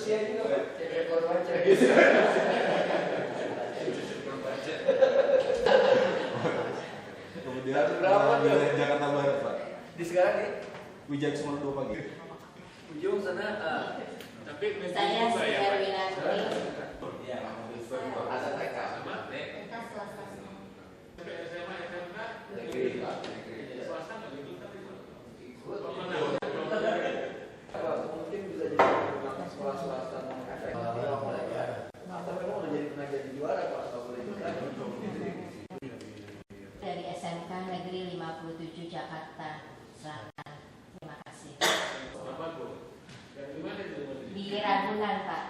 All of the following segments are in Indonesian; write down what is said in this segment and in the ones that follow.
Rusia juga Pak, cek rekor baca. Kemudian wilayah Jakarta Barat Pak. Di sekarang nih Wijaya Kusuma 2 pagi. ujung sana. Tapi Saya Erwinarti. Iya, ada mereka sama nek. Kita swasta semua. Negeri. Mungkin bisa jadi sekolah swasta efek. Atau memang udah jadi juara Pak, atau boleh juga. Dari SMK Negeri 57 Jakarta Selatan. Terima kasih. Di Ragunan Pak.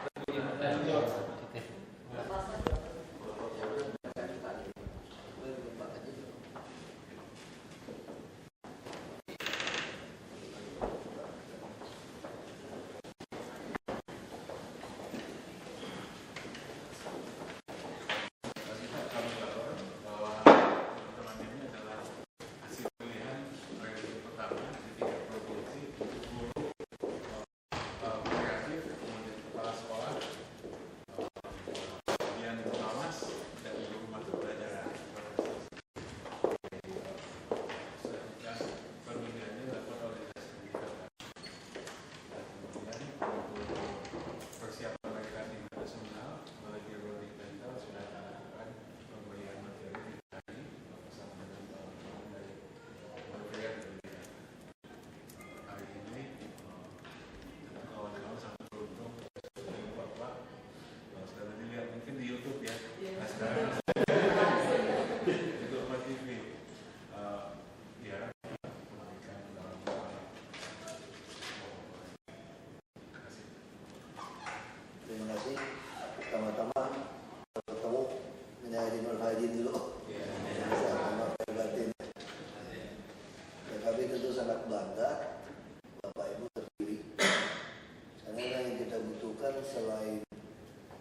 Selain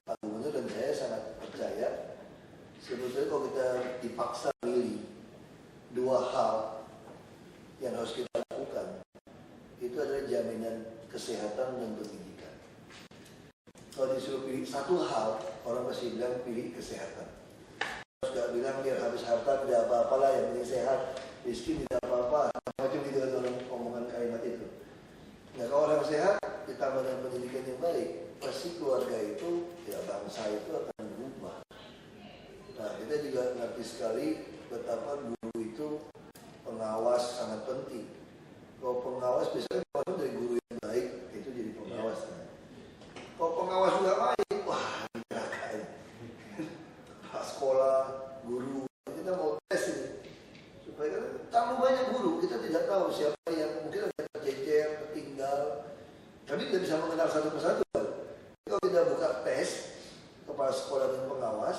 Pak Gubernur dan saya sangat percaya sebetulnya kalau kita dipaksa pilih dua hal yang harus kita lakukan, itu adalah jaminan kesehatan dan pendidikan. Kalau disuruh pilih satu hal, orang pasti bilang pilih kesehatan. Terus gak bilang biar habis harta tidak apa-apalah, yang penting sehat, miskin tidak apa-apa, macam gitu kan orang omongan kalimat itu. Nah kalau orang sehat ditambah dengan pendidikan yang baik, pasti keluarga itu, ya bangsa itu akan berubah. Nah kita juga ngerti sekali betapa guru itu pengawas sangat penting. Kalau pengawas biasanya kalau dari guru yang baik itu jadi pengawas. Kalau pengawas juga baik, wah neraka ini. Sekolah, guru, kita mau tes ini supaya kan terlalu banyak guru, kita tidak tahu siapa yang mungkin ada terjejer, tertinggal, tapi tidak bisa mengenal satu persatu. Kalau kita buka tes kepala sekolah dan pengawas,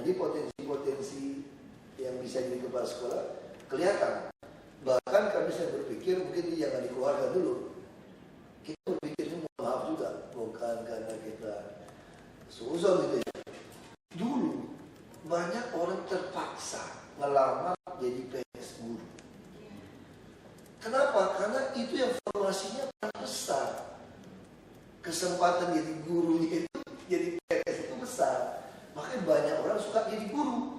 jadi potensi-potensi yang bisa jadi kepala sekolah kelihatan. Bahkan kami saya berpikir mungkin jangan dikeluarkan dulu. Kita berpikir ini maaf juga, bukan karena kita seuzon gitu ya. Dulu banyak orang terpaksa ngelamar jadi PNS guru. Kenapa? Karena itu yang formasinya paling besar. Kesempatan jadi gurunya itu, jadi PNS itu besar. Makanya banyak orang suka jadi guru.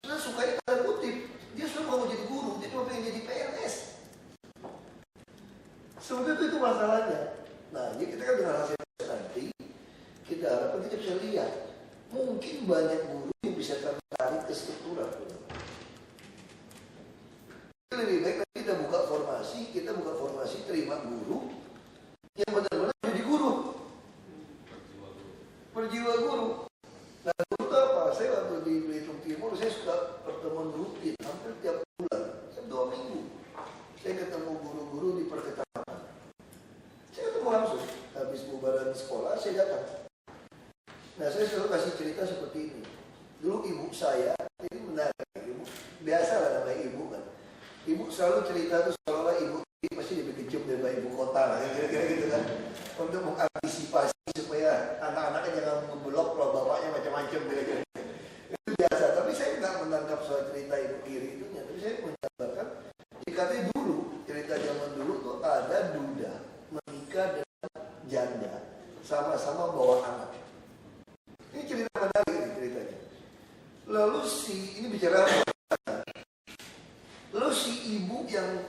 Karena sukanya tanda kutip. Dia sudah mau jadi guru, dia cuma pengen jadi PNS. Sebenarnya itu masalahnya. Nah, jadi kita kan dengan hasil nanti, kita harapkan kita bisa lihat. Mungkin banyak guru yang bisa tertarik ke struktural. Lebih baik kita buka formasi terima guru yang benar-benar jadi guru. Berjiwa guru. Nah, guru itu apa? Saya waktu di Belitung Timur, saya suka pertemuan rutin, hampir tiap bulan, tiap 2 minggu. Saya ketemu guru-guru di perketapan. Saya ketemu langsung, habis bubaran sekolah, saya datang. Nah, saya selalu kasih cerita seperti ini. Dulu ibu saya, ini menarik, ibu, biasalah namanya ibu kan. Ibu selalu cerita tuh seolah ibu pasti lebih kecium dari ibu kota lah, kira-kira gitu kan. Untuk mengantisipasi supaya anak-anaknya jangan memblok kalau bapaknya macam-macam kira-kira. Itu biasa, tapi saya nggak menangkap soal cerita ibu kiri itu, tapi saya mencatatkan dikatakan dulu, cerita zaman dulu tuh ada duda menikah dengan janda, sama-sama sama bawa anak. Ini cerita menarik nih ceritanya. Lalu ini bicara lalu si ibu yang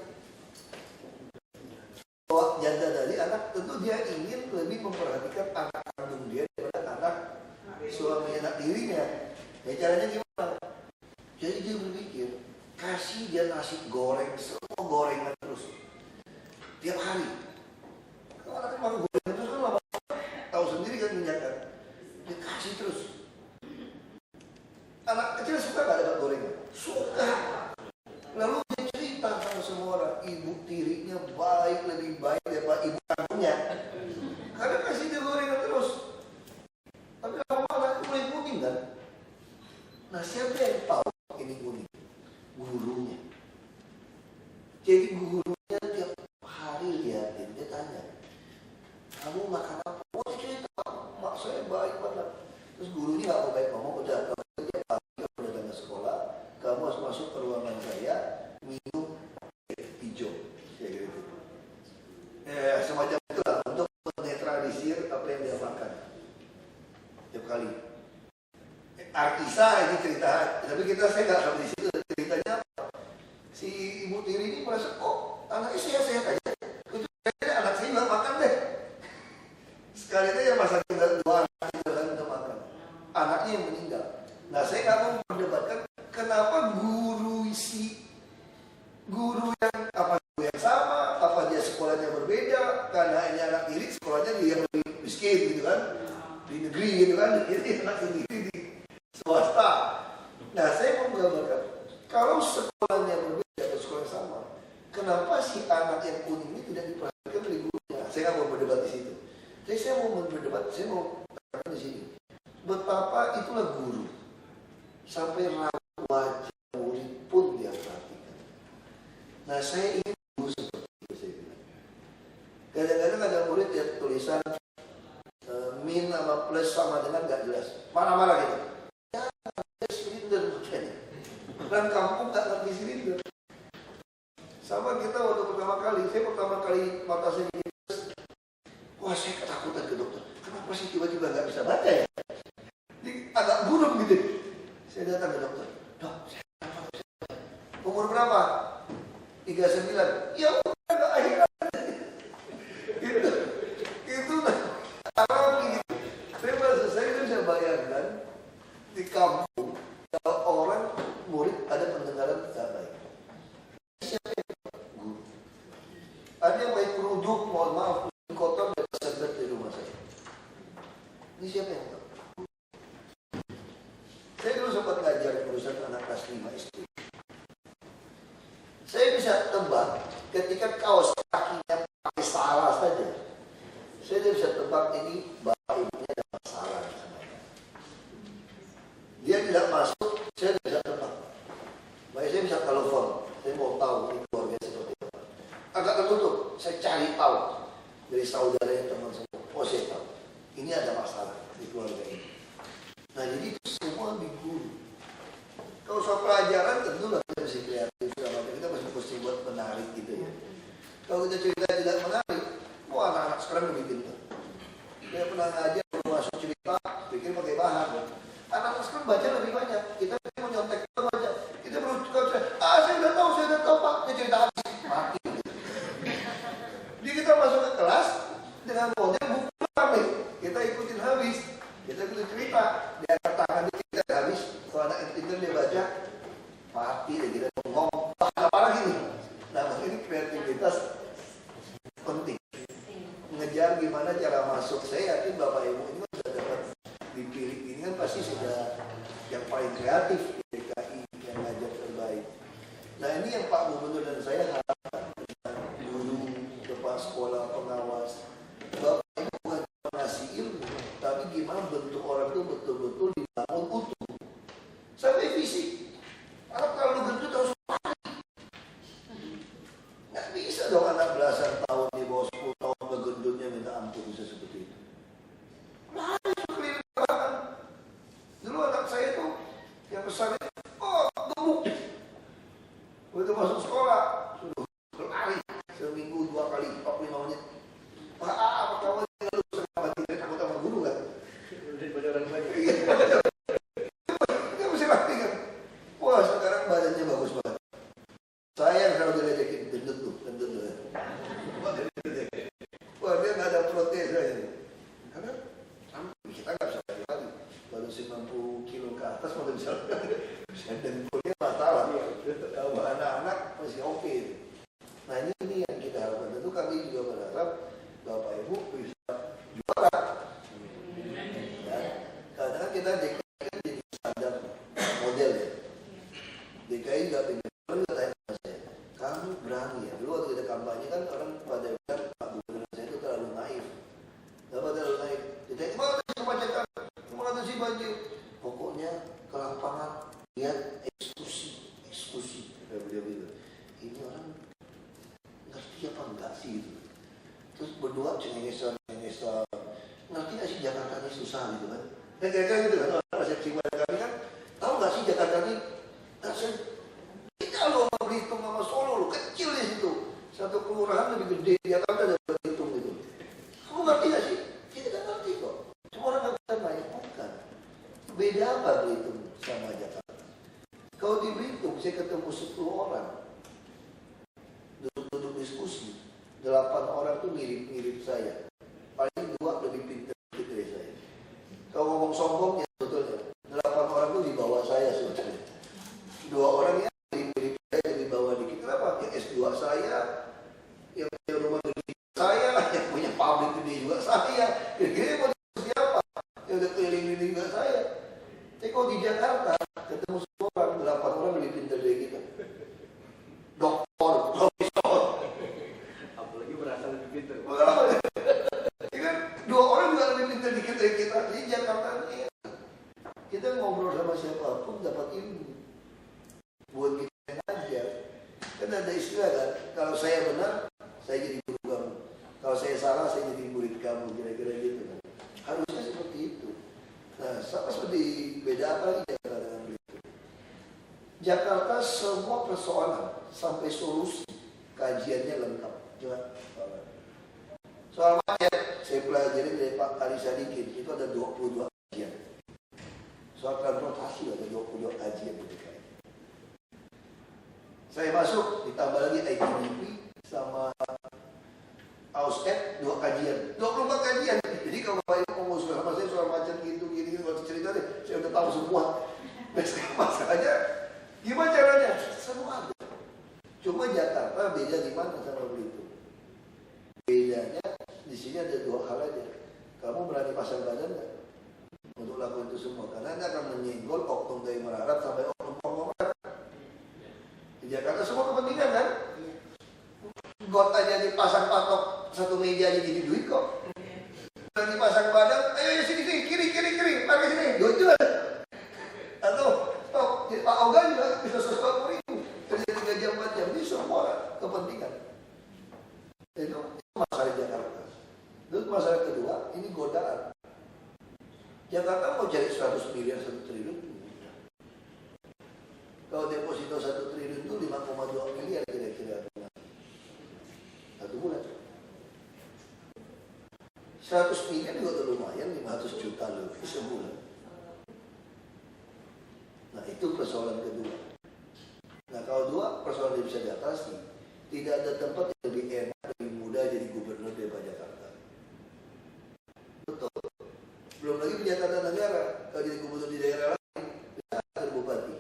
bawa janda dari anak, tentu dia ingin lebih memperhatikan anak kandung dia daripada anak suami anak dirinya. Ya caranya gimana? Jadi dia berpikir, kasih dia nasi goreng, semua gorengan terus tiap hari. Kalau anak makan gorengan terus kan lama, tahu sendiri kan minyaknya. Dia kasih terus. Anak kecil suka gak dapat gorengan? Suka. Lalu dia cerita sama semua orang, ibu tirinya baik, lebih baik daripada ibu kandungnya. Karena kasih dia gorengan terus. Tapi lama-lama anaknya mulai kuning kan? Nah siapa yang tahu ini kuning? Gurunya. Jadi gurunya tiap hari liatin, dia tanya, kamu makan apa? Oh cerita, mak saya baik banget. Terus gurunya gak mau baik ngomong, udah kamu tiap hari kamu datang ke sekolah, kamu harus masuk ke ruangan saya, minum hijau, kayak gitu. Semacam itulah untuk menetralisir apa yang dia makan tiap kali. Artisa ini cerita, tapi saya nggak sampai di situ. Ceritanya si ibu tiri ini merasa kok anaknya sehat-sehat aja. Kayaknya anak saya nggak makan deh. Sekali itu yang masa tinggal 2 anak tinggal untuk makan. Anaknya yang meninggal. Nah saya nggak mau memperdebatkan kenapa guru yang apa yang sama, apa dia sekolahnya berbeda. Karena ini anak tiri sekolahnya dia lebih miskin gitu kan, di negeri gitu kan, jadi anak sendiri di swasta. Nah saya mau menggambarkan kalau sekolahnya berbeda atau sekolah yang sama, kenapa si anak yang kuning ini tidak diperhatikan oleh gurunya? Saya nggak mau berdebat di situ. Jadi saya mau berdebat, saya mau katakan di sini betapa itulah guru sampai raut wajah murid pun dia perhatikan. Nah saya ingin guru seperti itu, saya bilang. Kadang-kadang ada murid lihat tulisan min sama plus sama dengan nggak jelas, marah-marah gitu. Silinder makanya. Dan kampung tak ngerti silinder. Sama kita waktu pertama kali mata saya gini, wah saya ketakutan ke dokter. Kenapa sih tiba-tiba nggak bisa baca ya? Ini agak buruk gitu. Saya datang ke dokter. Dok, saya umur berapa? 39. Ya udah nggak akhirnya. Itu alami gitu. Saya bisa bayangkan di kampung kalau orang murid ada pendengaran tidak baik. Siapa yang guru? Ada yang baik kerudung, mohon maaf, kotor dan sedot di rumah saya. Ini siapa yang tahu? Saya dulu sempat ngajar urusan anak kelas 5 SD. Saya bisa tebak ketika kaos kakinya pakai salah saja. Saya bisa tebak ini bapak ibunya ada masalah sama dia. Dia tidak masuk, saya bisa tebak. Baik, saya bisa telepon, saya mau tahu ini keluarga seperti apa. Agak tertutup, saya cari tahu dari saudaranya teman semua. Oh saya tahu, ini ada masalah di keluarga ini. Nah jadi itu semua di guru. Kalau soal pelajaran tentulah kita mesti kreatif sama kita mesti buat menarik gitu ya. Kalau kita cerita tidak menarik, wah anak-anak sekarang lebih pintar. Dia pernah ngajar, masuk cerita, pikir pakai bahan. Anak-anak sekarang baca lebih banyak. Kita mau nyontek, kita baca. Kita perlu saya udah tahu Pak. Dia cerita habis, mati. Jadi kita masuk ke kelas dengan model buku kami. Kita ikutin habis. Kita ikutin cerita. Dia angkat tangan kita habis. Kalau anak yang pintar dia baca, mati. Dia kita ngomong, apa lagi nih? Nah, ini kreativitas penting. Ngejar gimana cara masuk. Saya yakin Bapak Ibu ini sudah dapat dipilih ini kan pasti sudah yang paling kreatif di DKI yang ngajar terbaik. Nah ini yang Pak Gubernur dan saya harapkan dengan guru, kepala sekolah, pengawas. Bapak Ibu bukan cuma ngasih ilmu, tapi gimana bentuk orang itu betul-betul dibangun utuh. Sampai fisik. Anak kalau gendut harus lari. Nggak bisa dong anak belasan tahun di bawah 10 tahun begendutnya minta ampun bisa seperti itu. Lari sekeliling lapangan. Dulu anak saya tuh yang besar oh gemuk. Begitu masuk sekolah sudah lari seminggu 2 kali 45 menit. Apa kamu lalu sama tidak takut sama guru lihat eksekusi. Beliau bilang, ini orang ngerti apa enggak sih itu? Terus berdua cengengesan, ngerti nggak sih Jakarta ini susah gitu kan? Kayak gitu kan, orang persepsi mereka kan, tahu nggak sih Jakarta ini? Kita loh Belitung sama Solo, lo kecil di situ. Satu kelurahan lebih gede di Jakarta dari Belitung gitu. Kamu ngerti nggak sih? Kita kan ngerti kok. Cuma orang nggak bisa banyak bukan. Beda apa Belitung sama Jakarta? Kalau di Belitung saya ketemu 10 orang, duduk diskusi, 8 orang tuh mirip saya. Paling 2 lebih pintar dari saya. Kalau ngomong sombong ya betulnya, 8 orang tuh di bawah saya sebetulnya. 2 orang ya mirip saya di bawah dikit. Kenapa? Yang S2 saya, yang punya rumah gede saya, yang punya pabrik gede juga saya. Kira-kira mau siapa? Yang udah keliling juga saya. Tapi kalau di Jakarta ketemu 10 orang, 8 orang lebih pintar dari kita. Doktor, profesor. Apalagi merasa lebih pintar. Ya kan? 2 orang juga lebih pintar dikit dari kita. Di Jakarta ini kita ngobrol sama siapapun dapat ilmu. Buat kita yang ajar. Kan ada istilah kan, kalau saya benar, saya jadi guru kamu. Kalau saya salah, saya jadi murid kamu. Kira-kira gitu kan. Harusnya seperti itu. Nah, sama seperti beda apa lagi Jakarta dengan Belitung? Jakarta semua persoalan sampai solusi kajiannya lengkap. Coba. Soal macet, saya pelajari dari Pak Ali Sadikin, itu ada 22 kajian. Soal transportasi ada 22 kajian. Saya masuk, ditambah lagi ITDP sama AUSET 2 kajian. 24 kajian. Jadi kalau Bapak Ibu ngomong sama saya soal macet gitu, gini, waktu cerita deh, saya udah tahu semua. Dan sekarang masalahnya, gimana caranya? Semua ada. Cuma Jakarta beda di mana sama Belitung? Bedanya di sini ada 2 hal aja. Kamu berani pasang badan nggak untuk lakukan itu semua? Karena Anda akan menyenggol oknum dari Merarat sampai oknum Konglomerat. Di Jakarta semua kepentingan kan? Got aja dipasang patok 1 meja aja jadi duit kok. Berani pasang badan, ayo sini kiri, pakai sini, jual. Atau stop, Pak Oga juga bisa 140.000 kerja 3 jam 4 jam. Ini semua kepentingan. Itu masalah Jakarta. Terus masalah kedua, ini godaan. Jakarta mau cari 100 miliar 1 triliun. Kalau deposito 1 triliun itu 5,2 miliar kira-kira 1 bulan. 100 miliar juga udah lumayan, 500 juta lebih sebulan. Nah itu persoalan kedua. Nah kalau 2 persoalan yang bisa diatasi, tidak ada tempat yang lebih enak, lebih mudah jadi gubernur daripada Jakarta. Betul. Belum lagi penjatahan negara. Kalau jadi gubernur di daerah lain, bisa atur bupati.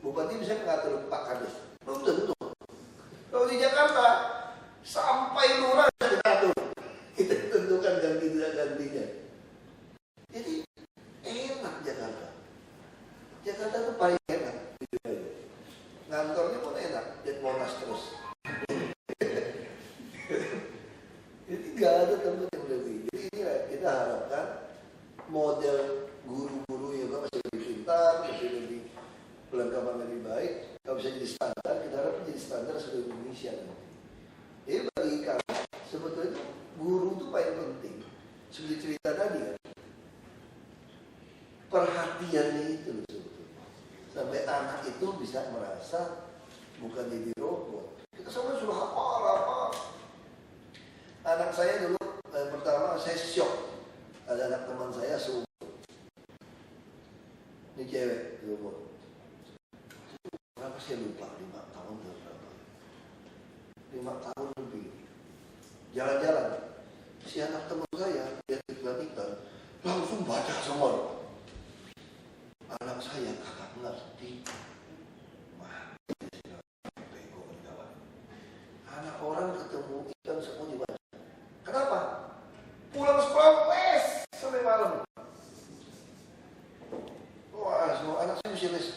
Bupati bisa mengatur Pak Kades. Belum tentu. Kalau di Jakarta, sampai lurah bisa diatur. Kita tentukan ganti tidak gantinya. Jadi enak Jakarta. Jakarta itu paling enak. Ngantornya pun enak, dan Monas terus. Jadi nggak ada tempat yang lebih. Jadi inilah kita harapkan model guru-guru yang masih lebih pintar, masih lebih perlengkapan lebih baik. Kalau bisa jadi standar, kita harap jadi standar seluruh Indonesia. Jadi bagi kami sebetulnya guru itu paling penting. Seperti cerita tadi kan, perhatiannya itu loh sebetulnya. Sampai anak itu bisa merasa bukan jadi robot. Kita semua sudah hafal. Anak saya dulu pertama saya syok. Ada anak teman saya seumur. Ini cewek seumur. Berapa saya lupa, 5 tahun atau berapa? 5 tahun lebih. Jalan-jalan. Si anak teman saya lihat iklan-iklan langsung baca semua. Anak saya kakak ngerti. Wah, bego kawan. Anak orang ketemu ikan semua dibaca. Kenapa? Pulang sekolah les sampai malam. Wah, semua anak saya mesti les.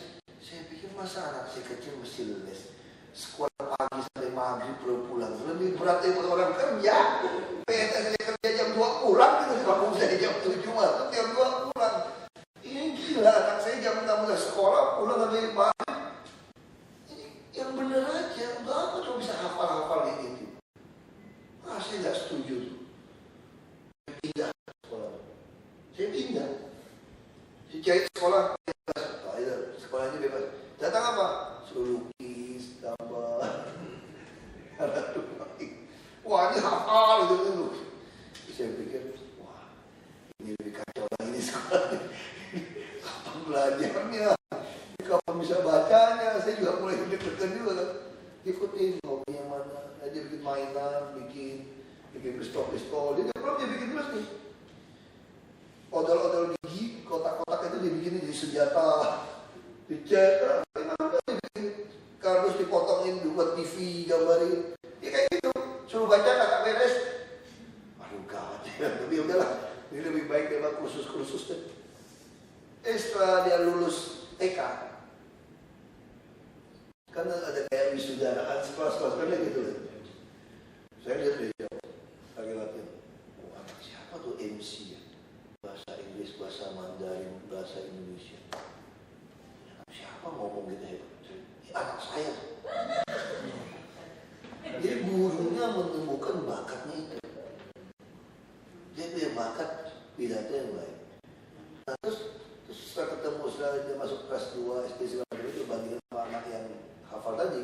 Saya pikir masa anak saya kecil mesti les. Sekolah pagi sampai maghrib pulang. Lebih berat daripada orang kerja. PNS kerja jam 2 pulang gitu. Kampung saya jam 7 masuk, jam 2 pulang. Ini gila, anak saya jam 6 udah sekolah, pulang sampai Saya pindah. Si cari sekolah bebas. Oh, itu sekolahnya bebas. Datang apa? Suruh lukis, gambar. Wah, ini hafal gitu. Saya pikir, wah, ini lebih kacau lagi di sekolah. Kapan belajarnya? Kapan bisa bacanya? Saya juga mulai deg-degan juga kan. Ikutin hobinya mana. Dia bikin mainan, bikin pistol. Dia bikin terus nih. Odol-odol gigi, kotak-kotak itu dibikin jadi senjata. Dicetak, dia bikin kardus dipotongin, dibuat TV, gambarin. Ya kayak gitu. Suruh baca kagak beres. Aduh gawat ya. Tapi udahlah. Ini lebih baik dia kursus-kursus deh. Setelah dia lulus TK, kan ada kayak wisudaan sekolah-sekolah kan gitu. Saya lihat dia lagi latihan. Oh, anak siapa tuh MC ya? Bahasa Inggris, bahasa Mandarin, bahasa Indonesia. Anak siapa ngomong gitu hebat? Anak saya. Jadi gurunya menemukan bakatnya itu. Dia punya bakat pidato yang baik. Nah, terus setelah ketemu, setelah dia masuk kelas 2 SD segala macam itu bandingkan sama anak yang hafal tadi,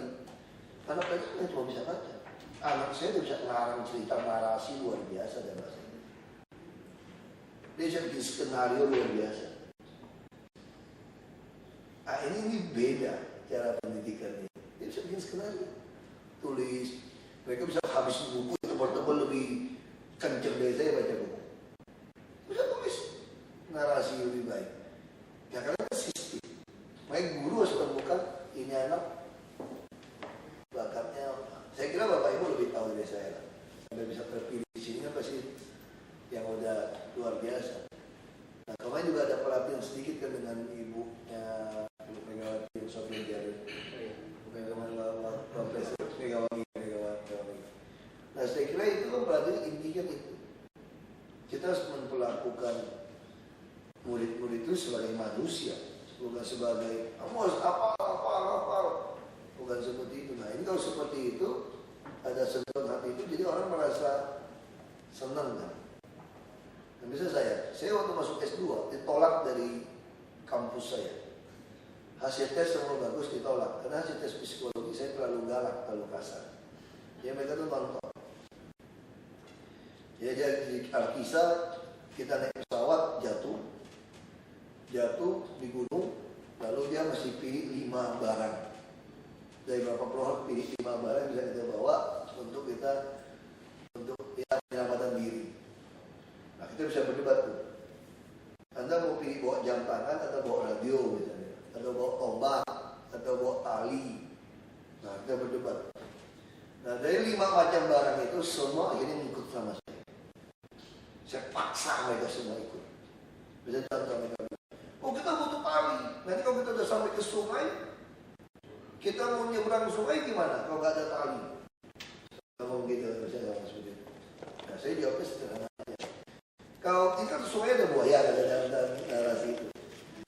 anak mereka cuma bisa baca. Anak saya dia bisa ngarang cerita narasi luar biasa dan bahasa Inggris. Dia bisa bikin skenario luar biasa. Ah, ini beda cara pendidikannya. Dia bisa bikin skenario, tulis. Mereka bisa habis buku tebal-tebal lebih kenceng dari saya baca buku. Bisa tulis narasi lebih baik. Ya karena itu sistem. Makanya guru harus menemukan ini anak bakatnya. Saya kira Bapak Ibu lebih tahu dari saya lah. Sampai bisa terpilih di sini kan pasti yang udah luar biasa. Nah kemarin juga ada pelatihan sedikit kan dengan ibunya Ibu Megawati Soekarno Megawati. Nah saya kira itu kan pelatihan intinya itu. Kita harus memperlakukan murid-murid itu sebagai manusia, bukan sebagai kamu harus apa. Bukan seperti itu. Nah ini kalau seperti itu ada sentuhan hati itu, jadi orang merasa senang kan. Dan bisa saya waktu masuk S2 ditolak dari kampus saya. Hasil tes semua bagus ditolak karena hasil tes psikologi saya terlalu galak, terlalu kasar. Jadi mereka tuh nonton. Ya jadi artisa kita naik pesawat jatuh di gunung, lalu dia mesti pilih 5 barang. Dari berapa proyek pilih 5 barang bisa kita bawa untuk penyelamatan diri. Nah kita bisa berdebat tuh. Anda mau pilih bawa jam tangan atau bawa radio misalnya, atau bawa tombak, atau bawa tali. Nah kita berdebat. Nah dari 5 macam barang itu semua akhirnya ikut sama saya. Saya paksa mereka semua ikut. Bisa contoh mereka. Oh kita butuh tali. Nanti kalau kita udah sampai ke sungai, kita mau nyebrang sungai gimana kalau nggak ada tali? Ngomong gitu, saya ngomong seperti itu. Nah saya jawabnya sederhana aja. Kalau kita ke sungai ada buaya, ada narasi itu.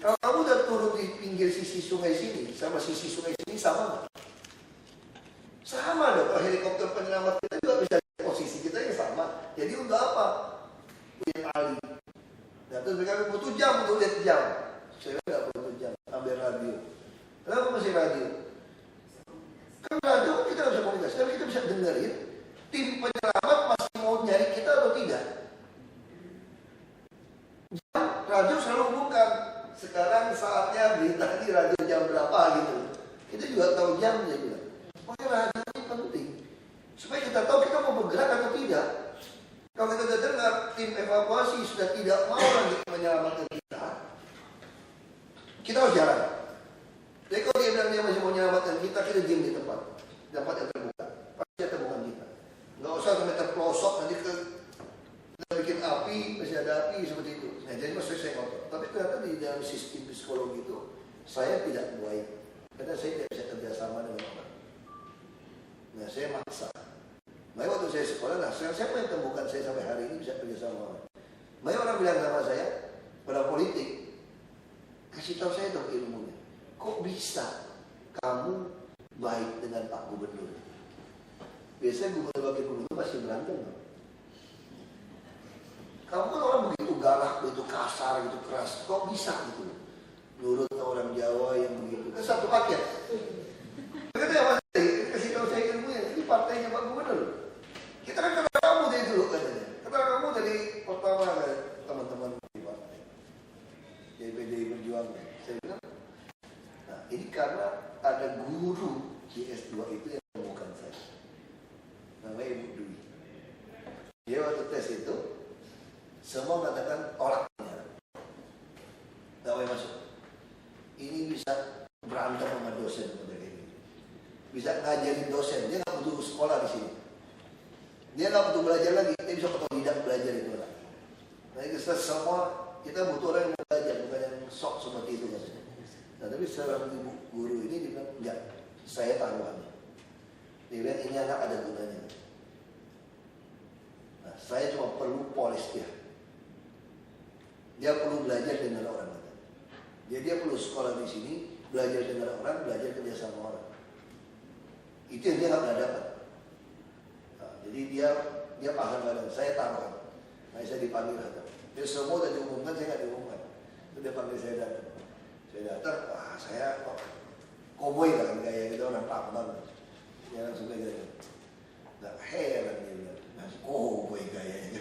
Kalau kamu udah turun di pinggir sisi sungai sini sama sisi sungai sini sama nggak? Sama dong. Kalau helikopter penyelamat kita juga bisa posisi kita yang sama. Jadi untuk apa? Punya tali. Nah terus mereka butuh jam untuk lihat jam. Saya nggak butuh jam, ambil radio. Kenapa masih radio? Kan radio kita nggak bisa komunikasi, tapi kita bisa dengerin tim penyelamat masih mau nyari kita atau tidak. Jam radio selalu umumkan. Sekarang saatnya berita di radio jam berapa gitu. Kita juga tahu jamnya juga. Makanya radio ini penting supaya kita tahu kita mau bergerak atau tidak. Kalau kita sudah dengar tim evakuasi sudah tidak mau lagi menyelamatkan kita harus jalan. Jadi kalau dia bilang dia masih mau menyelamatkan kita diam di tempat yang terbuka. Pasti dia temukan kita. Nggak usah sampai terpelosok nanti kita bikin api, masih ada api seperti itu. Nah jadi maksud saya ngomong. Tapi ternyata di dalam sistem psikologi itu saya tidak baik. Karena saya tidak bisa kerjasama dengan orang. Nah saya maksa. Makanya waktu saya sekolah, nah siapa yang temukan saya sampai hari ini bisa kerja sama orang. Makanya orang bilang sama saya, pada politik, kasih tahu saya dong ilmunya. Kok bisa kamu baik dengan Pak Gubernur? Biasanya gubernur wakil gubernur pasti berantem. Kamu kan orang begitu begitu galak, begitu kasar, begitu keras. Kok bisa gitu? Nurut orang Jawa yang begitu. Kan satu paket. Katanya Mas Heri, kasih tahu saya ilmunya. Ini partainya Pak Gubernur. Kita kan kenal kamu dari dulu katanya. Kenal kamu dari pertama kan teman-teman di partai. Jadi PDI Perjuangan. Saya bilang, nah ini karena ada guru GS2 itu yang menemukan saya. Namanya Ibu Dwi. Dia waktu tes itu semua mengatakan tolaknya, gak boleh masuk. Ini bisa berantem sama dosen seperti ini, bisa ngajarin dosen. Dia nggak butuh sekolah di sini, dia nggak butuh belajar lagi. Dia bisa otodidak belajar itu orang. Nah kita semua kita butuh orang yang belajar, bukan yang sok seperti itu kan. Nah tapi seorang ibu guru ini dia bilang enggak, saya taruhannya. Dia bilang ini anak ada gunanya. Nah, saya cuma perlu polis dia. Dia perlu belajar dengan orang lain. Dia perlu sekolah di sini, belajar dengan orang, belajar kerja sama orang. Itu yang dia nggak pernah dapat. Nah, jadi dia paham dengan saya taruhan. Nah, saya dipanggil datang. Dia semua udah diumumkan, saya nggak diumumkan. Itu dia panggil saya datang. Saya datang, wah saya koboi kan kayak gitu orang Tambang. Dia langsung kayak gitu. Nggak heran dia bilang, masih koboi kayaknya.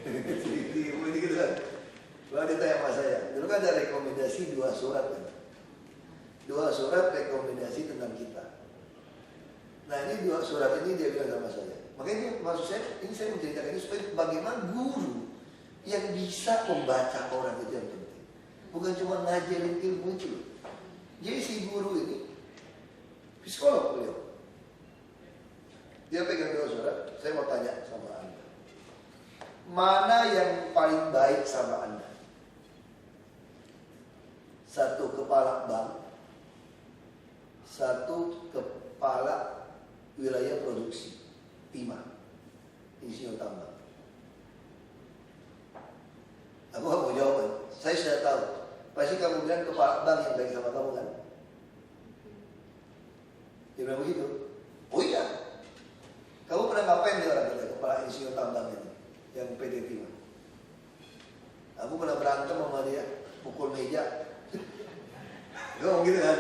Jadi gitu kan. Lalu dia tanya sama saya, dulu kan ada rekomendasi 2 surat kan? 2 surat rekomendasi tentang kita. Nah ini 2 surat ini dia bilang sama saya. Makanya maksud saya, ini saya menceritakan ini supaya bagaimana guru yang bisa membaca orang itu yang penting. Bukan cuma ngajarin ilmu itu. Jadi si guru ini psikolog beliau. Dia pegang 2 surat, saya mau tanya sama Anda. Mana yang paling baik sama Anda? 1 kepala bank, 1 kepala wilayah produksi timah, insinyur tambang. Aku gak mau jawaban, saya sudah tahu. Pasti kamu bilang kepala bank yang baik sama kamu kan? Dia bilang begitu. Oh iya. Kamu pernah ngapain dia orang kata kepala insinyur tambang ini, yang PT Timah? Aku pernah berantem sama dia, pukul meja. Ngomong gitu kan?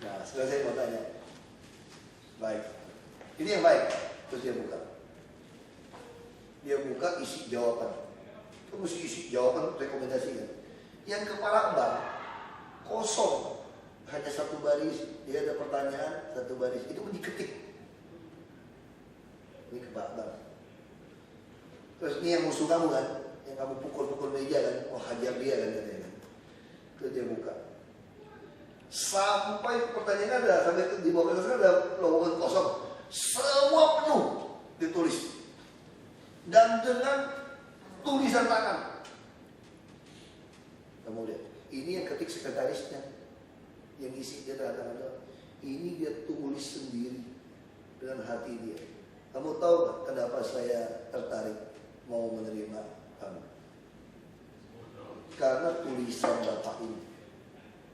Nah, sekarang saya mau tanya. Baik. Ini yang baik. Terus dia buka. Dia buka isi jawaban. Itu mesti isi jawaban rekomendasi kan. Yang kepala bank kosong. Hanya 1 baris. Dia ada pertanyaan 1 baris. Itu pun diketik. Ini kepala bank. Terus ini yang musuh kamu kan. Yang kamu pukul-pukul meja kan. Oh hajar dia kan katanya kan. Terus dia buka. Sampai pertanyaan ada, sampai di bawah kertas ada lowongan kosong, semua penuh ditulis dan dengan tulisan tangan. Kamu lihat, ini yang ketik sekretarisnya, yang isi dia tangan. Ini dia tulis sendiri dengan hati dia. Kamu tahu gak kenapa saya tertarik mau menerima kamu? Karena tulisan bapak ini.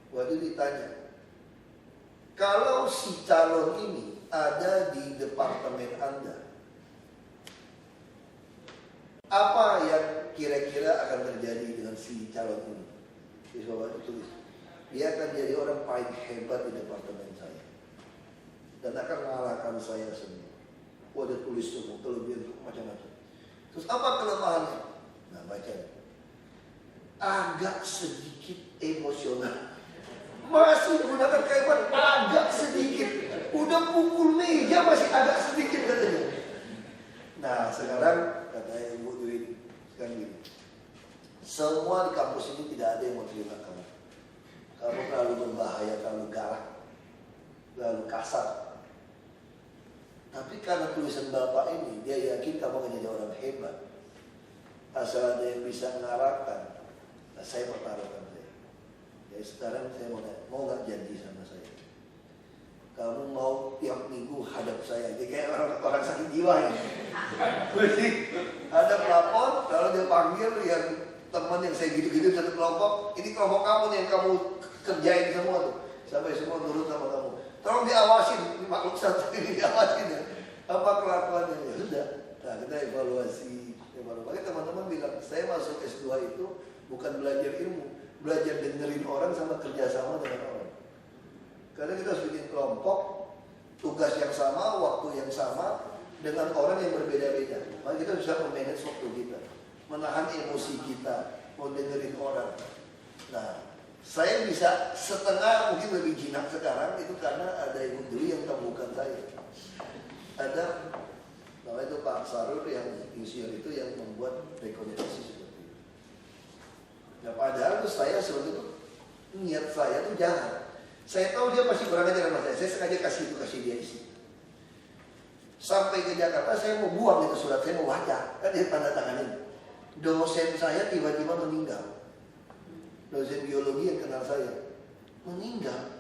Waktu ditanya, kalau si calon ini ada di departemen Anda, apa yang kira-kira akan terjadi dengan si calon ini? Di bawah itu tulis, dia akan jadi orang paling hebat di departemen saya dan akan mengalahkan saya semua. Ada tulis semua kelebihan macam-macam. Terus apa kelemahannya? Nah baca, agak sedikit emosional. Masih menggunakan kaitan agak sedikit. Udah pukul meja masih agak sedikit katanya. Nah sekarang kata Ibu Dwi sekarang gini. Semua di kampus ini tidak ada yang mau terima kamu. Kamu terlalu berbahaya, terlalu galak, terlalu kasar. Tapi karena tulisan Bapak ini, dia yakin kamu akan jadi orang hebat. Asal ada yang bisa mengarahkan. Nah saya pertaruhkan. Ya sekarang saya mau nggak janji sama saya? Kamu mau tiap minggu hadap saya? Jadi kayak orang sakit jiwa ya. Jadi hadap lapor, kalau dia panggil yang teman yang saya gitu-gitu satu kelompok, ini kelompok kamu nih yang kamu kerjain semua tuh, sampai semua nurut sama kamu. Tolong diawasin, makhluk satu ini diawasin ya. Apa kelakuannya? Ya sudah. Nah kita evaluasi baru. Makanya teman-teman bilang, saya masuk S2 itu bukan belajar ilmu, belajar dengerin orang sama kerjasama dengan orang. Karena kita harus bikin kelompok, tugas yang sama, waktu yang sama, dengan orang yang berbeda-beda. Maka kita bisa memanage waktu kita, menahan emosi kita, mau dengerin orang. Nah, saya bisa setengah mungkin lebih jinak sekarang itu karena ada ibu dulu yang temukan saya. Ada namanya itu Pak Sarul yang insinyur itu yang membuat rekomendasi seperti itu. Nah, padahal itu saya seperti itu niat saya tuh jangan. Saya tahu dia pasti kurang ajar sama saya sengaja kasih dia isi. Sampai ke Jakarta saya mau buang itu surat, saya mau baca, kan dia tanda tanganin. Dosen saya tiba-tiba meninggal. Dosen biologi yang kenal saya meninggal.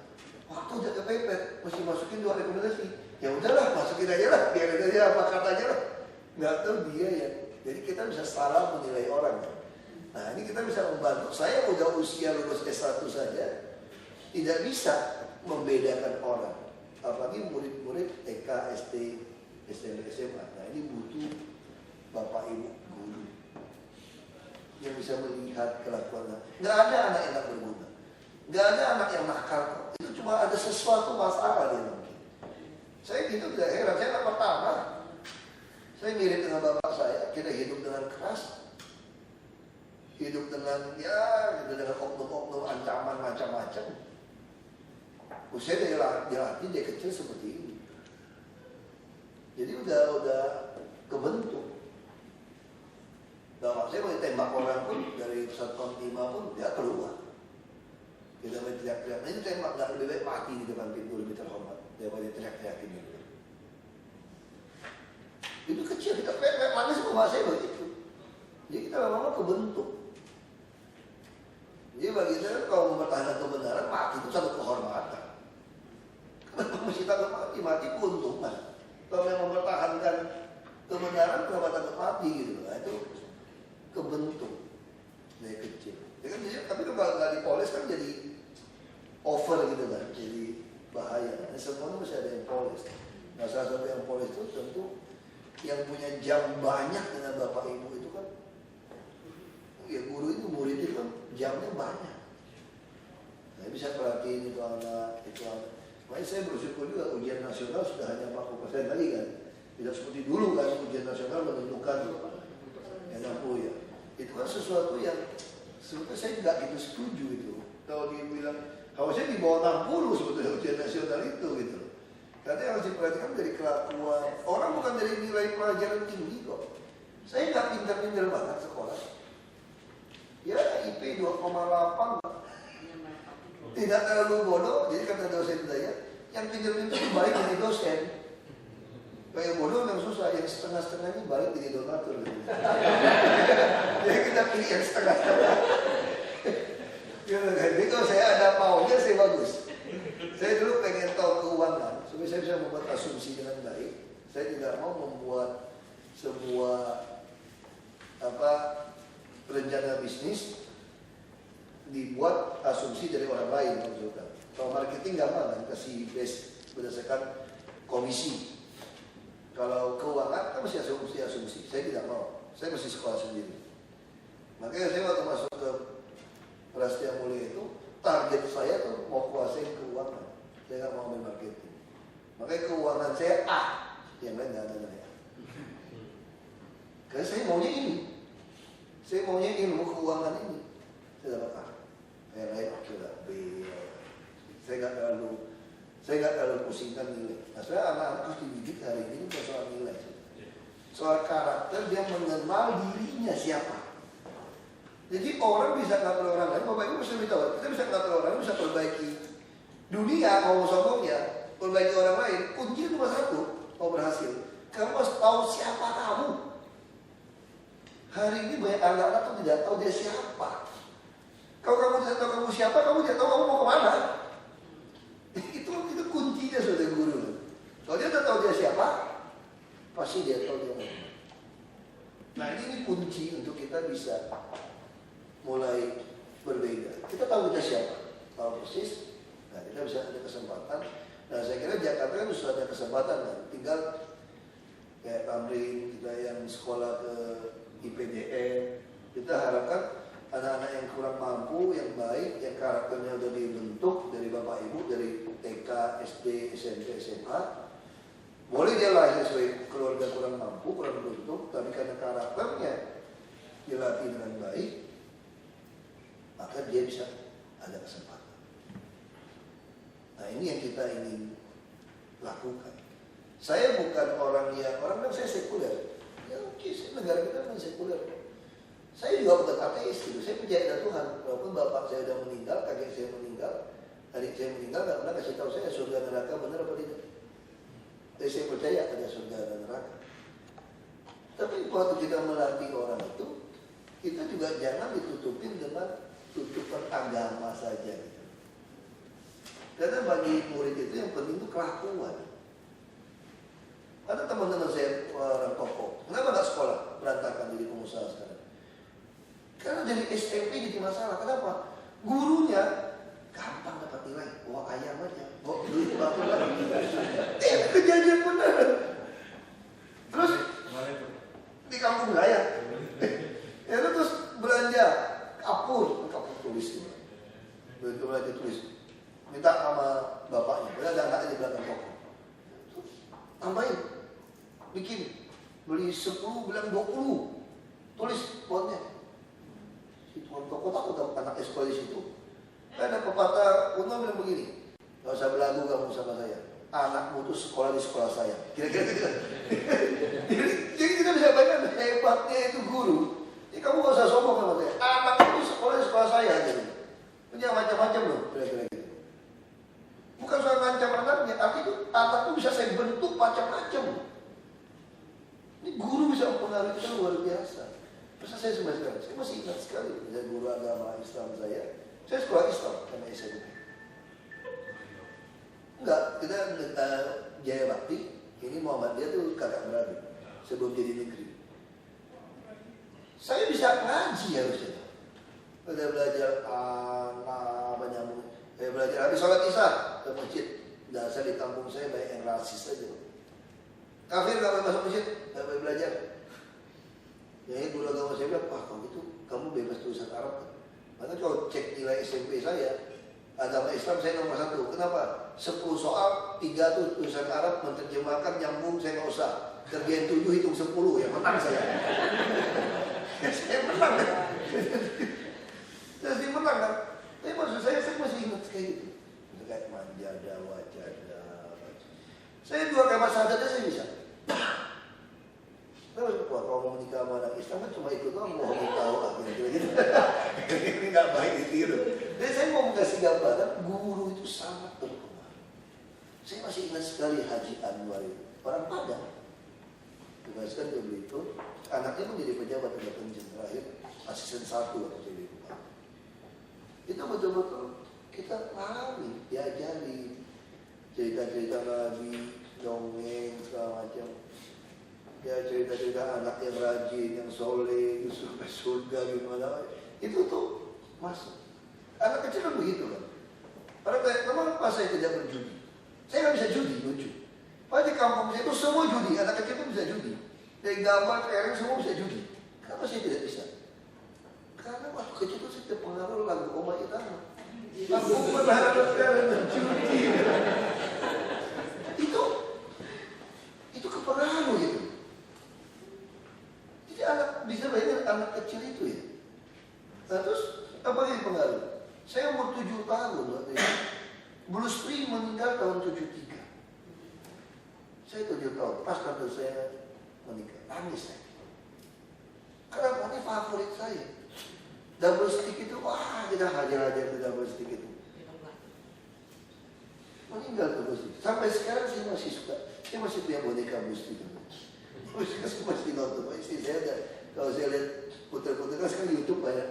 Waktu udah kepepet, mesti masukin 2 rekomendasi. Ya udahlah, masukin aja lah, biarin aja apa kata aja lah. Nggak tahu dia ya. Jadi kita bisa salah menilai orang. Nah ini kita bisa membantu. Saya udah usia lulus S1 saja, tidak bisa membedakan orang. Apalagi murid-murid TK, SD, SMP, SMA. Nah ini butuh Bapak Ibu guru yang bisa melihat kelakuan. Nggak ada anak yang nggak berguna, nggak ada anak yang nakal. Itu cuma ada sesuatu masalah dia mungkin. Saya gitu tidak heran, saya nggak pertama. Saya mirip dengan bapak saya, kita hidup dengan keras, hidup dengan dengan oknum-oknum ancaman macam-macam. Usia dilatih dia kecil seperti ini. Jadi udah kebentuk. Bapak saya mau ditembak orang pun dari Satuan 5 pun dia keluar. Kita main teriak-teriak. Nah ini tembak nggak lebih baik mati di depan pintu lebih terhormat daripada teriak-teriakin gitu. Itu kecil kita pepet manis sama saya begitu. Jadi kita lama-lama kebentuk. Jadi bagi saya kalau mempertahankan kebenaran mati itu satu kehormatan. Kenapa mesti takut mati? Mati keuntungan. Kalau yang mempertahankan kebenaran kenapa takut mati gitu? Nah itu kebentuk dari kecil. Ya kan, tapi kalau nggak dipoles kan jadi over gitu kan, jadi bahaya. Nah, semuanya masih ada yang poles. Nah salah satu yang poles itu tentu yang punya jam banyak dengan bapak ibu itu kan, ya guru itu murid itu kan jamnya banyak. Nah bisa perhatiin itu anak, itu anak. Makanya saya bersyukur juga ujian nasional sudah hanya 40% lagi kan. Tidak seperti dulu kan ujian nasional menentukan yang 60 ya. Itu kan sesuatu yang sebetulnya saya tidak gitu setuju itu. Kalau dibilang harusnya di bawah 60 sebetulnya ujian nasional itu gitu. Karena yang harus diperhatikan dari kelakuan orang, bukan dari nilai pelajaran tinggi kok. Saya nggak pintar-pintar banget sekolah. Ya IP 2,8 tidak terlalu bodoh. Jadi kata dosen saya, yang pintar-pintar itu baik jadi dosen. Kayak bodoh yang susah, yang setengah-setengahnya balik jadi donatur. Jadi kita pilih yang setengah-setengah. Jadi kalau saya ada maunya, saya bagus. Saya dulu pengen tahu keuangan, supaya saya bisa membuat asumsi dengan baik. Saya tidak mau membuat sebuah rencana bisnis dibuat asumsi dari orang lain. Kalau marketing gampang kan, kasih base berdasarkan komisi. Kalau keuangan kan mesti asumsi. Saya tidak mau. Saya mesti sekolah sendiri. Makanya saya waktu masuk ke Prasetya Mulia itu, target saya tuh mau kuasain keuangan. Saya nggak mau ambil marketing. Makanya keuangan saya A, yang lain nggak ada nilai A. Karena saya maunya ini. Saya maunya ilmu keuangan ini. Saya dapat A. Yang lain oke lah B. Saya nggak terlalu pusingkan nilai. Nah, saya anak-anak harus dididik hari ini bukan soal nilai. Soal karakter, dia mengenal dirinya siapa. Jadi orang bisa ngatur orang lain. Bapak Ibu mesti tahu, kita bisa ngatur orang lain, bisa perbaiki dunia mau sombongnya, perbaiki orang lain. Kunci cuma satu, mau berhasil. Kamu harus tahu siapa kamu. Hari ini banyak anak-anak tuh tidak tahu dia siapa. Kalau kamu tidak tahu kamu siapa, kamu tidak tahu kamu mau kemana. Itu kuncinya sebagai guru. Kalau dia tidak tahu dia siapa, pasti dia tahu dia mau kemana. Nah ini kunci untuk kita bisa mulai berbeda. Kita tahu kita siapa, tahu persis. Nah kita bisa ada kesempatan. Nah saya kira Jakarta kan sudah ada kesempatan kan. Tinggal kayak Tamrin kita yang sekolah ke IPDN. Kita harapkan anak-anak yang kurang mampu, yang baik, yang karakternya sudah dibentuk dari bapak ibu, dari TK, SD, SMP, SMA, boleh dia lahir sesuai keluarga kurang mampu, kurang beruntung, tapi karena karakternya dilatih dengan baik, maka dia bisa ada kesempatan. Nah, ini yang kita ingin lakukan. Saya bukan orang bilang saya sekuler. Ya oke, negara kita kan sekuler. Saya juga bukan ateis gitu. Saya percaya ada Tuhan. Walaupun bapak saya sudah meninggal, kakek saya meninggal, adik saya meninggal, nggak pernah kasih tahu saya surga neraka benar apa tidak. Jadi saya percaya ada surga dan neraka. Tapi waktu kita melatih orang itu, kita juga jangan ditutupin dengan tutupan agama saja gitu. Karena bagi murid itu yang penting itu kelakuan. Ada teman-teman saya orang tokoh, kenapa nggak sekolah? Berantakan jadi pengusaha sekarang. Karena dari SMP jadi masalah. Kenapa? Gurunya gampang dapat nilai. Bawa ayam aja, bawa duit batu lagi. Kejadian benar. Terus di kampung saya, ya terus belanja kapur tulis itu. Belanja tulis. Minta sama bapaknya, ada anaknya di belakang toko. Terus tambahin, bikin beli 10 bilang 20, tulis buatnya. Tuan toko takut anak sekolah di situ. Ada pepatah kuno bilang begini, gak usah belagu kamu sama saya, anakmu itu sekolah di sekolah saya. Kira-kira gitu. Jadi kita bisa bayangkan hebatnya itu guru. Jadi kamu gak usah sombong sama saya, anak itu sekolah di sekolah saya. Gitu. Punya macam-macam loh, kira-kira gitu. Bukan soal ngancam anaknya, artinya itu anak itu bisa saya bentuk macam-macam. Ini guru bisa mempengaruhi kita luar biasa. Masa saya sebenarnya saya masih ingat sekali, saya guru agama Islam saya sekolah Islam sama SMP. Enggak, kita Jaya Bakti, ini Muhammadiyah tuh kakak beradik sebelum jadi negeri. Saya bisa ngaji harusnya. Udah belajar banyak. Saya belajar habis sholat isya ke masjid. Dasar di kampung saya banyak yang rasis aja. Kafir gak boleh masuk masjid, gak boleh belajar. Jadi guru agama saya bilang, wah kalau gitu kamu bebas tulisan Arab. Maka kalau cek nilai SMP saya, agama Islam saya nomor 1. Kenapa? 10 soal, 3 tuh tulisan Arab, menerjemahkan nyambung, saya nggak usah. Kerjain 7 hitung 10, ya menang saya. Saya menang kan? Saya menang kan? Tapi maksud saya masih ingat kayak gitu. Kayak manjada, wajada. Saya 2 kalimat syahadatnya saya bisa. Terus kalau mau menikah sama anak Islam kan cuma ikut doang, mau tahu akhirnya gitu. Ini nggak baik ditiru. Jadi saya mau kasih gambaran, guru itu sangat berpengaruh. Saya masih ingat sekali Haji Anwar itu, orang Padang. Tugaskan ke Belitung, anaknya menjadi pejabat pada pensiun terakhir, asisten 1 waktu jadi bupati. Itu betul-betul kita pahami, diajari cerita-cerita Nabi, dongeng segala macam. Ya cerita-cerita anak yang rajin, yang soleh, itu sampai surga gimana. Itu tuh masuk. Anak kecil kan begitu kan. Orang kayak, kenapa saya tidak berjudi? Saya nggak bisa judi, lucu. Padahal di kampung saya itu semua judi, anak kecil itu bisa judi. Dari gambar, kereng, semua bisa judi. Kenapa saya tidak bisa? Karena waktu kecil itu saya terpengaruh lagu Oma Itama. Aku berharap kalian judi. Itu kepengaruh gitu. Jadi anak bisa bayangkan anak kecil itu ya. Nah, terus apa yang pengaruh? Saya umur 7 tahun waktu itu. Bruce Lee meninggal tahun 73. Saya 7 tahun, pas tante saya menikah, nangis saya. Karena ini favorit saya. Double stick itu, wah kita hajar-hajar ke double stick itu. Meninggal terus. Sampai sekarang saya masih suka. Saya masih punya boneka Bruce Lee. Saya masih nonton. Istri saya ada, kalau saya lihat putar-putar kan sekarang YouTube banyak.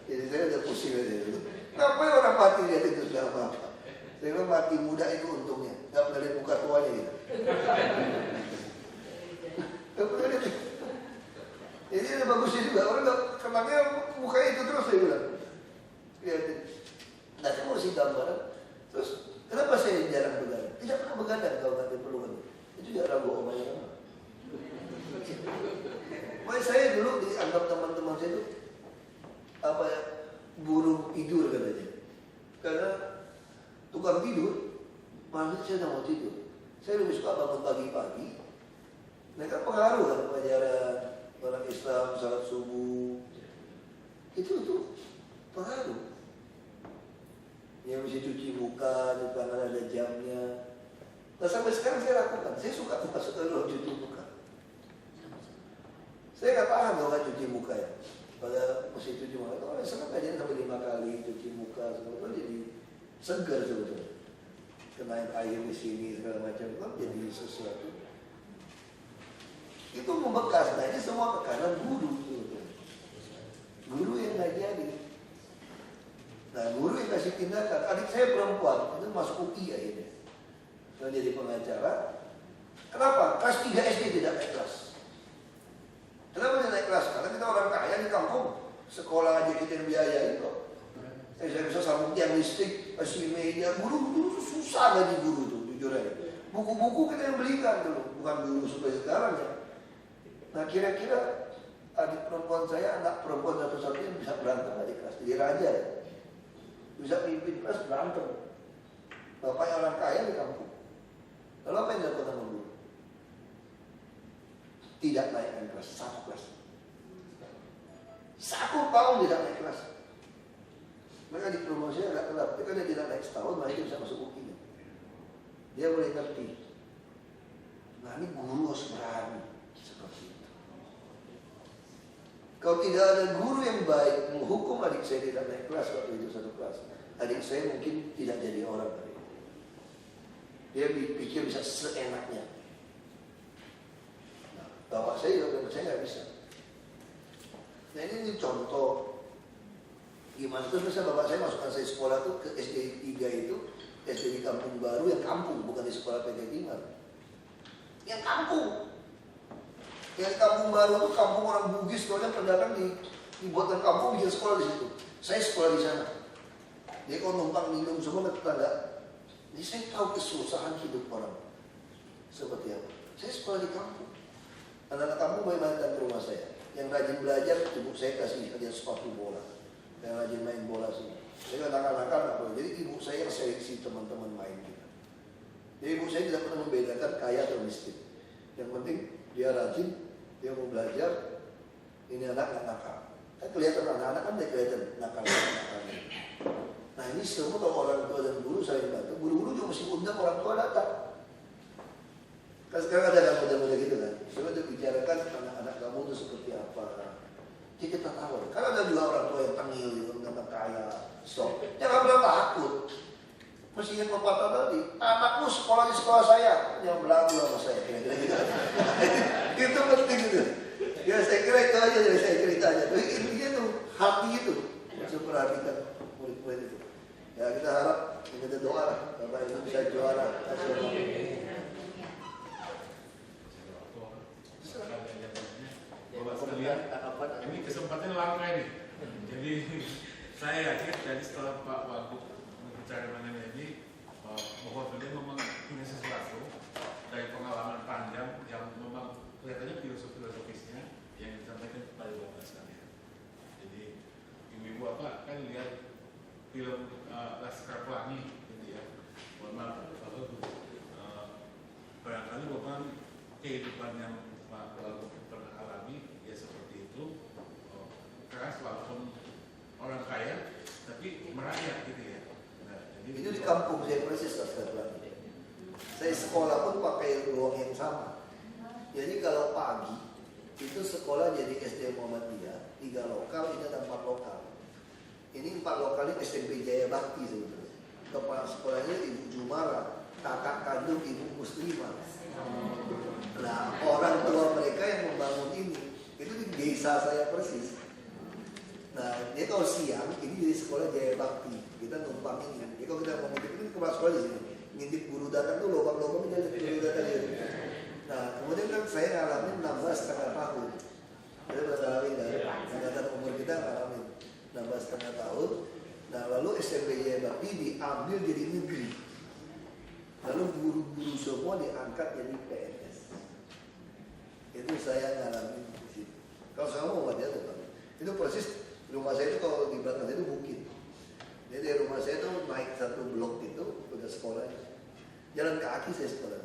Jadi saya udah pusing aja itu. Ngapain orang mati lihat itu sudah apa-apa? Saya bilang mati muda itu untungnya. Gak pernah lihat muka tuanya gitu. Gak pernah lihat. Jadi ada bagusnya juga. Orang gak kenangnya mukanya itu terus saya bilang. Lihatin. Nah saya mau kasih gambaran. Terus kenapa saya jarang begadang? Tidak pernah begadang kalau gak diperlukan. Itu juga ragu omanya. Makanya saya dulu di anggap teman-teman saya itu apa ya, burung tidur katanya. Karena tukang tidur, malam itu saya tidak mau tidur. Saya lebih suka bangun pagi-pagi. Mereka pengaruh kan pelajaran orang Islam, salat subuh. Itu pengaruh. Yang mesti cuci muka, di tangan ada jamnya. Nah sampai sekarang saya lakukan. Saya suka dulu cuci muka. Saya nggak paham kalau nggak cuci muka ya. Pada mesti cuci muka. Kalau orang senang aja sampai 5 kali cuci muka, sebetulnya jadi segar sebetulnya. Kenain air di sini segala macam kan jadi sesuatu. Itu membekas. Nah ini semua tekanan guru sebetulnya. Guru yang ngajari. Nah guru yang kasih tindakan. Adik saya perempuan itu masuk UI akhirnya. Saya jadi pengacara. Kenapa? Kelas 3 SD tidak naik kelas. Kenapa tidak naik kelas? Karena kita orang kaya di kampung. Sekolah aja kita yang biayain kok. Saya bisa sambung tiang listrik, kasih meja. Guru susah gaji guru tuh, jujur aja. Buku-buku kita yang belikan dulu, bukan guru seperti sekarang ya. Nah kira-kira adik perempuan saya, anak perempuan satu-satunya bisa berantem adik kelas. Jadi raja ya. Bisa pimpin kelas berantem. Bapaknya orang kaya di kampung. Lalu apa yang dilakukan sama guru? Tidak naikkan kelas, 1 kelas. 1 tahun tidak naik kelas. Mereka di promosi agak telat, tapi kan dia tidak naik setahun, mereka bisa masuk UI. Dia boleh ngerti. Nah ini guru harus berani seperti itu. Kalau tidak ada guru yang baik menghukum adik saya tidak naik kelas waktu itu 1 kelas, adik saya mungkin tidak jadi orang hari ini. Dia pikir bisa seenaknya. Nah, bapak saya juga saya nggak bisa. Nah ini contoh. Gimana terus misalnya bapak saya masukkan saya sekolah tuh ke SD 3 itu, SD di Kampung Baru yang kampung, bukan di sekolah PT Timur. Yang kampung. Yang di Kampung Baru itu kampung orang Bugis, soalnya pendatang dibuatkan kampung bikin sekolah di situ. Saya sekolah di sana. Dia kalau numpang minum semua ke tetangga. Jadi saya tahu kesusahan hidup orang seperti apa. Saya sekolah di kampung. Anak-anak kampung banyak datang ke rumah saya. Yang rajin belajar, ibu saya kasih hadiah sepatu bola. Yang rajin main bola semua. Saya nakal-nakal nggak boleh. Jadi ibu saya seleksi teman-teman main kita. Jadi ibu saya tidak pernah membedakan kaya atau miskin. Yang penting dia rajin, dia mau belajar. Ini anak nggak nakal. Kan kelihatan anak-anak kan dia kelihatan nakal. Nah ini semua kalau orang tua dan guru saling bantu. Guru-guru juga mesti undang orang tua datang. Kan sekarang ada anak muda-muda gitu kan. Coba dia bicarakan anak-anak kamu itu seperti apa. Jadi kita tahu. Karena ada juga orang tua yang tengil, yang kaya, stop. Jangan pernah takut. Mesti yang pepatah tadi, anakmu sekolah di sekolah saya, yang berlaku sama saya. Kira-kira gitu. Itu penting gitu. Ya saya kira itu aja dari saya ceritanya. Tapi intinya tuh hati itu, harus perhatikan murid-murid itu. Ya kita harap, kita doa lah, Bapak Ibu bisa juara nasional. Ini kesempatan langka ini. Jadi saya yakin dari setelah Pak Wagub berbicara mengenai ini bahwa beliau memang punya sesuatu dari pengalaman panjang yang memang kelihatannya filosofisnya yang disampaikan kepada Bapak sekalian. Jadi ibu-ibu apa kan lihat film Laskar Pelangi gitu ya. Mohon maaf Bapak barangkali bukan kehidupan yang Pak Wagub pernah alami ya seperti itu. Keras walaupun orang kaya tapi merakyat gitu ya. Nah, jadi itu di kampung saya persis Laskar Pelangi. Saya sekolah pun pakai ruang yang sama. Jadi kalau pagi itu sekolah jadi SD Muhammadiyah 3 lokal, ini ada 4 lokal. Ini 4 lokal ini SMP Jaya Bakti sebetulnya. Kepala sekolahnya Ibu Jumara, kakak kandung Ibu Muslimah. Nah orang tua mereka yang membangun ini itu di desa saya persis. Nah, dia kalau siang ini jadi sekolah Jaya Bakti. Kita numpang ini. Jadi kalau kita mau ngintip ini kepala sekolah di sini. Ngintip guru datang tuh lubang-lubang jadi guru datang gitu. Nah, kemudian kan saya ngalamin 16,5 tahun. Kita udah ngalamin kan? Umur kita ngalamin 16,5 tahun. Nah, lalu SMP Jaya Bakti diambil jadi negeri. Lalu guru-guru semua diangkat jadi PNS. Itu saya ngalamin di situ. Kalau saya mau buat jatuh kan. Itu persis rumah saya itu kalau di belakang saya itu bukit. Jadi rumah saya itu naik satu blok itu udah sekolah. Jalan kaki saya sekolah.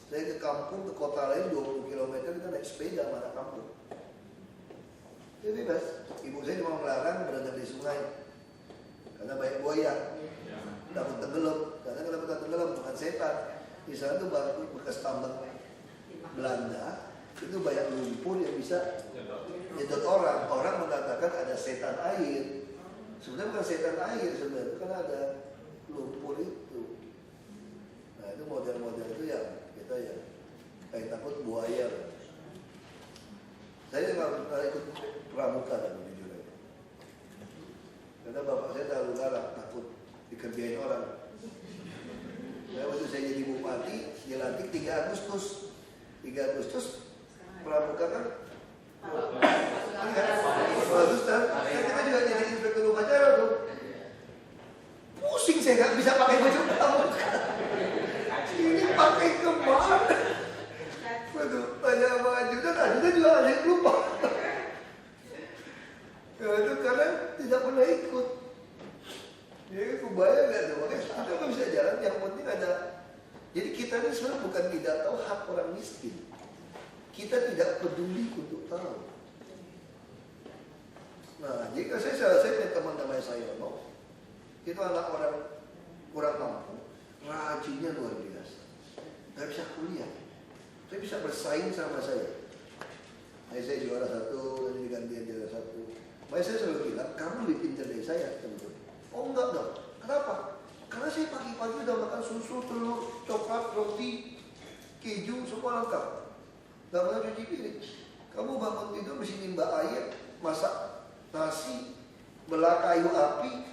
Saya ke kampung, ke kota lain 20 km kita naik sepeda mana kampung. Itu bebas. Ibu saya cuma melarang berenang di sungai karena banyak buaya. Takut tenggelam. Karena kenapa tenggelam? Bukan setan. Di sana tuh bekas tambang Belanda. Itu banyak lumpur yang bisa nyedot orang. Orang mengatakan ada setan air. Sebenarnya bukan setan air sebenarnya, karena ada lumpur itu. Nah itu model-model itu yang kita ya kayak takut buaya. Saya nggak ikut pramuka dan jujur aja. Karena bapak saya terlalu galak, takut dikerjain orang. Nah, waktu saya jadi bupati, dilantik 3 Agustus. 3 Agustus pramuka kan? Bagus kan? Kita juga jadi inspektur upacara tuh. Pusing saya nggak bisa pakai baju pramuka. Ini pakai kemana? Waduh, tanya sama ajudan juga ada yang lupa. Ya, itu karena tidak pernah ikut. Jadi kebayang nggak tuh? Makanya kita nggak bisa jalan. Yang penting ada. Jadi kita ini sebenarnya bukan tidak tahu hak orang miskin. Kita tidak peduli untuk tahu. Nah, jika saya punya teman namanya Sayono, itu anak orang kurang mampu, rajinnya luar biasa, nggak bisa kuliah, saya bisa bersaing sama saya. Nah, saya juara 1, nanti digantian juara 1. Makanya saya selalu bilang, kamu lebih pintar dari saya, teman-teman. Oh enggak dong, kenapa? Karena saya pagi-pagi udah makan susu, telur, coklat, roti, keju, semua lengkap. Gak pernah cuci piring. Kamu bangun tidur mesti nimba air, masak nasi, belah kayu api.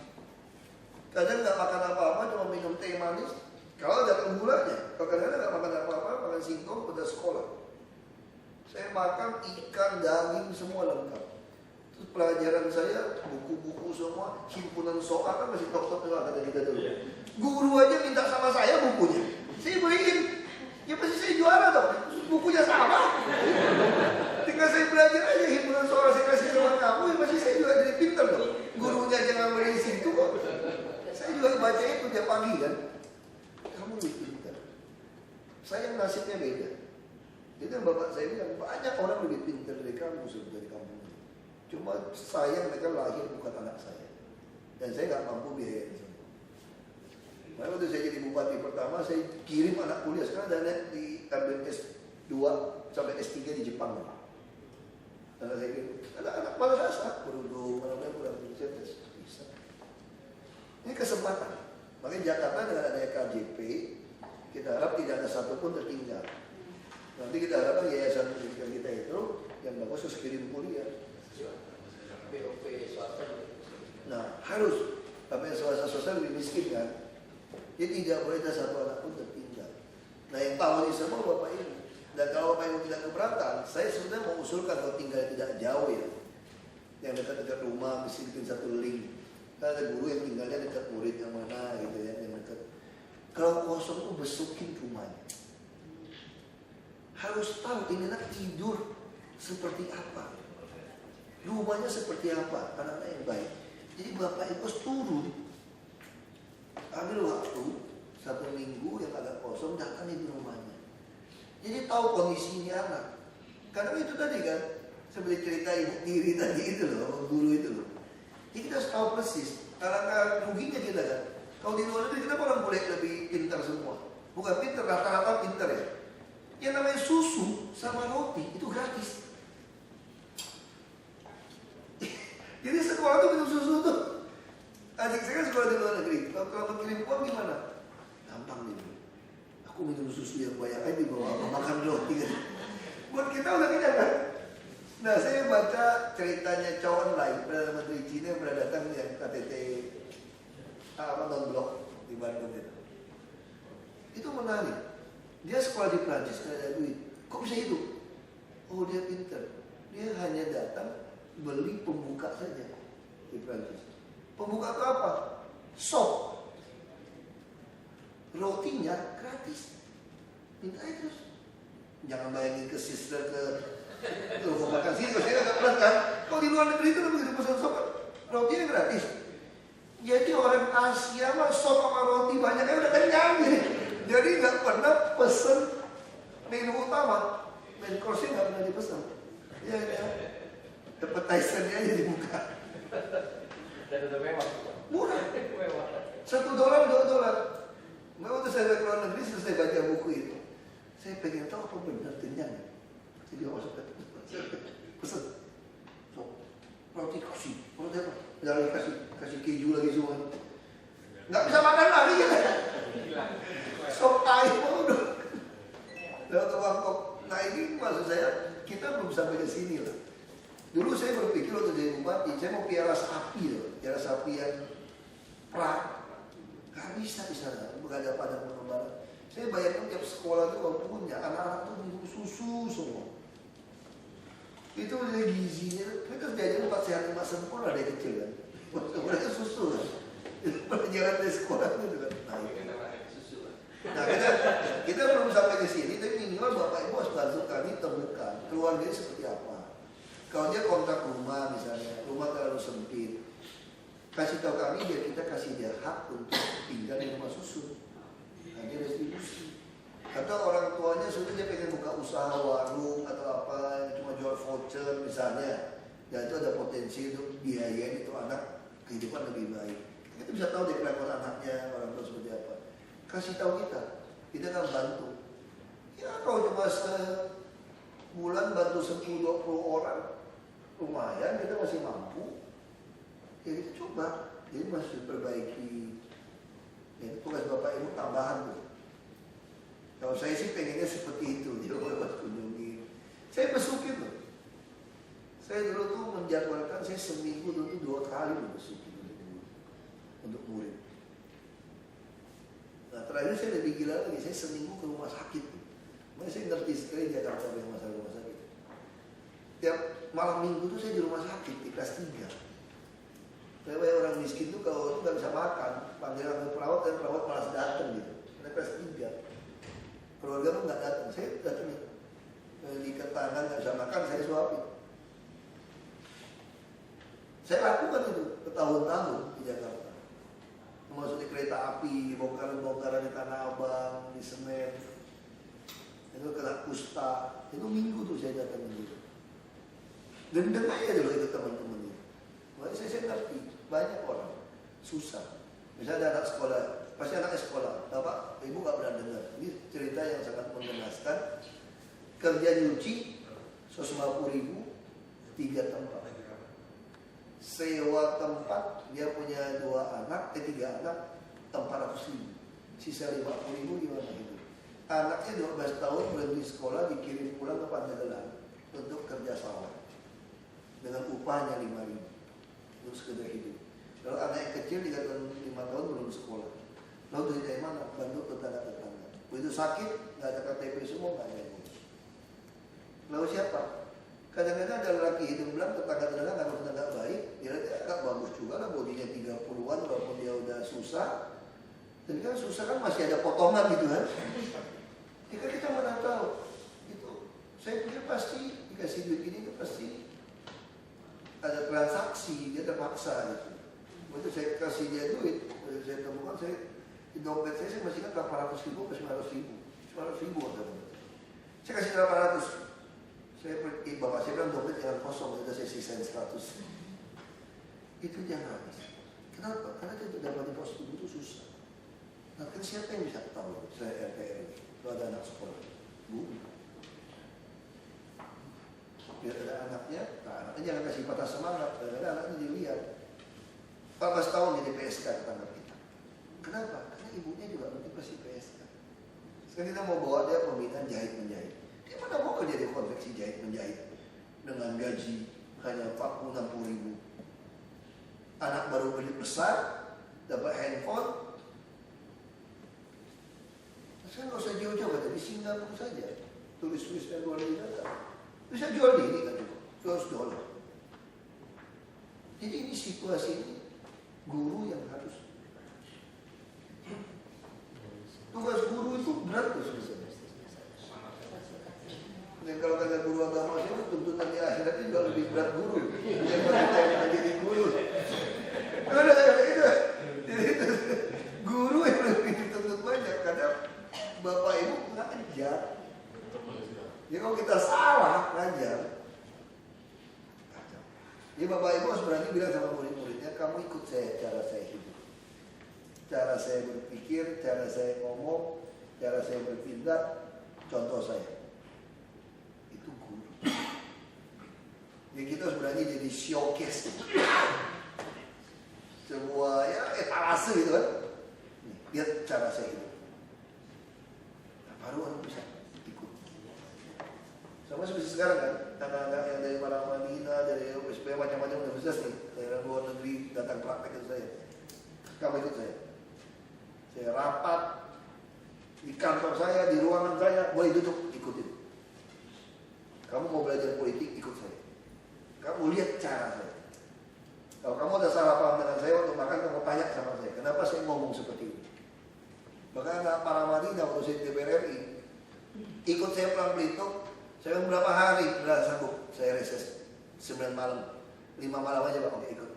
Kadang nggak makan apa-apa, cuma minum teh manis. Kalau ada gulanya, kadang-kadang nggak makan apa-apa, makan singkong pada sekolah. Saya makan ikan, daging, semua lengkap. Terus pelajaran saya, buku-buku semua, himpunan soal kan masih top-top juga kata kita dulu. Guru aja minta sama saya bukunya. Saya beliin. Ya pasti saya juara dong. Bukunya sama. Tinggal saya belajar aja himpunan soal saya kasih sama kamu, ya pasti saya juga jadi pintar dong. Gurunya jangan beli situ kok. Saya juga baca itu tiap pagi kan. Kamu lebih pintar. Saya nasibnya beda. Jadi bapak saya bilang banyak orang lebih pintar dari kamu dari kampung ini. Cuma saya mereka lahir bukan anak saya. Dan saya nggak mampu biayain semua. Makanya waktu saya jadi bupati pertama, saya kirim anak kuliah. Sekarang ada diambil S2 sampai S3 di Jepang. Karena saya kirim, anak-anak malas asa, berundung, mana-mana kurang bisa. Ini kesempatan. Makanya Jakarta dengan adanya KJP, kita harap tidak ada satupun tertinggal. Nanti kita harapkan yayasan pendidikan kita itu yang bagus terus kirim kuliah. BOP swasta. Nah harus, tapi yang swasta lebih miskin kan. Jadi tidak boleh ada satu anak pun tertinggal. Nah yang tahu ini semua bapak ini. Dan kalau bapak ibu tidak keberatan, saya sebenarnya mau usulkan kalau tinggal tidak jauh ya, yang dekat-dekat rumah, mesti bikin satu link. Kan ada guru yang tinggalnya dekat murid yang mana gitu ya, yang dekat. Kalau kosong itu besukin rumahnya. Harus tahu ini anak tidur seperti apa, rumahnya seperti apa, anak-anak yang baik. Jadi bapak ibu harus turun. Ambil waktu 1 minggu yang agak kosong, datangi di rumahnya. Jadi tahu kondisinya anak. Karena itu tadi kan, seperti cerita ibu tiri tadi itu loh, guru itu loh. Jadi kita harus tahu persis. Karena ruginya kita kan. Kalau di luar negeri kenapa orang boleh lebih pintar semua? Bukan pintar, rata-rata pintar ya. Yang namanya susu sama roti itu gratis. Jadi sekolah tuh minum susu tuh. Adik saya kan sekolah di luar negeri. Kalau kirim uang gimana? Gampang nih. Aku minum susu yang banyak aja di bawah makan roti kan. Buat kita udah kenyang kan. Nah saya baca ceritanya Chow Enlai, Perdana Menteri Cina yang pernah datang yang KTT non-blok di Bandung itu. Itu menarik. Dia sekolah di Prancis, nggak ada duit. Kok bisa hidup? Oh dia pintar. Dia hanya datang beli pembuka saja di Prancis. Pembuka itu apa? Sop. Rotinya gratis. Minta aja terus. Jangan bayangin ke sister ke Tuh mau makan sini, kalau saya nggak pernah kan. Kalau di luar negeri itu begitu pesan sop, rotinya gratis. Jadi orang Asia mah sop sama roti banyaknya udah kenyang gitu. Jadi nggak pernah pesen menu utama, main course-nya nggak pernah dipesan. Ya, appetizer-nya aja dibuka. Dan udah mewah. Murah. Mewah. $1, $2. Waktu saya ke luar negeri selesai baca buku itu, saya pengen tahu apa benar kenyang. Jadi masuk ke pesen, so, roti kasih, roti apa? Jangan kasih keju lagi semua. Nggak bisa makan lagi ya. Sop ayam udah. Lalu ke Bangkok. Nah ini maksud saya kita belum sampai ke sini lah. Dulu saya berpikir waktu jadi bupati, saya mau piara sapi loh, piara sapi yang perah. Gak bisa di sana, gak ada padang pengembaraan. Saya bayangkan tiap sekolah itu kalau punya anak-anak tuh minum susu semua. Itu dari gizinya, mereka kerjanya 4 sehat 5 sempurna dari kecil kan. Mereka susu kan. Itu pelajaran dari sekolah itu kan. Nah kita belum sampai ke sini, tapi minimal bapak ibu harus bantu kami temukan keluarganya seperti apa. Kalau dia kontak rumah misalnya, rumah terlalu sempit, kasih tahu kami biar kita kasih dia hak untuk tinggal di rumah susun. Nah, dia distribusi. Atau orang tuanya sudah dia pengen buka usaha warung atau apa, cuma jual voucher misalnya. Dan itu ada potensi untuk biayain itu anak kehidupan lebih baik. Kita bisa tahu dia kelakuan anaknya, orang tua seperti apa. Kasih tahu kita akan bantu. Ya kalau cuma sebulan bantu 10-20 orang, lumayan kita masih mampu. Ya kita coba, jadi masih perbaiki. Ya, tugas bapak ibu tambahan tuh. Kalau saya sih pengennya seperti itu, dia lewat kunjungi. Saya besukin loh. Saya dulu tuh menjadwalkan saya seminggu tuh 2 kali besukin untuk murid. Nah terakhir saya lebih gila lagi, saya seminggu ke rumah sakit. Makanya saya ngerti sekali Jakarta dengan masalah rumah sakit. Tiap malam minggu tuh saya di rumah sakit di kelas 3. Kayak orang miskin tuh kalau itu nggak bisa makan, panggilan perawat dan perawat malas datang gitu. Karena kelas 3, keluarga pun nggak datang. Saya datang di ketangan nggak bisa makan, saya suapin. Saya lakukan itu bertahun-tahun di Jakarta. Termasuk di kereta api, bongkaran-bongkaran di Tanah Abang, di Senen, itu kena kusta. Itu minggu tuh saya datang gitu. Gendeng aja dulu itu teman-temannya. Makanya saya ngerti. Banyak orang susah. Misalnya ada anak sekolah, pasti anaknya sekolah. Bapak, ibu nggak pernah dengar. Ini cerita yang sangat mengenaskan. Kerja nyuci 150.000, 3 tempat. Sewa tempat, dia punya 3 anak, 400.000. Sisa 50.000 gimana hidup? Anaknya 12 tahun berhenti sekolah, dikirim pulang ke Pandeglang untuk kerja sawah dengan upahnya 5.000 untuk sekedar hidup. Lalu anak yang kecil 3 tahun 5 tahun belum sekolah. Lalu dari mana? Bantu tetangga-tetangga. Begitu sakit, nggak ada KTP semua, nggak ada yang ngurus. Lalu siapa? Kadang-kadang ada laki itu bilang tetangga-tetangga nggak tetangga baik. Dia agak bagus juga lah, bodinya 30-an walaupun dia udah susah. Tapi kan susah kan masih ada potongan gitu kan. Jika kita mana tahu itu, saya pikir pasti dikasih duit ini itu pasti ada transaksi, dia terpaksa gitu. Waktu saya kasih dia duit, saya temukan saya di dompet saya masih kan 800.000 ke 900.000 ada. Saya kasih 800. Saya pergi, bapak saya bilang dompet jangan kosong, udah saya sisain 100. Itu jangan habis. Kenapa? Karena dia dapat deposit itu susah. Nah kan siapa yang bisa tahu? Saya RT ini, kalau ada anak sekolah, bu. Biar ada anaknya, nah anaknya jangan kasih patah semangat, karena anaknya dilihat. 14 tahun jadi PSK tetangga kita. Kenapa? Karena ibunya juga mungkin pasti PSK. Sekarang kita mau bawa dia pembinaan jahit-menjahit. Dia mana mau kerja di konveksi jahit-menjahit dengan gaji hanya 40-60.000. Anak baru beli besar, dapat handphone. Saya nggak usah jauh-jauh, di Singapura saja. Tulis-tulis dari luar negeri datang. Bisa jual diri kan juga, $200. Jadi ini situasi ini guru yang harus. Tugas guru itu berat tuh sebenarnya. Dan kalau kata guru agama saya itu Ya kalau kita salah ngajar, kacau. Jadi Bapak Ibu harus berani bilang sama murid-muridnya, kamu ikut saya cara saya hidup, cara saya berpikir, cara saya ngomong, cara saya bertindak, contoh saya. Itu guru. Jadi kita harus berani jadi showcase gitu. Sebuah ya etalase gitu kan. Nih, lihat cara saya hidup. Nah, baru orang bisa ikut. Sama seperti sekarang kan, anak-anak yang dari Madinah, dari USP, macam-macam universitas nih, dari luar negeri datang praktek ke saya. Kamu ikut saya. Saya rapat di kantor saya, di ruangan saya, boleh duduk, ikutin. Kamu mau belajar politik, ikut saya. Kamu lihat cara saya. Kalau kamu ada salah paham dengan saya waktu makan, kamu tanya sama saya, kenapa saya ngomong seperti ini? Maka anak para Madinah waktu saya di DPR RI, ikut saya pulang Belitung, saya berapa hari nggak sanggup, saya reses 9 malam, 5 malam aja Pak, oke ikut.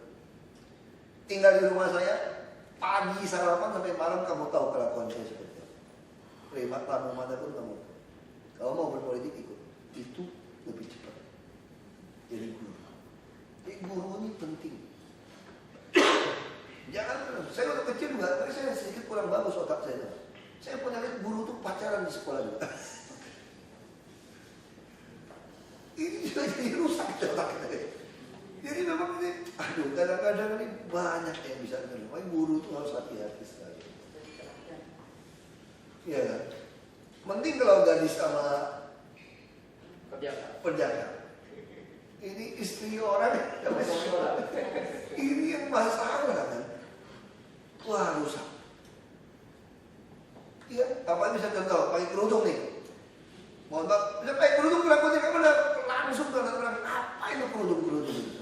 Tinggal di rumah saya, pagi sarapan sampai malam kamu tahu kelakuan saya seperti apa. Terima tamu mana pun kamu. Kalau mau berpolitik ikut, itu lebih cepat. Jadi guru. Jadi guru ini penting. Jangan, saya waktu kecil juga, tapi saya sedikit kurang bagus otak saya. Saya pernah lihat guru tuh pacaran di sekolah juga. Ini juga jadi rusak otak kita. Jadi memang ini, aduh kadang-kadang ini banyak yang bisa ngerti. Makanya guru tuh harus hati-hati sekali. Iya kan? Mending kalau gadis sama penjaga. Ini istri orang, ini yang masalah kan? Wah rusak. Iya, apa bisa contoh? Pakai kerudung nih. Mohon maaf, bisa pakai kerudung kelakuannya kamu langsung ke orang apa itu kerudung itu?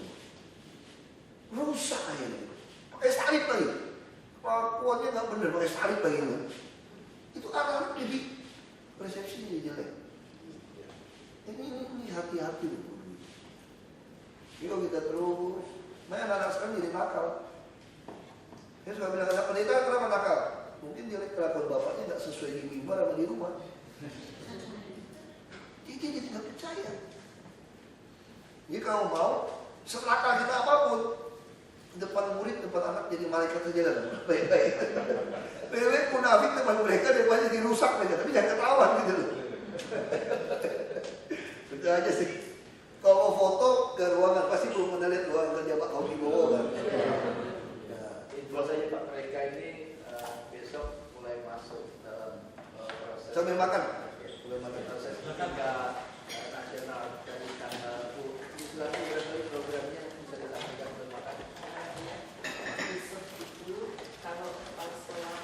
Rusak aja nih. Pakai salib lagi. Kelakuannya nggak benar, pakai salib lagi nih. Itu anak jadi persepsinya jelek. Ini hati-hati loh. Yuk kita terus. Nah anak-anak sekarang jadi nakal. Dia suka bilang anak pendeta kenapa nakal? Mungkin dia lihat kelakuan bapaknya nggak sesuai di mimbar sama di rumah. Jadi nggak percaya. Jadi kalau mau senakal kita apapun, depan murid, depan anak jadi malaikat saja lah. Baik-baik. Baik-baik munafik depan mereka depannya dirusak aja, tapi jangan ketahuan gitu loh. Betul aja sih. Kalau mau foto ke ruangan pasti belum pernah lihat ruangan kerja Pak Kauti Bowo kan. Info saja Pak, mereka ini besok mulai masuk dalam proses. Sambil makan. Proses tingkat nasional dari tanggal 19 Februari programnya bisa dilakukan untuk makan. Besok itu kalau kepala sekolah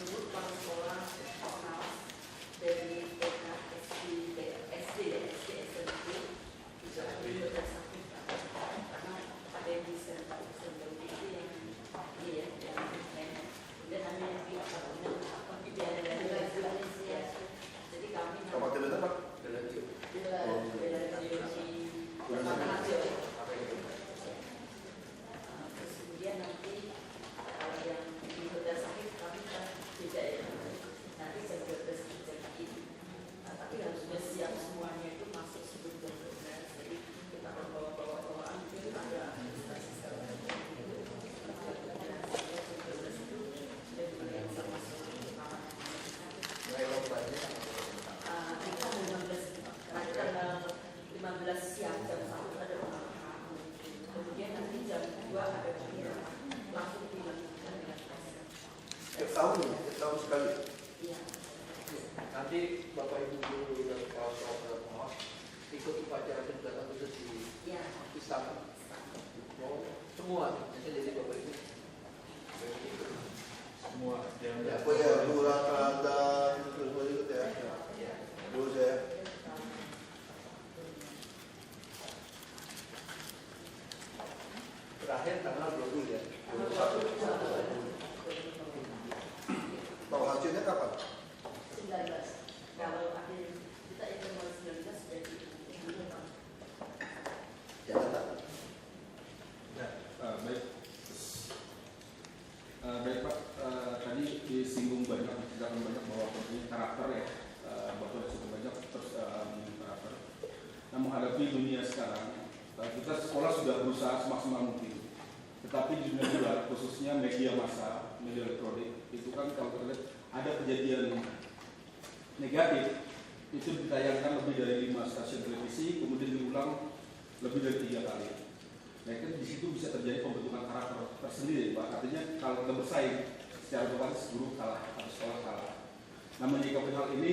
guru kepala sekolah dari TK SD SMP bisa berdasarkan karena pada Desember itu yang dia yang dan hanya di jadi kami Sama tidak apa? kemudian nanti yang di hotel sakit kami kan beda ya, nanti jam 12 jam ini, tapi harus sudah siap semuanya itu masuk sebelum jam 12, jadi kita bawa bawaan mungkin ada administrasi segala macam itu, dan sudah bisa masuk tanggal 15 siang jam 1 ada pengalaman, kemudian nanti jam 2 ada pengalaman, langsung dilanjutkan dengan proses. Tahun sekali. Iya. Nanti Bapak Ibu guru dan kepala sekolah ikut upacara penjelasan khusus di Iya. istana. Mau semua, jadi Bapak Ibu. Semua yang Ya, punya lurah Kelantan, terus mau ikut ya. Terus ya. Terakhir tanggal 20 ya. Tahu hasilnya kapan? 19. Kalau akhir kita itu 19 sudah di Jangan tak. Baik. Baik Pak, tadi disinggung banyak, diceritakan banyak bahwa ini karakter ya, Bapak sudah cukup banyak terus menghadapi dunia sekarang, kita sekolah sudah berusaha semaksimal mungkin. Tetapi di dunia luar, khususnya media massa, media elektronik, itu kan kalau kita lihat ada kejadian negatif, itu ditayangkan lebih dari 5 stasiun televisi, kemudian diulang lebih dari 3 kali. Nah, kan di situ bisa terjadi pembentukan karakter tersendiri, Pak. Artinya kalau kita bersaing secara otomatis guru kalah atau sekolah kalah. Nah, menyikapi hal ini,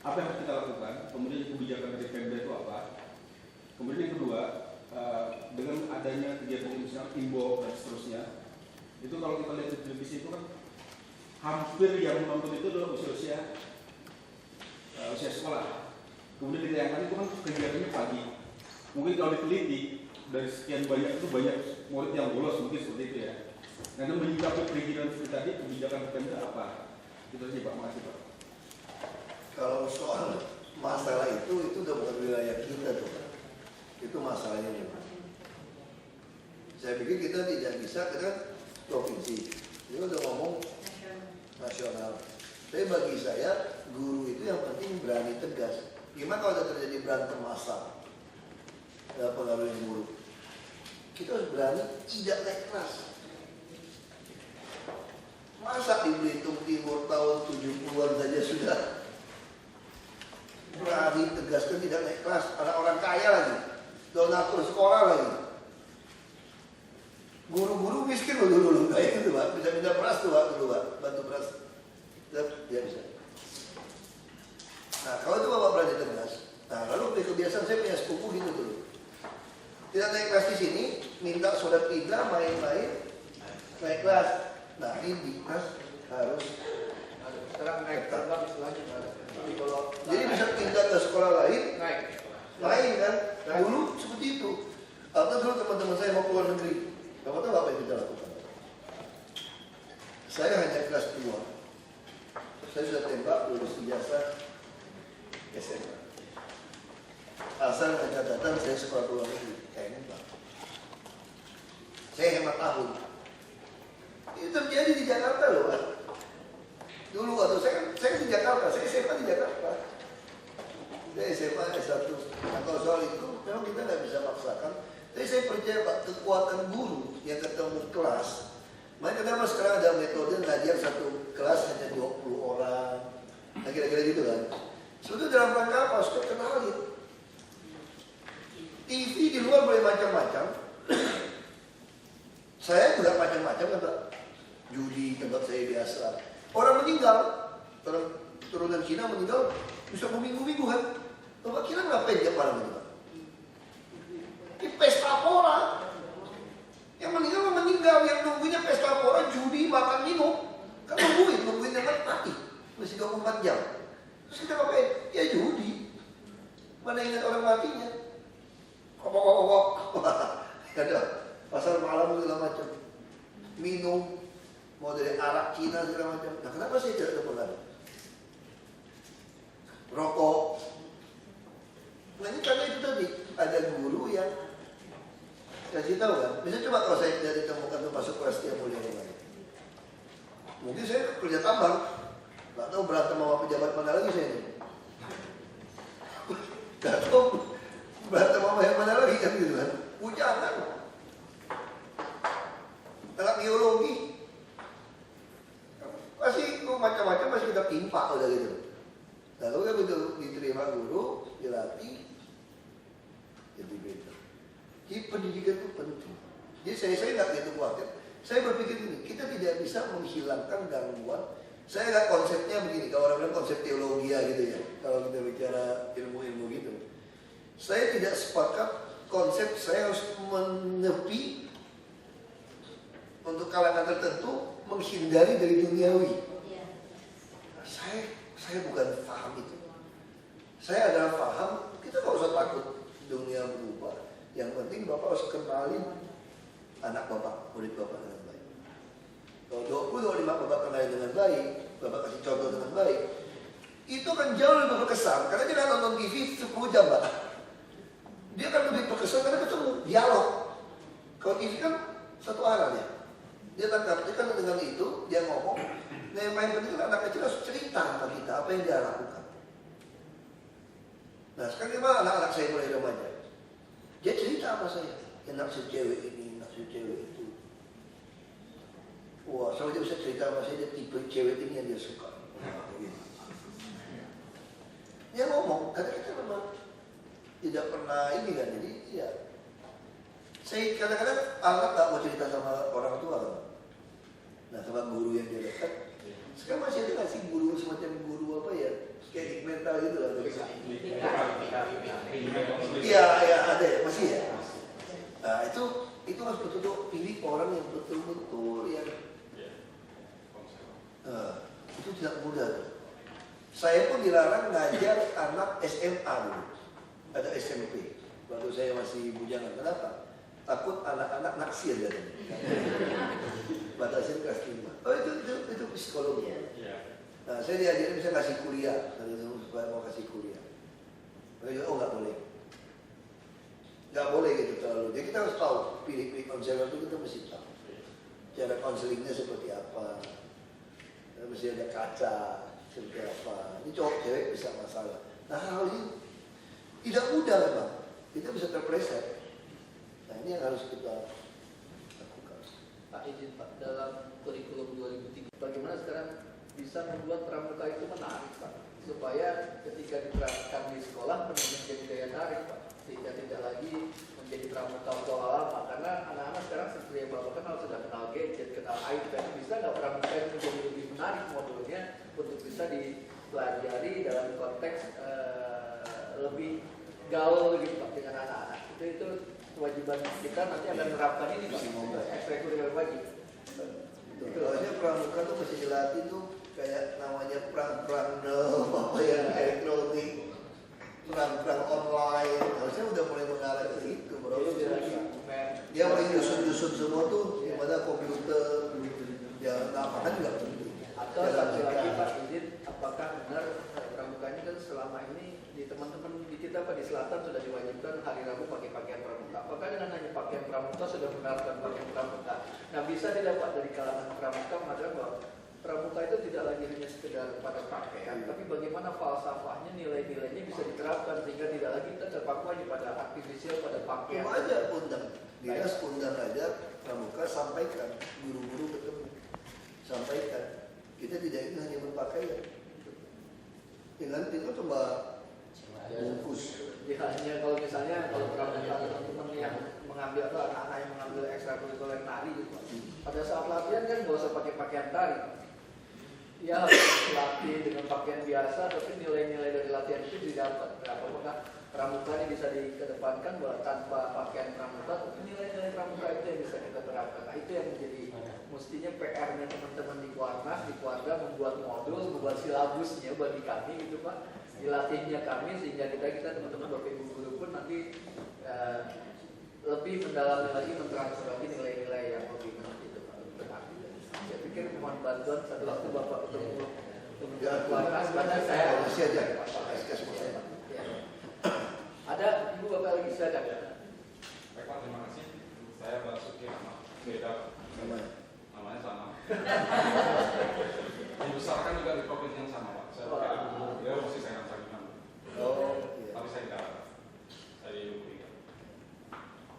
apa yang harus kita lakukan? Kemudian kebijakan dari Pemda itu apa? Kemudian yang kedua, dengan adanya kegiatan misalnya imbau dan seterusnya, itu kalau kita lihat di televisi itu kan hampir yang menonton itu adalah usia sekolah. Kemudian ditayangkan itu kan kegiatannya pagi. Mungkin kalau diteliti dari sekian banyak itu banyak murid yang bolos, mungkin seperti itu ya. Nah, menyikapi perizinan seperti tadi, kebijakan Pemda apa? Itu saja Pak, makasih Pak. Kalau soal masalah itu udah bukan wilayah kita tuh. Itu masalahnya memang. Saya pikir kita tidak bisa, kita kan provinsi. Ini udah ngomong nasional. Tapi bagi saya, guru itu yang penting berani tegas. Gimana kalau ada terjadi berantem massal? Ada pengaruh yang buruk. Kita harus berani tidak naik kelas. Masa di Belitung Timur tahun 70-an saja sudah berani tegaskan tidak naik kelas. Ada orang kaya lagi, donatur sekolah lagi. Guru-guru miskin loh dulu, kayak gitu Pak. Bisa minta beras tuh Pak dulu Pak, bantu beras. Ya bisa. Nah kalau itu Bapak berani tegas. Nah lalu kebiasaan saya punya sepupu gitu dulu. Tidak naik kelas di sini, minta surat pindah, main-main, naik kelas. Nah ini Mas harus Sekarang naik terbang istilahnya. Tapi kalau jadi bisa pindah ke sekolah lain, naik. lain kan? Dulu seperti itu. Atau dulu teman-teman saya mau keluar negeri, kamu tahu apa yang kita lakukan? Saya hanya kelas 2. Saya sudah tembak lulus ijazah SMA. Asal ada catatan saya sekolah keluar negeri, kayak nembak. Saya hemat tahun. Itu terjadi di Jakarta loh Pak. Dulu waktu saya di Jakarta, saya SMA di Jakarta. Saya SMA S1. Nah kalau soal itu memang kita nggak bisa paksakan. Tapi saya percaya Pak, kekuatan guru yang ketemu kelas. Makanya kenapa sekarang ada metode ngajar satu kelas hanya 20 orang. Nah kira-kira gitu kan. Sebetulnya dalam rangka apa? Harus kenalin. TV di luar boleh macam-macam. Saya juga macam-macam kan Pak. Judi tempat saya biasa. Orang meninggal, orang turunan Cina meninggal bisa berminggu-minggu kan. Bapak kira ngapain tiap malam itu Pak? Di pesta pora. Yang meninggal, yang nunggunya pesta pora, judi, makan, minum. Kan nungguin yang mati. Masih 24 jam. Terus kita ngapain? Ya judi. Mana ingat orang matinya? Kok. Ada pasar malam segala macam. Minum, mau dari arak Cina segala macam. Nah kenapa sih tidak ada pengaruh? Rokok. Nah ini karena itu tadi ada guru yang kasih tahu kan. Bisa coba kalau saya tidak ditemukan tuh masuk kelas dia mulia yang mungkin saya kerja tambang. Gak tahu berantem sama pejabat mana lagi saya ini. Gak tahu berantem sama yang mana lagi kan gitu kan. Jangan. Anak biologi. Pasti macam-macam masih kita timpa udah gitu. Lalu kan begitu diterima guru, dilatih, jadi beda. Jadi pendidikan itu penting. Jadi saya nggak gitu khawatir. Saya berpikir ini, kita tidak bisa menghilangkan gangguan. Saya nggak konsepnya begini. Kalau orang bilang konsep teologi ya gitu ya. Kalau kita bicara ilmu-ilmu gitu, saya tidak sepakat konsep saya harus menepi untuk kalangan tertentu menghindari dari duniawi. Saya bukan paham itu. Saya adalah paham, kita nggak usah takut dunia berubah. Yang penting Bapak harus kenalin anak Bapak, murid Bapak dengan baik. Kalau 25 Bapak kenalin dengan baik, Bapak kasih contoh dengan baik, itu akan jauh lebih berkesan. Karena dia nonton TV 10 jam Pak. Dia akan lebih berkesan karena ketemu dialog. Kalau TV kan satu arah ya. Dia kan dengan itu, dia ngomong. Nah yang paling penting anak kecil harus cerita sama kita apa yang dia lakukan. Nah sekarang gimana anak-anak saya mulai remaja? Dia cerita sama saya, enak si cewek ini, enak si cewek itu. Wah, saya bisa cerita sama saya, dia tipe cewek ini yang dia suka. Dia ngomong, karena kita memang tidak pernah ini kan, jadi ya. Saya kadang-kadang anak gak mau cerita sama orang tua kan. Nah sama guru yang dia dekat. Sekarang masih ada gak sih guru semacam guru apa ya, kayak mental gitu lah. Iya, ya ada ya, masih ya. Nah itu harus betul-betul pilih orang yang betul-betul yang itu tidak mudah. Saya pun dilarang ngajar anak SMA dulu, ada SMP. Waktu saya masih bujangan, kenapa? Takut anak-anak naksir katanya. Batasin kelas 5. Oh itu psikologi. Nah saya diajarin bisa kasih kuliah, supaya mau kasih kuliah. Mereka nggak boleh. Nggak boleh gitu terlalu. Jadi kita harus tahu pilih konselor itu kita mesti tahu. Cara konselingnya seperti apa. Mesti ada kaca seperti apa. Ini cowok cewek bisa masalah. Nah hal ini tidak mudah memang. Kita bisa terpleset. Nah ini yang harus kita lakukan. Pak izin Pak, dalam kurikulum 2003 bagaimana sekarang bisa membuat pramuka itu menarik Pak, supaya ketika diterapkan di sekolah menjadi daya tarik Pak, sehingga tidak lagi menjadi pramuka pola lama, karena anak-anak sekarang seperti yang Bapak kenal sudah kenal gadget, kenal iPad, bisa nggak pramuka itu menjadi lebih menarik modulnya untuk bisa dipelajari dalam konteks lebih gaul gitu Pak dengan anak-anak. Itu kewajiban kita nanti akan menerapkan ini Pak, ekstrakurikuler wajib. Soalnya pramuka tuh mesti dilatih tuh kayak namanya perang-perang apa ya, elektronik, perang-perang online. Harusnya udah mulai mengarah ke situ, bro. Dia mulai nyusun-nyusun semua tuh, gimana komputer, ya lapangan juga penting. Atau satu lagi Pak izin, apakah benar pramukanya kan selama ini di teman-teman di kita Pak di selatan sudah diwajibkan hari Rabu pakai pakaian pramuka. Apakah dengan hanya pakaian pramuka sudah benarkan pakaian pramuka? Nah bisa tidak Pak dari kalangan pramuka mengatakan bahwa pramuka itu tidak lagi hanya sekedar pada pakaian, tapi bagaimana falsafahnya, nilai-nilainya bisa diterapkan sehingga tidak lagi kita terpaku hanya pada artifisial, pada pakaian. Cuma aja undang, dinas undang aja pramuka, sampaikan, guru-guru ketemu, sampaikan. Kita tidak ingin hanya berpakaian. Dengan itu cuma bungkus. Ya, hanya kalau misalnya kalau pramuka teman-teman yang mengambil atau anak-anak yang mengambil ekstrakurikuler tari gitu, pada saat latihan kan nggak usah pakai pakaian tari. Ya harus latih dengan pakaian biasa, tapi nilai-nilai dari latihan itu didapat. Nah, apakah pramuka ini bisa dikedepankan bahwa tanpa pakaian pramuka, tapi nilai-nilai pramuka itu yang bisa kita terapkan. Nah, itu yang menjadi mestinya PR-nya teman-teman di Kuarnas, di keluarga membuat modul, membuat silabusnya bagi kami gitu Pak. Dilatihnya kami sehingga kita teman-teman Bapak Ibu guru pun nanti lebih mendalami lagi mentransfer lagi nilai-nilai yang lebih itu Pak. Saya pikir mohon bantuan satu waktu Bapak ketemu teman-teman Kuarnas, karena saya masih aja. Ada Ibu Bapak lagi silakan. Baik Pak, terima kasih. Saya Basuki Ahmad. Beda namanya sama. Dibesarkan juga di provinsi yang sama Pak. Saya pakai ibu beliau masih saya nggak gimana. Tapi saya tidak. Saya di ibu tiga.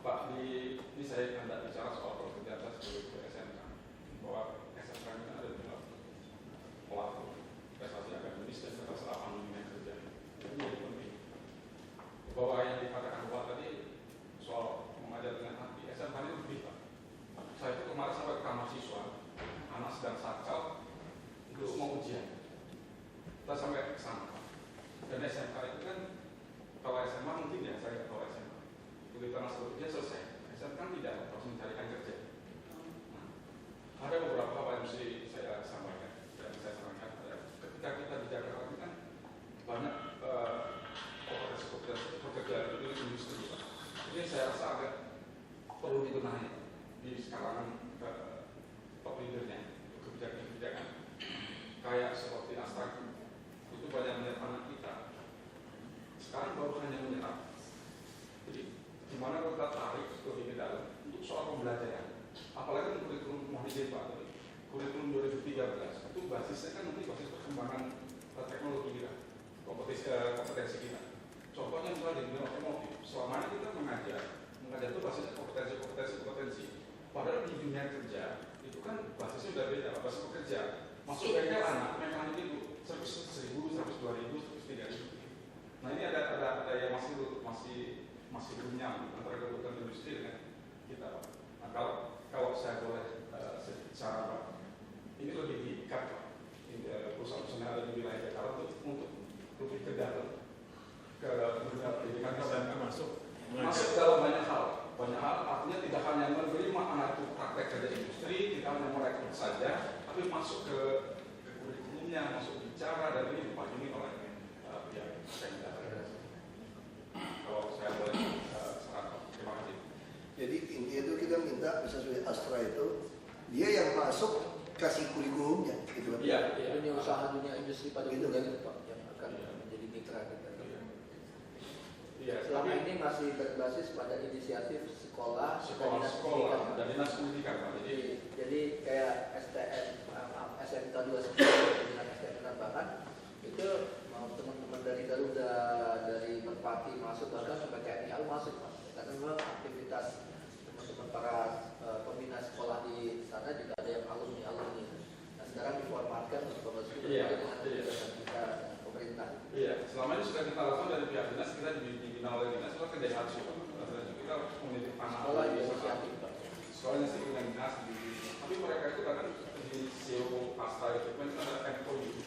Pak, ini saya hendak bicara soal pekerjaan saya sebagai SMK. Bahwa SMK ini ada dua pelaku prestasi akademis dan ketersediaan dunia kerja. Ini jadi penting. Bahwa yang dikatakan Bapak tadi soal mengajar dengan hati, SMK ini lebih Pak. Saya itu kemarin sampai ke kamar siswa, anak sedang sakau, itu mau ujian. Kita sampai ke sana. Dan SMK itu kan, kalau SMA mungkin ya, saya kalau SMA. Begitu anak selesai ujian selesai. SMK kan tidak, harus mencarikan kerja. Nah, ada beberapa hal yang mesti saya sampaikan. Dan saya sampaikan, ketika kita di Jakarta ini kan banyak pekerjaan itu industri. Jadi saya rasa agak perlu dibenahi di sekarang top leadernya, kebijakan-kebijakan kayak seperti Astra itu banyak menyerap anak kita. Sekarang baru hanya menyerap. Jadi gimana kita tarik lebih ke dalam untuk soal pembelajaran. Apalagi kurikulum Mohidin Pak tadi, kurikulum 2013 itu basisnya kan nanti basis perkembangan teknologi kita, kompetensi kita. Contohnya misalnya di dunia otomotif, selama ini kita mengajar itu basisnya kompetensi. Padahal di dunia kerja itu kan basisnya udah beda, basis pekerja. Masuk bengkel anak mekanik itu servis 1.000, servis 2.000, servis 3.000. Nah ini ada yang masih belum nyambung antara kebutuhan industri dengan kita, Pak. Nah kalau saya boleh sedikit saran, Pak, ini lebih diikat, Pak. Perusahaan-perusahaan yang ada di wilayah Jakarta untuk lebih ke dalam ke dunia pendidikan dan masuk dalam banyak hal artinya tidak hanya menerima anak itu praktek kerja industri, tidak hanya merekrut saja, tapi masuk ke kurikulumnya, masuk bicara, dan ini dipajungi oleh pihak Pemda. Kalau saya boleh saran, terima kasih. Jadi intinya itu kita minta sesuai Astra itu dia yang masuk kasih kurikulumnya gitu kan. Iya. Dunia usaha, dunia industri pada Gitu umumnya kan. Pak, yang akan menjadi mitra kita. Iya. Selama ini masih berbasis pada inisiatif sekolah dan dinas pendidikan, Pak. Jadi kayak SMK 29 dengan STM penerbangan itu mau teman-teman dari Garuda, dari Merpati masuk, bahkan sampai TNI AU masuk, Pak. Karena memang aktivitas teman-teman para pembina sekolah di sana juga ada yang alumni. Nah sekarang diformatkan untuk pembentukan dengan kebijakan kita pemerintah. Iya, selama ini sudah kita lakukan dari pihak dinas, kita dibina oleh dinas, setelah ke DHC, kita menitip anak Sekolah inisiatif, Pak. sekolahnya sih dengan dinas, tapi mereka itu kadang di CEO Astra itu kan ada MOU di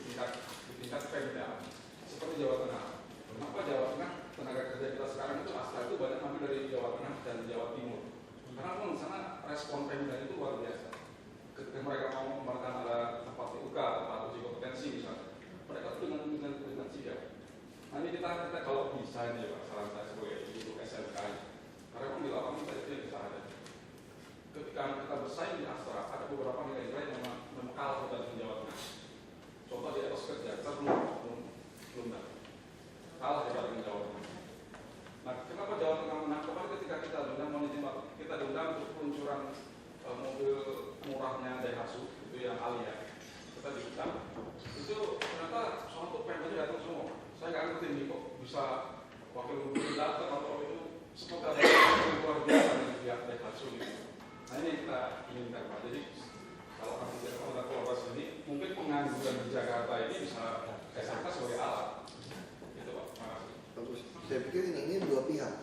tingkat Pemda, seperti Jawa Tengah. Kenapa Jawa Tengah tenaga kerja kita sekarang itu Astra itu banyak ambil dari Jawa Tengah dan Jawa Timur? Karena memang sana respon Pemda itu luar biasa. Ketika mereka mau mengembangkan ada tempat TUK, tempat uji kompetensi misalnya, mereka tuh dengan sigap. Nah ini kita kalau bisa nih Pak, saran saya sebagai guru SMK, karena memang di lapangan kita itu yang bisa ada. Ketika kita bersaing di Astra, ada beberapa nilai-nilai yang memang kalah dari Jawa Tengah. Contoh di etos kerja, kita belum dapat. Kalah dibanding Jawa Tengah. Nah, kenapa Jawa Tengah menang? Kemarin ketika kita diundang untuk peluncuran mobil murahnya Daihatsu, itu yang Alia. Kita diundang, itu ternyata suatu Pemda datang semua. Saya nggak ngerti nih kok bisa wakil gubernur datang atau itu semoga ada yang luar biasa dari pihak Daihatsu gitu. Nah ini yang kita inginkan Pak. Jadi kalau kami tidak melakukan kolaborasi ini, mungkin pengangguran di Jakarta ini bisa SMK sebagai alat. Gitu Pak. Terima kasih. Bagus. Saya pikir ini dua pihak.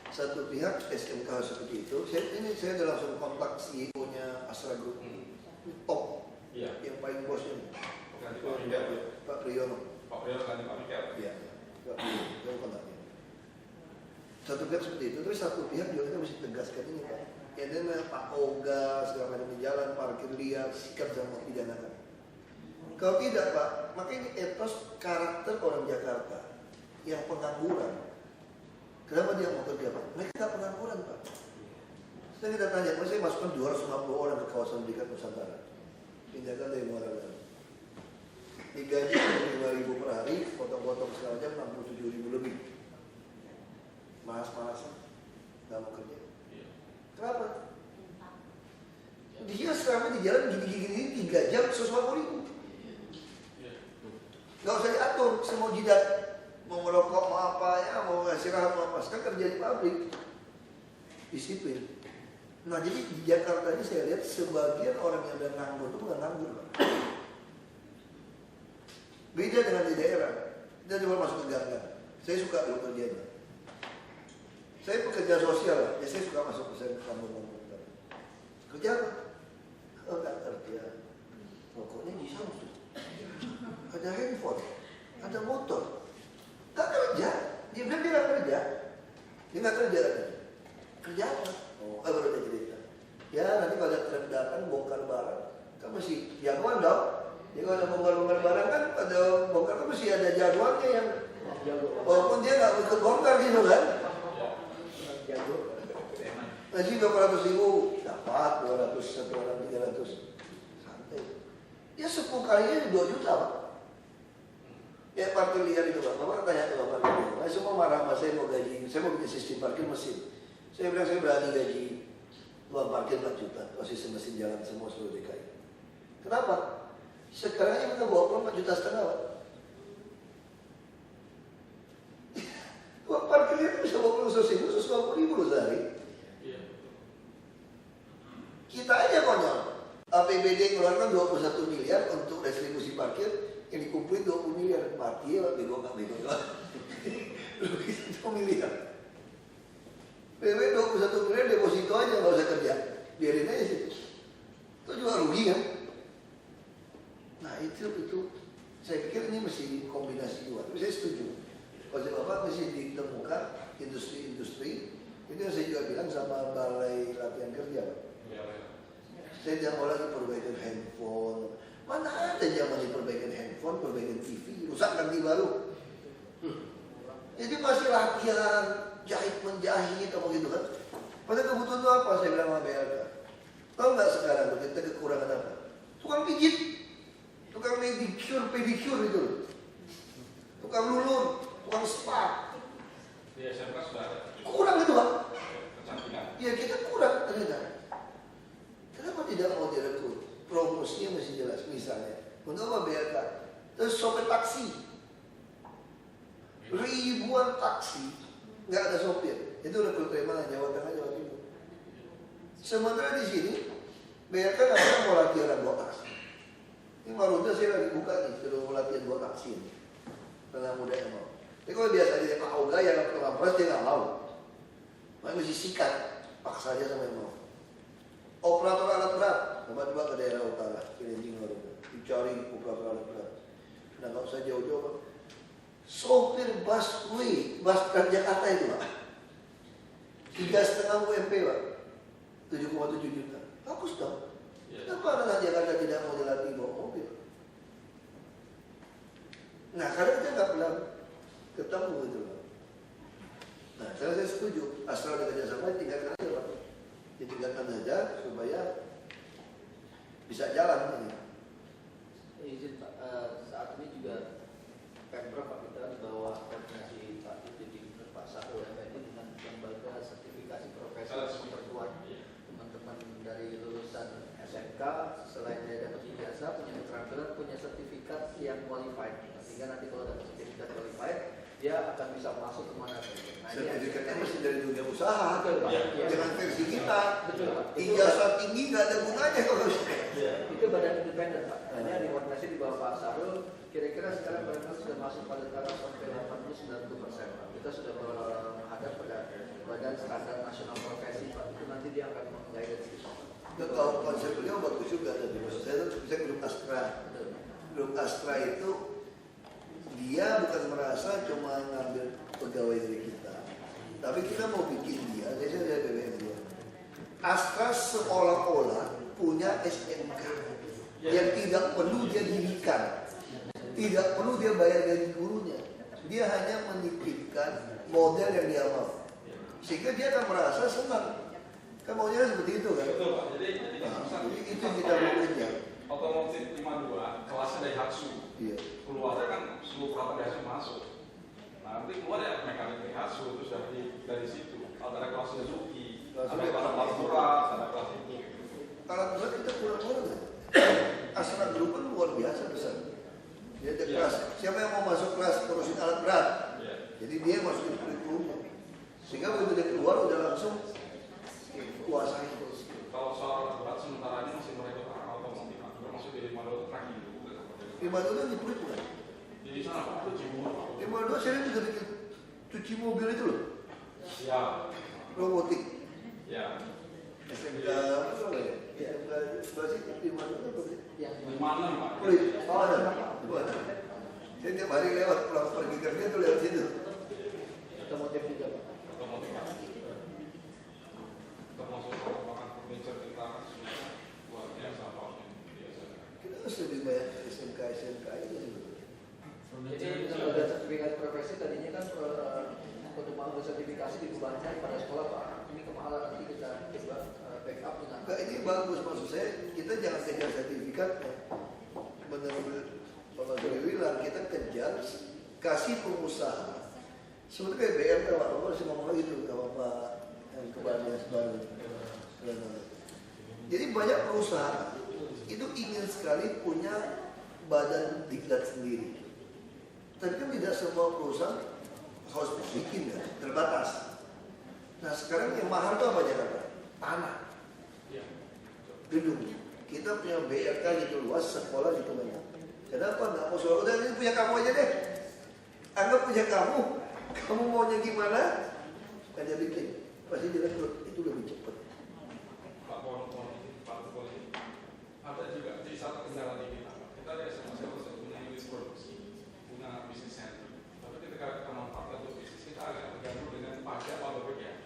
Satu pihak SMK seperti itu. Saya udah langsung kontak CEO-nya Astra Group. Top. Iya. Yang paling bos ini. Ganti Pak Miguel. Pak Priyono. Pak Priyono ganti Pak Miguel. Iya. Saya kontaknya. Satu pihak seperti itu. Terus satu pihak juga kita mesti tegaskan ini Pak. Yang namanya Pak Oga segala macam di jalan parkir liar sikap sama pidanakan. Kalau tidak Pak, maka ini etos karakter orang Jakarta yang pengangguran. Kenapa dia mau kerja Pak? Mereka pengangguran Pak. Setelah kita tanya, saya masukkan 250 orang ke kawasan pendidikan Nusantara. Pindahkan dari Muara Baru. Digaji 5.000 per hari, potong-potong segala jam 67.000 lebih. Malas-malasan, nggak mau kerja. Kenapa? Dia selama di jalan gini-gini 3 jam 150.000. Nggak usah diatur, semua jidat. Mau merokok, mau apa ya, mau istirahat, mau apa. Sekarang kerja di pabrik. Disiplin. Nah jadi di Jakarta ini saya lihat sebagian orang yang udah nganggur itu bukan nganggur Pak. Beda dengan di daerah. Kita coba masuk ke gang-gang. Saya suka loh kerjanya. Saya pekerja sosial lah. Ya, saya suka masuk ke kampung-kampung. Kerja apa? Oh, nggak kerja. Pokoknya di Samsung. Ada handphone, ada motor. Nggak kerja. Dia bilang dia nggak kerja. Dia nggak kerja katanya. Kerja apa? Oh, baru dia cerita. Ya nanti kalau ada truk datang bongkar barang, kan mesti jagoan dong. Jadi kalau ada bongkar barang kan ada bongkar kan mesti ada jagoannya yang walaupun dia nggak ikut bongkar gitu kan. Jago. Nanti berapa ratus ribu dapat 200, 1 orang 300 santai. Ya 10 kalinya 2 juta Pak. Ya parkir liar itu Pak. Bapak tanya ke Bapak liar. Nah, semua marah Mas, saya mau gaji, saya mau bikin sistem parkir mesin. Saya bilang saya berani gaji uang parkir 4 juta. Kalau sistem mesin jalan semua seluruh DKI. Kenapa? Sekarang ini kita bawa 4,5 juta Pak. APBD keluarkan 21 miliar untuk distribusi parkir, yang dikumpulin 20 miliar. Mati ya, bego nggak bego doang. Rugi 1 miliar. PW 21 miliar deposito aja, nggak usah kerja, biarin aja sih. Itu juga rugi kan? Nah itu saya pikir ini mesti kombinasi dua. Tapi saya setuju. Konsep Bapak mesti ditemukan industri-industri. Itu yang saya juga bilang sama balai latihan kerja. Saya jangan mau lagi perbaikan handphone. Mana ada zaman perbaikan handphone, perbaikan TV, rusak ganti baru. Jadi masih latihan, jahit menjahit apa gitu kan. Pada kebutuhan itu apa? Saya bilang sama BLK. Tahu nggak sekarang kita kekurangan apa? Tukang pijit, tukang manicure, pedicure itu, tukang lulur, tukang spa. Di SMK sudah ada. Kurang itu Pak. Kecantikan. Ya kita kurang ternyata. Kenapa tidak mau direkrut? Promosinya masih jelas. Misalnya, untuk apa BLK? Terus sopir taksi, ribuan taksi, nggak ada sopir. Itu rekrut dari mana? Jawa Tengah, Jawa Timur. Sementara di sini BLK nggak pernah mau latihan orang bawa taksi. Ini Marunda saya lagi buka nih, sudah mau latihan bawa taksi ini. Tengah muda yang mau. Tapi kalau biasa dia Pak Oga yang pengapres dia nggak mau. Makanya mesti sikat, paksa aja sama yang mau. Operator alat berat, coba ke daerah utara, Cilincing Marunda, dicari operator alat berat. Nah nggak usah jauh-jauh Pak. Sopir busway, bus Transjakarta itu Pak, 3,5 UMP Pak, 7,7 juta. Bagus dong. Kenapa anak Jakarta tidak mau dilatih bawa mobil? Nah karena kita nggak pernah ketemu gitu Pak. Nah saya setuju, asal ada kerjasama tingkatkan aja Pak. Ditingkatkan aja supaya bisa jalan ini. Izin Pak, saat ini juga Pemprov Pak kita di bawah koordinasi Pak Dirjen Pak Sahrul Effendi dengan lembaga sertifikasi profesi memperkuat teman-teman dari lulusan SMK selain dia dapat ijazah punya keterampilan punya sertifikat yang qualified sehingga nanti kalau dapat sertifikat qualified dia akan bisa masuk kemana saja. Nah, Sertifikatnya mesti dari dunia usaha, betul Pak. jangan versi kita. Betul Pak. Ijazah tinggi nggak ada gunanya kalau Itu badan independen Pak. Hanya di koordinasi di bawah Pak Sahrul. Kira-kira sekarang barangkali sudah masuk pada taraf sampai 80-90% Pak. Kita sudah menghadap pada badan standar nasional profesi Pak. Itu nanti dia akan meng-guidance itu. Kalau konsep beliau bagus juga tadi. Maksud saya itu bisa grup Astra. Grup Astra itu dia bukan merasa cuma ngambil pegawai dari kita, tapi kita mau bikin dia. Saya dari BBM dia. Astra seolah-olah punya SMK yang tidak perlu dia dirikan, tidak perlu dia bayar gaji gurunya. Dia hanya menitipkan model yang dia mau, sehingga dia akan merasa senang. Kan maunya seperti itu kan? Betul Pak. Jadi itu kita mau kejar. otomotif 52 kelasnya Daihatsu. Iya. Keluarnya kan seluruh peralatan Daihatsu masuk. Nah, nanti keluar ya mekanik Daihatsu terus dari situ ada kelas Suzuki, ada kelas berat, ada kelas itu. Alat berat kita kurang-kurang kan? Astra Group kan luar biasa besar. Dia ada kelas. Siapa yang mau masuk kelas terusin alat berat? Iya. Jadi dia masukin kurikulumnya. Sehingga begitu dia keluar udah langsung kuasai. Kalau soal alat berat sementara ini masih mereka otomotif, termasuk di 52 tracking juga. 52 di Pluit bukan? Di sana Pak, itu Cibubur Pak. 52 saya juga bikin cuci mobil itu loh. Ya, Robotik. ya. SMK apa ya? SMK sebelah situ 52 apa sih? Yang 56 Pak. Pluit. Oh ada. Itu ada. Saya tiap hari lewat pulang pergi kerja tuh lewat situ. otomotif juga Pak. Otomotif Pak. Termasuk makan furniture kita kan sudah luar biasa Pak. Kita harus lebih banyak SMK itu sebetulnya. Jadi lembaga sertifikasi profesi tadinya kan untuk mengambil sertifikasi dibebankan pada sekolah Pak. Ini kemahalan nanti kita coba backup dengan. Enggak, ini bagus maksud saya. Kita jangan kejar sertifikatnya. Benar-benar kalau saya bilang kita kejar kasih pengusaha. Sebetulnya BM kan Pak masih ngomong lagi tuh sama Pak yang kebaya baru. Jadi banyak perusahaan itu ingin sekali punya badan diklat sendiri. Tapi kan tidak semua perusahaan harus bikin ya, terbatas. Nah sekarang yang mahal itu apa Jakarta? Tanah, gedung. Kita punya BRK gitu luas, sekolah gitu banyak. Kenapa nggak mau sekolah? Udah ini punya kamu aja deh. Anggap punya kamu. Kamu maunya gimana? Kan dia bikin. Pasti dia itu lebih cepat. Pak Polisi, ada juga di satu kendala di kita. Kita ada SMA punya unit produksi, punya bisnis center. Tapi ketika kita manfaatkan untuk bisnis, kita agak terganggu dengan pajak atau BPJS,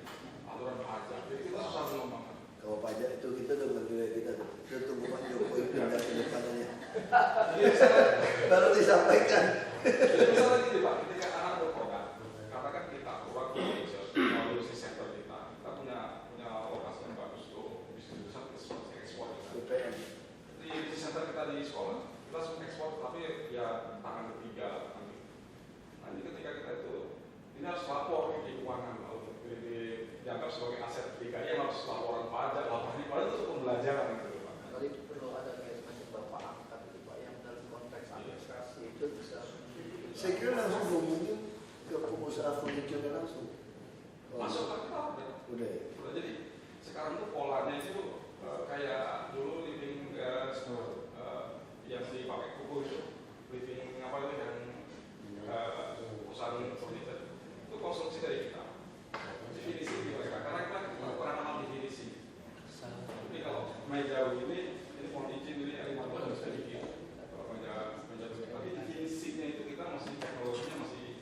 aturan pajak. Jadi kita susah mengembangkan. Kalau pajak itu kita tuh berdua kita tuh. Kita tunggu Pak Jokowi pindah ke depannya. Baru disampaikan. Jadi misalnya gini Pak, ketika anak berprogram, katakan kita keluar ke bisnis center kita punya lokasi yang bagus untuk bisnis besar kita ekspor. BPN. Di bisnis center kita di sekolah, kita semua ekspor, tapi ya tangan ketiga. Nanti ketika kita itu, ini harus lapor di keuangan, kalau dianggap sebagai aset ketiga, ya harus laporan pajak, laporan ini, padahal itu untuk pembelajaran gitu Pak. Tadi perlu ada kayak semacam bapak angkat itu Pak yang dalam konteks administrasi itu bisa. Saya kira langsung hubungin ke pengusaha furniture langsung. Masuk kan kita Udah ya? udah jadi sekarang tuh polanya itu kayak dulu living yang dipakai kuku itu living apa itu yang perusahaan furniture itu konstruksi dari kita definisi di mereka karena kita kurang kenal definisi. Jadi kalau meja ini mohon izin ini ada masalah bisa dikit meja tapi definisinya itu kita masih teknologinya masih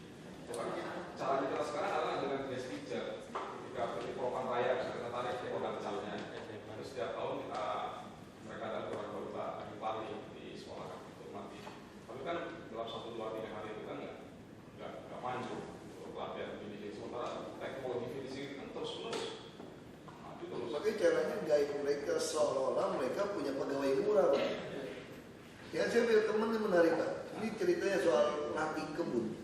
cara kita sekarang adalah dengan glass picture. Ketika di Propan Raya kita tarik ke produk calnya terus setiap tahun mereka ada aturan baru lari di sekolah untuk mati. Tapi kan dalam 1, 2, 3 hari itu kan nggak maju untuk pelatihan finishing. Sementara teknologi finishing kan terus menerus. Makanya caranya gaya mereka seolah-olah mereka punya pegawai murah Pak. Ya saya punya teman yang menarik Pak. Ini ceritanya soal latih kebun.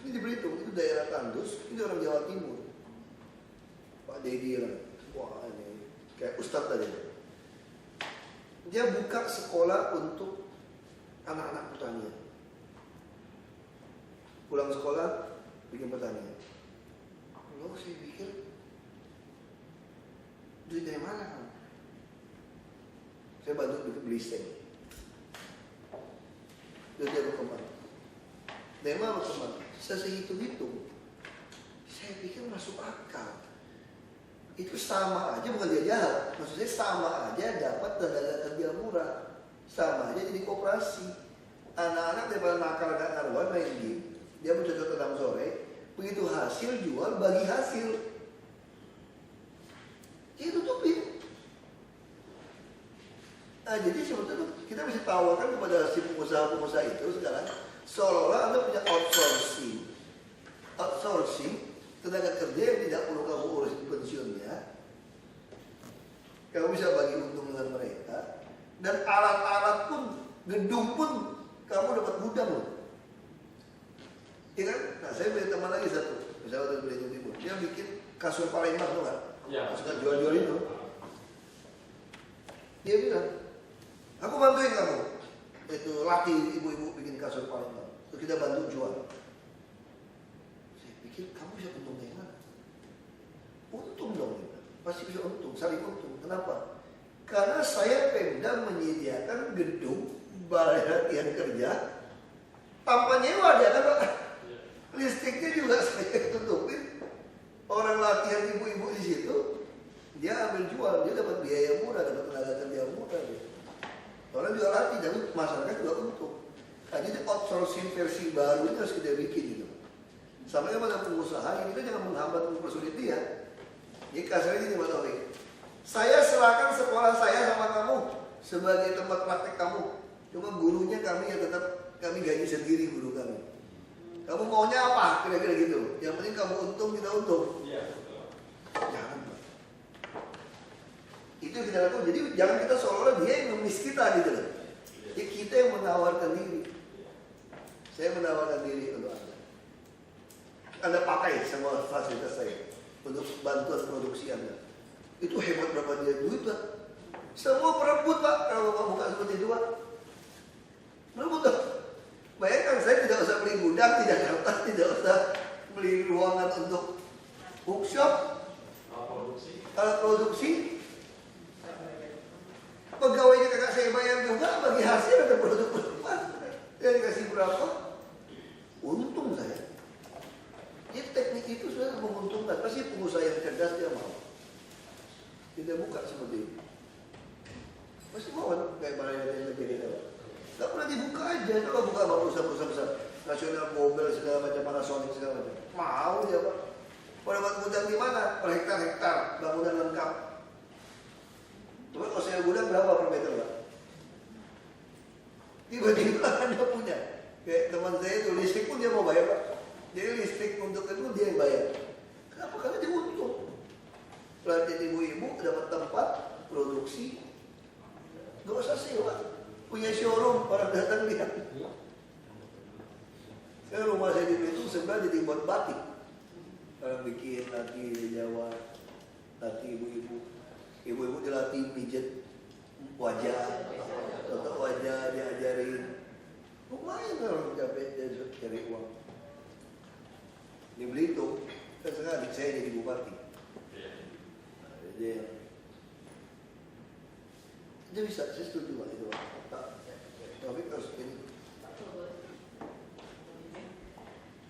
Ini di Belitung, itu daerah Tandus, ini orang Jawa Timur. Pak Dedi wah ini kayak Ustadz tadi. Dia buka sekolah untuk anak-anak pertanian. Pulang sekolah, bikin pertanian. Lalu saya pikir, duit dari mana kan? Saya bantu beli stem. Dia berkembang. Dari mana berkembang? Saya hitung-hitung. Saya pikir masuk akal. Itu sama aja, bukan dia jahat. Maksudnya sama aja dapat tenaga kerja murah. Sama aja jadi koperasi. Anak-anak daripada nakal gak karuan main game. Dia mencocok tentang sore. Begitu hasil jual, bagi hasil. Dia tutupin. Nah, jadi sebetulnya kita bisa tawarkan kepada si pengusaha-pengusaha itu sekarang seolah-olah Anda punya outsourcing tenaga kerja yang tidak perlu kamu urus di pensiunnya. Kamu bisa bagi untung dengan mereka dan alat-alat pun, gedung pun kamu dapat gudang loh. Ya kan? Nah, saya punya teman lagi satu, misalnya dari Belitung Timur, dia bikin kasur Palembang tuh kan? Ya. Suka jual-jual itu. Dia bilang, aku bantuin kamu. Itu latih ibu-ibu bikin kasur Palembang. Terus kita bantu jual. Saya pikir kamu bisa untung dari mana? Untung dong. Pasti bisa untung, saling untung. Kenapa? Karena saya Pemda menyediakan gedung balai latihan kerja tanpa nyewa dia kan Pak. Listriknya juga saya tutupin. Orang latihan ibu-ibu di situ, dia ambil jual, dia dapat biaya murah, dapat tenaga kerja murah. Dia. Orang juga latih, dan masyarakat juga untung. Nah, jadi outsourcing versi baru ini harus kita bikin gitu. Sampai pada pengusaha, ini kan jangan menghambat, mempersulit dia. Jadi kasarnya gini Pak Taufik, saya serahkan sekolah saya sama kamu sebagai tempat praktek kamu. Cuma gurunya kami yang tetap kami gaji sendiri guru kami. Kamu maunya apa? Kira-kira gitu. Yang penting kamu untung, kita untung. Iya, betul. Jangan Pak. Itu yang kita lakukan. Jadi jangan kita seolah-olah dia yang ngemis kita gitu loh. Jadi kita yang menawarkan diri. Saya menawarkan diri untuk Anda. Anda pakai semua fasilitas saya untuk bantuan produksi Anda. Itu hebat berapa dia duit Pak. Semua perebut Pak. Kalau Bapak buka seperti itu Pak. Perebut Pak. Bayangkan saya tidak usah beli gudang, tidak usah beli ruangan untuk workshop. Kalau produksi, pegawai hasil ada produk perumahan. Dia dikasih berapa? Untung saya. Jadi teknik itu sudah menguntungkan. Pasti pengusaha yang cerdas dia mau. Tidak buka seperti itu. Pasti mau kan kayak mana yang lebih kita. Gak pernah dibuka aja. Coba buka sama perusahaan besar. Nasional Mobil segala macam, Panasonic segala macam. Mau dia Pak. Pada buat gudang di mana? Per hektar-hektar, bangunan lengkap. Coba kalau saya gudang berapa per meter Pak? Tiba-tiba Anda punya. Kayak teman saya itu listrik pun dia mau bayar Pak. Jadi listrik untuk itu dia yang bayar. Kenapa? Karena dia untung. Pelatihan ibu-ibu dapat tempat produksi. Gak usah sewa. Punya showroom, orang datang lihat. Saya rumah saya di Belitung sebenarnya jadi buat batik. Orang bikin nanti di Jawa, nanti ibu-ibu. Ibu-ibu dilatih pijet wajah, toto wajah diajarin. Lumayan orang capek dia cari uang. Di Belitung, kan sekarang adik saya jadi bupati. Nah, jadi dia bisa, saya setuju Pak itu Pak. Tapi harus ini.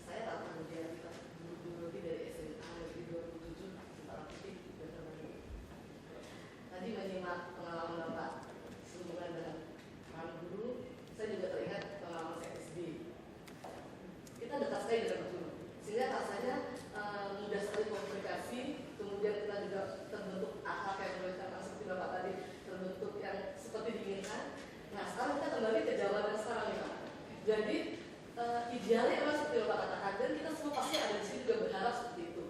Saya tak pernah jadi Pak. Dulu lebih dari SMA dari 2007 tentang aktif dan sebagainya. Tadi menyimak pengalaman Bapak sehubungan dengan kami guru, saya juga teringat pengalaman saya SD. Kita dekat sekali dengan guru, sehingga rasanya mudah sekali komunikasi. Kemudian kita juga terbentuk akhlak yang berkaitan seperti Bapak tadi, terbentuk yang seperti diinginkan. Nah sekarang kita kembali ke zaman yang sekarang nih Pak. Jadi idealnya memang seperti Bapak katakan, dan kita semua pasti ada di sini juga berharap seperti itu.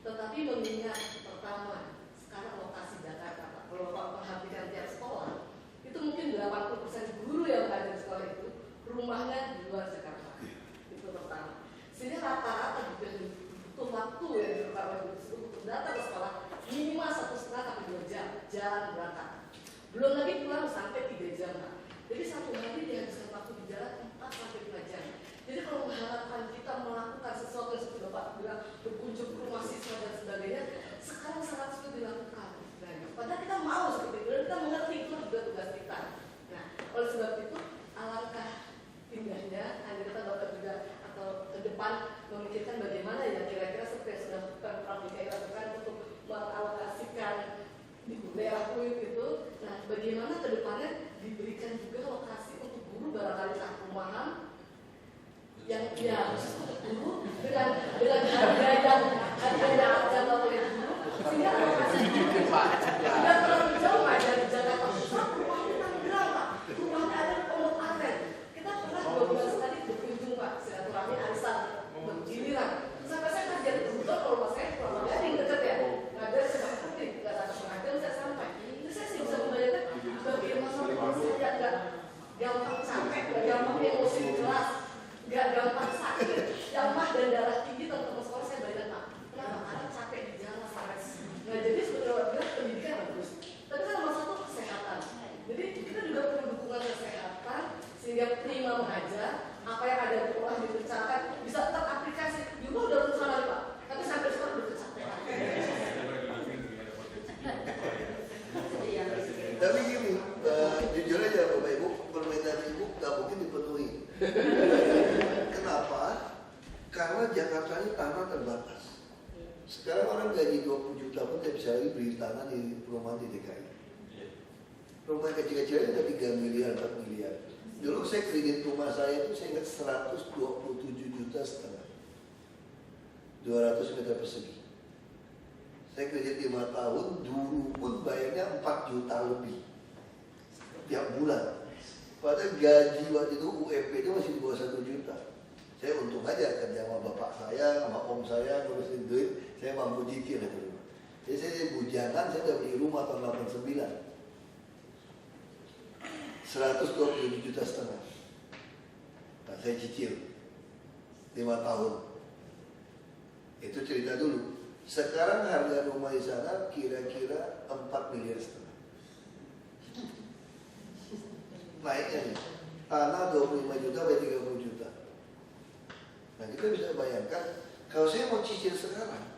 Tetapi mengingat pertama, sekarang lokasi Jakarta Pak, kalau Bapak perhatikan tiap sekolah, itu mungkin 80% guru yang ada di sekolah itu rumahnya di luar Jakarta. Itu pertama. Sehingga rata-rata butuh waktu yang diperlukan oleh guru tersebut untuk datang ke sekolah minimal 1,5 sampai 2 jam jalan berangkat. Belum lagi pulang sampai 3 jam Pak. Jadi satu hari dihabiskan waktu di jalan 4 sampai 5 jam. Jadi kalau mengharapkan kita melakukan sesuatu yang seperti Bapak bilang berkunjung ke rumah siswa dan sebagainya, sekarang sangat sulit dilakukan. Nah, padahal kita mau seperti itu, dan kita mengerti itu juga tugas kita. Nah, oleh sebab itu alangkah indahnya agar kita dapat juga atau ke depan memikirkan bagaimana ya kira-kira seperti yang sudah Prof. DKI lakukan untuk mengalokasikan di daerah UIN itu. Nah, bagaimana ke depannya diberikan juga lokasi untuk guru barangkali tak rumahan yang ya khusus untuk guru dengan harga yang terjangkau oleh guru, sehingga lokasi tidak terlalu jauh Pak dari Jakarta Pusat. Rumahnya Tangerang Pak, rumahnya ada di Pondok Aren. Kita pernah 2 bulan sekali berkunjung Pak, silaturahmi arisan bergiliran. Sampai saya kajian kebetulan kalau rumah saya Pulau Gading dekat ya, ngajar saya penting, nggak sampai setengah jam saya sampai. Jadi saya sih bisa membayangkan bagaimana rumah saya nggak gampang capek, nggak gampang emosi di kelas, nggak gampang sakit, yang mah dan darah tinggi teman-teman sekolah saya bayangkan Pak. Kenapa? Karena capek di jalan stres. Nah jadi sebetulnya pendidikan bagus, tapi kan nomor 1 kesehatan. Jadi kita juga perlu dukungan kesehatan sehingga prima mengajar, apa yang ada di rumah dipercayakan bisa teraplikasi. Di rumah udah berusaha Pak, tapi sampai sekarang udah kecapean. Tapi gini, jujur aja Bapak Ibu, permintaan Ibu gak mungkin dipenuhi. Kenapa? Karena Jakarta ini tanah terbatas. Sekarang orang gaji 20 juta pun tidak bisa lagi beli tanah di perumahan di DKI. Rumah kecil-kecilnya udah 3 miliar, 4 miliar. Dulu saya kredit rumah saya itu saya ingat 127,5 juta. 200 meter persegi. Saya kredit 5 tahun, dulu pun bayarnya 4 juta lebih tiap bulan. Padahal gaji waktu itu UMP itu masih di bawah 1 juta. Saya untung aja kerja sama bapak saya, sama om saya, ngurusin duit, saya mampu cicil itu rumah. Jadi saya jadi bujangan, saya udah beli rumah tahun 89. 127,5 juta. Nah, saya cicil 5 tahun. Itu cerita dulu. Sekarang harga rumah di sana kira-kira 4,5 miliar. Naiknya nih. Tanah 25 juta sampai 30 juta. Nah kita bisa bayangkan kalau saya mau cicil sekarang,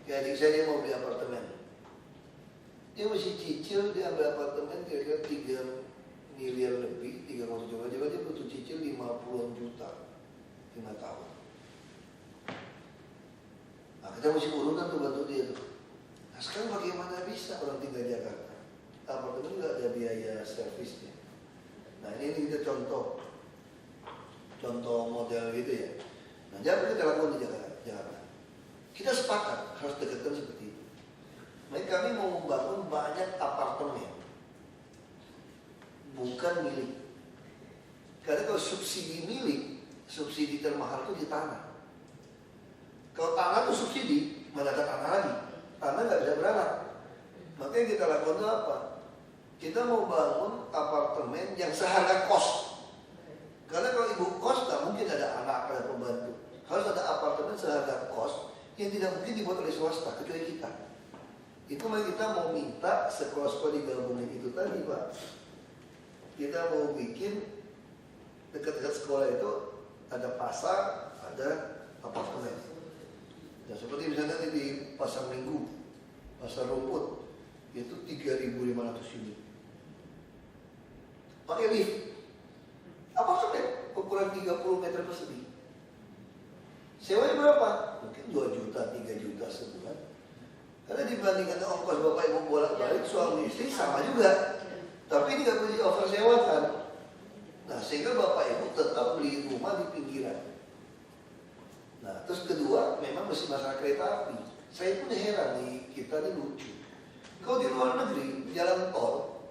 kayak adik saya dia mau beli apartemen, dia mesti cicil, dia ambil apartemen kira-kira 3,5 miliar lebih, 3,7 miliar, dia butuh cicil 50 juta 5 tahun. Nah, kita mesti urutkan tuh bantu dia tuh. Nah, sekarang bagaimana bisa orang tinggal di Jakarta? Apartemen nggak ada biaya servisnya. Nah, ini kita contoh model gitu ya. Nah, jangan kita lakukan di Jakarta. Kita sepakat harus dekatkan seperti itu. Maka kami mau membangun banyak apartemen, bukan milik. Karena kalau subsidi milik, subsidi termahal itu di tanah. Kalau tanah itu subsidi, mana ada tanah lagi? Tanah nggak bisa beranak. Makanya kita lakukan itu apa? Kita mau bangun apartemen yang seharga kos. Karena kalau ibu kos nggak mungkin ada anak, ada pembantu. Harus ada apartemen seharga kos yang tidak mungkin dibuat oleh swasta kecuali kita. Itu makanya kita mau minta sekolah-sekolah digabungin itu tadi, Pak. Kita mau bikin dekat-dekat sekolah itu ada pasar, ada apartemen. Ya, seperti misalnya di Pasar Minggu, Pasar Rumput, itu 3.500 unit. Pakai lift. Apartemen ukuran 30 meter persegi. Sewanya berapa? Mungkin 2 juta, 3 juta sebulan. Karena dibandingkan ongkos bapak ibu bolak-balik suami istri sama juga. Tapi ini nggak perlu di-oversewakan. Nah, sehingga bapak ibu tetap beli rumah di pinggiran. Nah, terus kedua, memang mesti masalah kereta api. Saya pun heran nih, kita ini lucu. Kalau di luar negeri, jalan tol,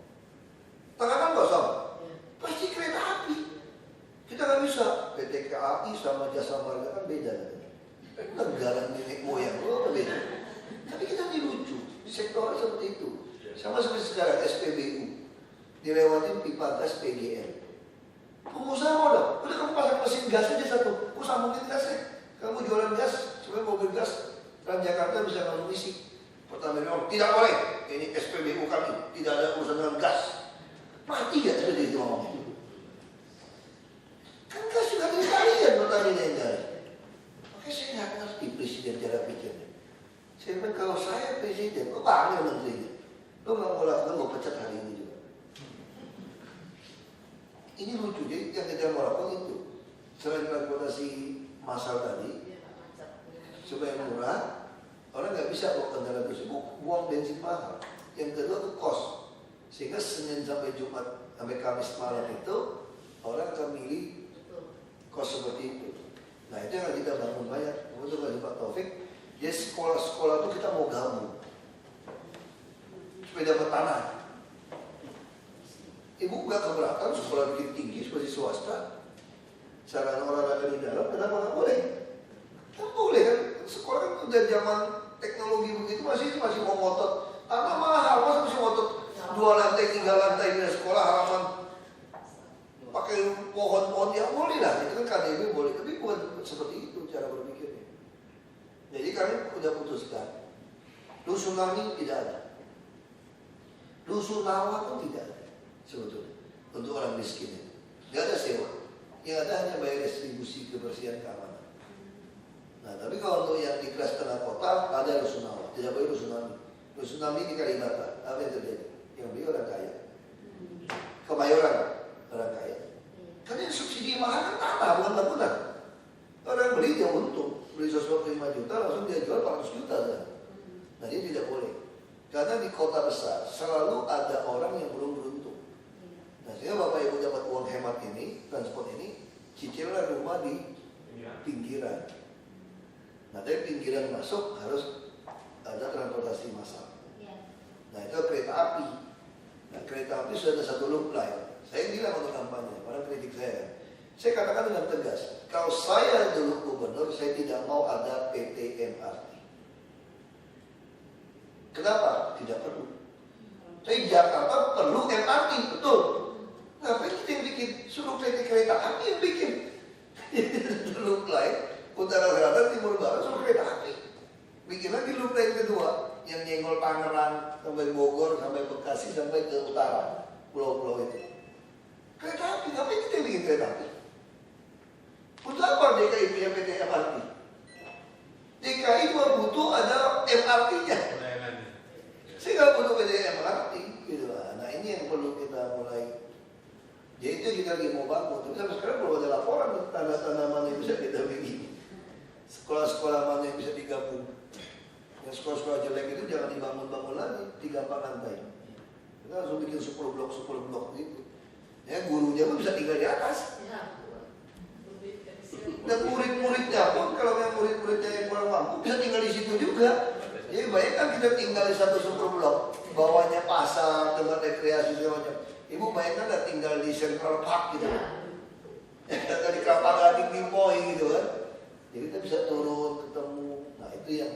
tengah kan kosong, pasti kereta api. Kita nggak bisa. PT KAI sama Jasa Marga kan beda. Negara nenek moyang lo beda. Tapi kita ini lucu. Di sektor seperti itu. Sama seperti sekarang SPBU dilewatin pipa gas PGN. Pengusaha modal, udah kamu pasang mesin gas aja satu, kok sambungin gasnya? Kamu jualan gas, supaya mobil gas Transjakarta bisa masuk isi. Pertamina tidak boleh, ini SPBU kami, tidak ada urusan dengan gas. Mati gak seperti itu ngomong? Kan gas juga dari kalian Pertamina yang cari. Makanya saya nggak ngerti presiden cara pikirnya. Saya bilang kalau saya presiden, kok panggil menterinya? Lo nggak mau lakukan, gue pecat hari ini juga. Ini lucu, jadi yang kita mau lakukan itu selain transportasi massal tadi supaya murah, orang nggak bisa bawa kendaraan tersebut, buang bensin mahal. Yang kedua itu kos, sehingga Senin sampai Jumat sampai Kamis malam itu orang akan milih kos seperti itu. Nah itu yang kita bangun banyak. Untuk Pak Taufik, ya sekolah-sekolah itu kita mau gabung supaya dapat tanah. Ibu nggak keberatan sekolah bikin tinggi seperti swasta. Sarana olahraga di dalam, kenapa nggak boleh? Kan boleh kan? Sekolah kan udah zaman teknologi begitu masih mau ngotot. Tanah mahal, masa masih ngotot 2 lantai, 3 lantai di sekolah halaman pakai pohon-pohon yang boleh lah. Itu kan KDB boleh, tapi bukan seperti itu cara berpikirnya. Jadi kami udah putuskan, Rusunawa tidak ada, Rusunawa pun tidak ada sebetulnya untuk orang miskin. Nggak ada sewa. Yang ada hanya bayar distribusi kebersihan keamanan. Nah, tapi kalau untuk yang di kelas tengah kota ada Rusunawa, tidak boleh Rusunami. Rusunami di Kalibata, apa yang terjadi? Yang beli orang kaya, Kebayoran orang kaya. Karena yang subsidi mahal kan tanah, bukan bangunan. Orang beli dia untung, beli sesuatu 5 juta langsung dia jual 400 juta kan? Nah dia tidak boleh. Karena di kota besar selalu ada orang yang belum beruntung. Nah, sehingga Bapak Ibu dapat uang hemat ini, transport ini, cicillah rumah di pinggiran. Nah, dari pinggiran masuk harus ada transportasi massal. Nah, itu kereta api. Nah, kereta api sudah ada satu loop line. Saya bilang untuk kampanye, orang kritik saya katakan dengan tegas, kalau saya dulu gubernur, saya tidak mau ada PT MRT. Kenapa? Tidak perlu. Tapi Jakarta perlu MRT, betul. Ngapain kita yang bikin? Suruh kereta api yang bikin. Loop line, utara selatan, timur barat, suruh kereta api. Bikin lagi loop line kedua, yang nyenggol Tangerang sampai Bogor, sampai Bekasi, sampai ke utara, pulau-pulau itu. Kereta api, ngapain kita yang bikin kereta api? Untuk apa DKI punya PT MRT? DKI butuh ada MRT-nya. Saya nggak butuh PT MRT, gitu lah. Nah ini yang perlu kita mulai Jadi itu kita lagi mau bangun. Tapi sampai sekarang belum ada laporan tanah-tanah mana yang bisa kita beli. Sekolah-sekolah mana yang bisa digabung. Yang sekolah-sekolah jelek itu jangan dibangun-bangun lagi, digampang lantai. Kita langsung bikin 10 blok gitu. Ya gurunya pun bisa tinggal di atas. Dan murid-muridnya pun kalau yang murid-muridnya yang kurang mampu bisa tinggal di situ juga. Jadi bayangkan kita tinggal di satu super blok, bawahnya pasar, tempat rekreasi segala macam. Ibu bayangkan nggak tinggal di Central Park gitu, ya kita di Kelapa Gading di Moi gitu kan. Jadi kita bisa turun ketemu. Nah itu yang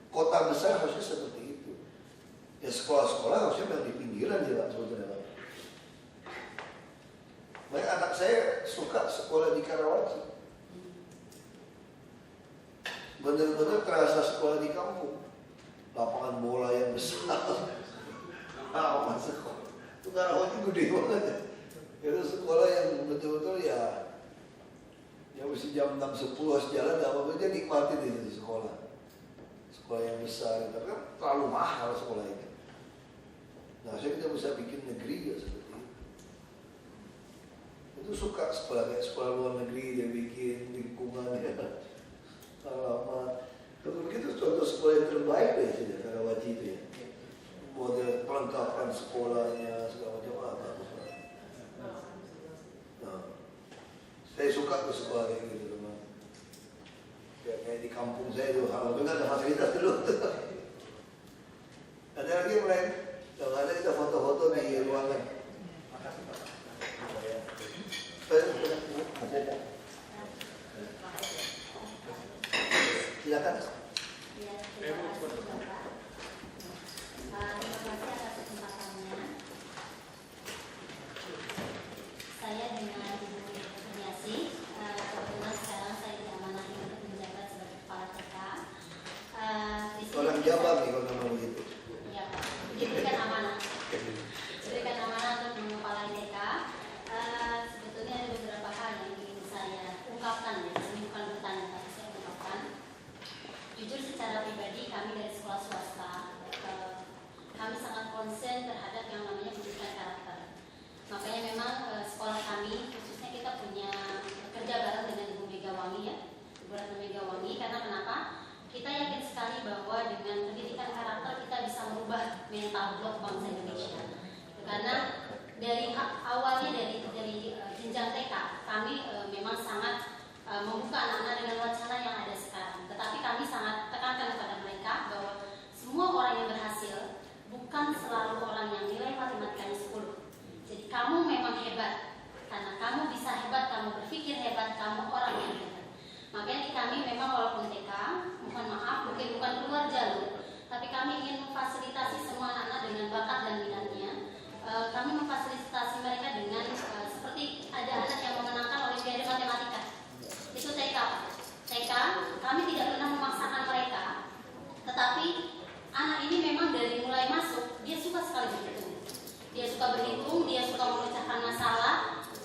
kota besar harusnya seperti itu. Ya sekolah-sekolah harusnya yang di pinggiran ya Pak sebetulnya. Banyak anak saya suka sekolah di Karawaci. Benar-benar terasa sekolah di kampung. Lapangan bola yang besar. Aman sekolah. Itu Karawaci gede banget ya. Itu sekolah yang betul-betul ya mesti jam 6-10 harus jalan, gak apa-apa dia nikmatin di sekolah. Sekolah yang besar, tapi kan terlalu mahal sekolah ini. Nah, saya kita bisa bikin negeri ya seperti itu. Itu suka sekolah kayak sekolah luar negeri dia bikin lingkungannya. Alamat. Kalau begitu contoh sekolah yang terbaik deh saja Karawaci itu ya. Model perlengkapan sekolahnya segala macam bagus banget. Nah, saya suka tuh sekolah kayak gitu teman. Kayak di kampung saya itu hal itu ada fasilitas dulu. Ada lagi yang lain? Yang ada kita foto-foto di ruangan. Silakan. Ya, terima kasih Bapak. Terima kasih atas kesempatannya. Saya dengan Ibu Kurniasi, kebetulan sekarang saya diamanahi untuk menjabat sebagai kepala TK. Di sini Orang Jawa nih kalau ngomong begitu. Iya Pak, diberikan amanah. Diberikan amanah untuk mengepalai TK. Sebetulnya ada beberapa hal yang ingin saya ungkapkan ya. Ini bukan bertanya tapi saya ungkapkan. Jujur secara pribadi kami dari sekolah swasta, kami sangat konsen terhadap yang namanya pendidikan karakter. Makanya memang sekolah kami khususnya kita punya kerja bareng dengan Ibu Megawati ya, Ibu Ratna Megawati. Karena kenapa? Kita yakin sekali bahwa dengan pendidikan karakter kita bisa merubah mental block bangsa Indonesia. Karena dari awalnya dari jenjang TK kami memang sangat membuka anak-anak dengan wacana yang ada sekarang. Tetapi kami sangat tekankan kepada mereka bahwa semua orang yang berhasil bukan selalu orang yang nilai matematikanya 10. Jadi kamu memang hebat. Karena kamu bisa hebat, kamu berpikir hebat, kamu orang yang hebat. Makanya kami memang walaupun TK, mohon maaf mungkin bukan keluar jalur, tapi kami ingin memfasilitasi semua anak-anak dengan bakat dan minatnya. Kami memfasilitasi mereka dengan seperti ada anak yang memenangkan Olimpiade Matematika. Itu TK. TK, kami tidak pernah memaksakan mereka, tetapi anak ini memang dari mulai masuk, dia suka sekali berhitung. Dia suka berhitung, dia suka memecahkan masalah.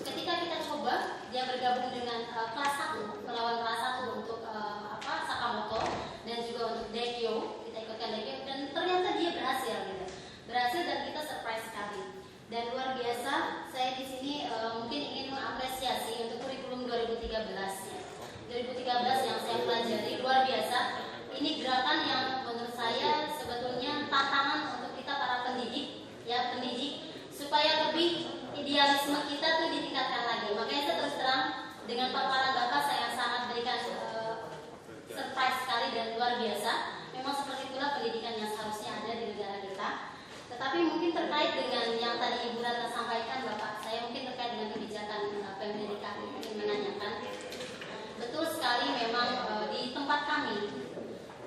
Ketika kita coba, dia bergabung dengan kelas 1, melawan kelas 1 untuk Sakamoto dan juga untuk Dekyo. Kita ikutkan Dekyo dan ternyata dia berhasil gitu. Berhasil dan kita surprise sekali. Dan luar biasa, saya di sini mungkin ingin mengapresiasi untuk kurikulum 2013 ya. 2013 yang saya pelajari luar biasa. Ini gerakan yang menurut saya sebetulnya tantangan untuk kita para pendidik ya, supaya lebih idealisme kita tuh ditingkatkan lagi. Makanya saya terus terang dengan paparan Bapak saya sangat berikan surprise sekali dan luar biasa. Memang seperti itulah pendidikan yang seharusnya ada di negara kita. Tetapi mungkin terkait dengan yang tadi Ibu Ratna sampaikan Bapak, saya mungkin terkait dengan kebijakan pendidikan ingin menanyakan. Betul sekali memang di tempat kami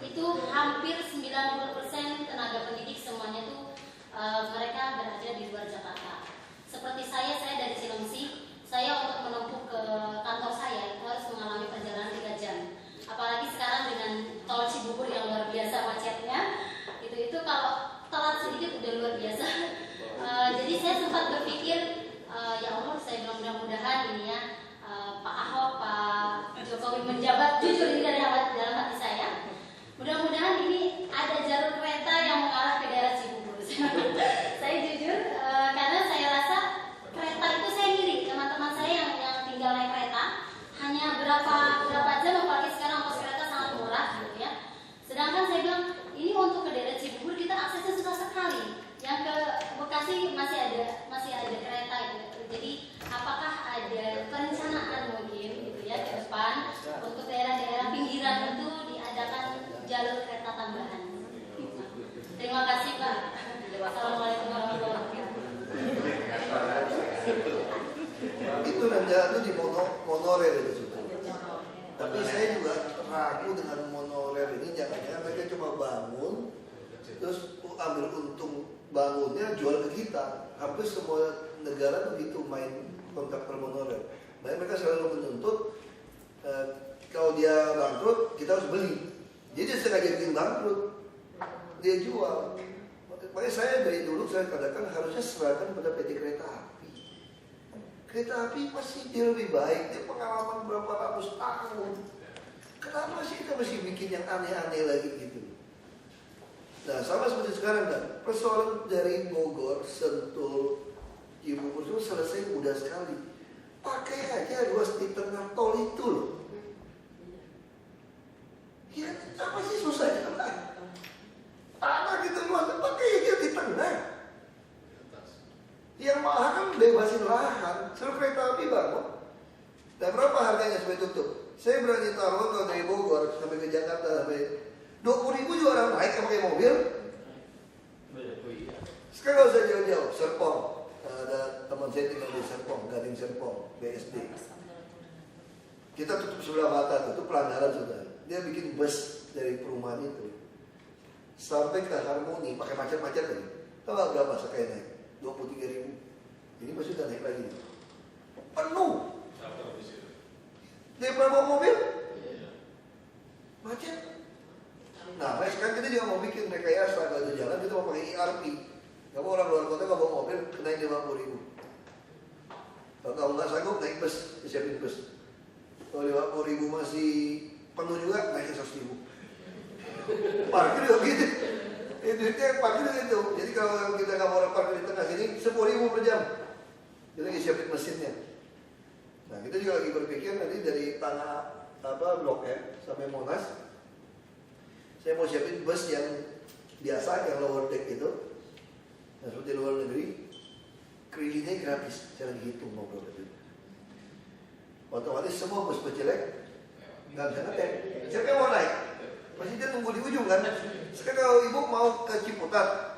itu hampir 90% tenaga pendidik semuanya tuh mereka berada di luar Jakarta. Seperti saya dari Cilengsi, saya untuk menempuh ke kantor saya itu harus mengalami perjalanan 3 jam. Apalagi sekarang dengan tol Cibubur yang luar biasa macetnya, itu kalau telat sedikit udah luar biasa. Itu nanti di monorail itu sudah. Tapi saya juga ragu dengan monorail ini, jangan-jangan mereka cuma bangun terus ambil untung bangunnya jual ke kita. Hampir semua negara begitu main kontrak per monorail. Makanya mereka selalu menuntut kalau dia bangkrut kita harus beli. Jadi dia sengaja bikin bangkrut, dia jual. Makanya saya dari dulu saya katakan harusnya serahkan pada PT Kereta Api. Kereta Api pasti dia lebih baik, dia pengalaman berapa ratus tahun. Kenapa sih kita mesti bikin yang aneh-aneh lagi gitu? Nah sama seperti sekarang kan, persoalan dari Bogor, Sentul, Cibubur itu selesai mudah sekali. Pakai aja ruas di tengah tol itu loh. Ya apa sih susahnya? Tanah kita luas, pakai aja di tengah. Yang mahal kan bebasin lahan, seluruh kereta api bangun. Dan berapa harganya sampai tutup? Saya berani taruh kalau dari Bogor sampai ke Jakarta sampai 20.000 juga orang naik pakai mobil. Sekarang kalau saya jauh-jauh, Serpong, ada teman saya tinggal di Serpong, Gading Serpong, BSD. Kita tutup sebelah mata, itu pelanggaran sudah. Dia bikin bus dari perumahan itu sampai ke Harmoni, pakai macet-macet lagi. Tahu nggak berapa sekali naik? 23.000. Ini masih udah naik lagi. Penuh. Dia pernah bawa mobil? Macet. Nah, sekarang kita juga mau bikin rekayasa kalau jalan kita mau pakai ERP. Kamu orang luar kota kalau bawa mobil kenaik 50.000. Kalau nggak sanggup naik bus, disiapin bus. Kalau 50.000 masih penuh juga naik 100.000. Parkir juga gitu. Duitnya parkir gitu. Jadi kalau kita nggak mau parkir di tengah sini 10.000 per jam. Kita lagi siapin mesinnya. Nah kita juga lagi berpikir nanti dari tanah Blok M sampai Monas, saya mau siapin bus yang biasa, yang lower deck itu. Nah seperti luar negeri, kelilingnya gratis. Saya lagi hitung mau berapa duit. Otomatis semua bus jelek nggak bisa ngetek. Siapa yang mau naik? Pasti dia tunggu di ujung kan. Sekarang kalau ibu mau ke Ciputat,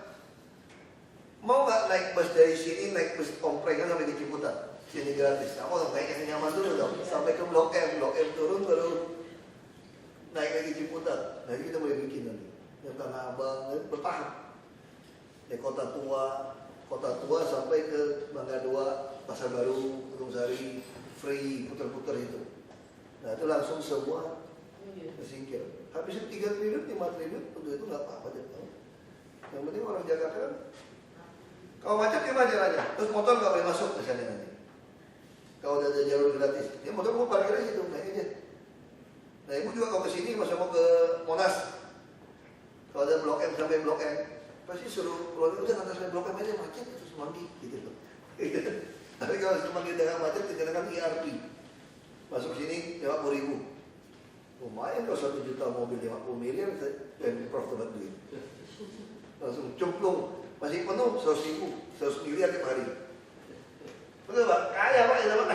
mau nggak naik bus dari sini, naik bus komprengan sampai ke Ciputat? Sini gratis. Aku mau naik yang nyaman dulu dong. Sampai ke Blok M turun baru naik lagi Ciputat. Nah ini kita boleh bikin nanti. Yang Tanah Abang bertahap. Dari Kota Tua sampai ke Mangga 2, Pasar Baru, Gunung Sari, free putar-putar itu. Nah itu langsung semua tersingkir. Habisnya 3 triliun, 5 triliun, untuk itu nggak apa-apa deh. Yang penting orang Jakarta kan, kalau macet gimana jalannya? Terus motor nggak boleh masuk ke sana nanti. Kalau udah ada jalur gratis, ya motor mau parkir aja situ, naik aja. Nah ibu juga kalau kesini masa mau ke Monas, kalau ada Blok M sampai Blok M, pasti suruh keluar udah atas sampai Blok M aja macet terus Semanggi gitu loh. Tapi kalau Semanggi daerah macet dikenakan ERP, masuk sini 50.000. Lumayan kalau 1 juta mobil 50 miliar, Pemprov dapat duit. Langsung cemplung, masih penuh 100.000, 100 miliar tiap hari. Betul Pak? Kaya Pak ya Pak.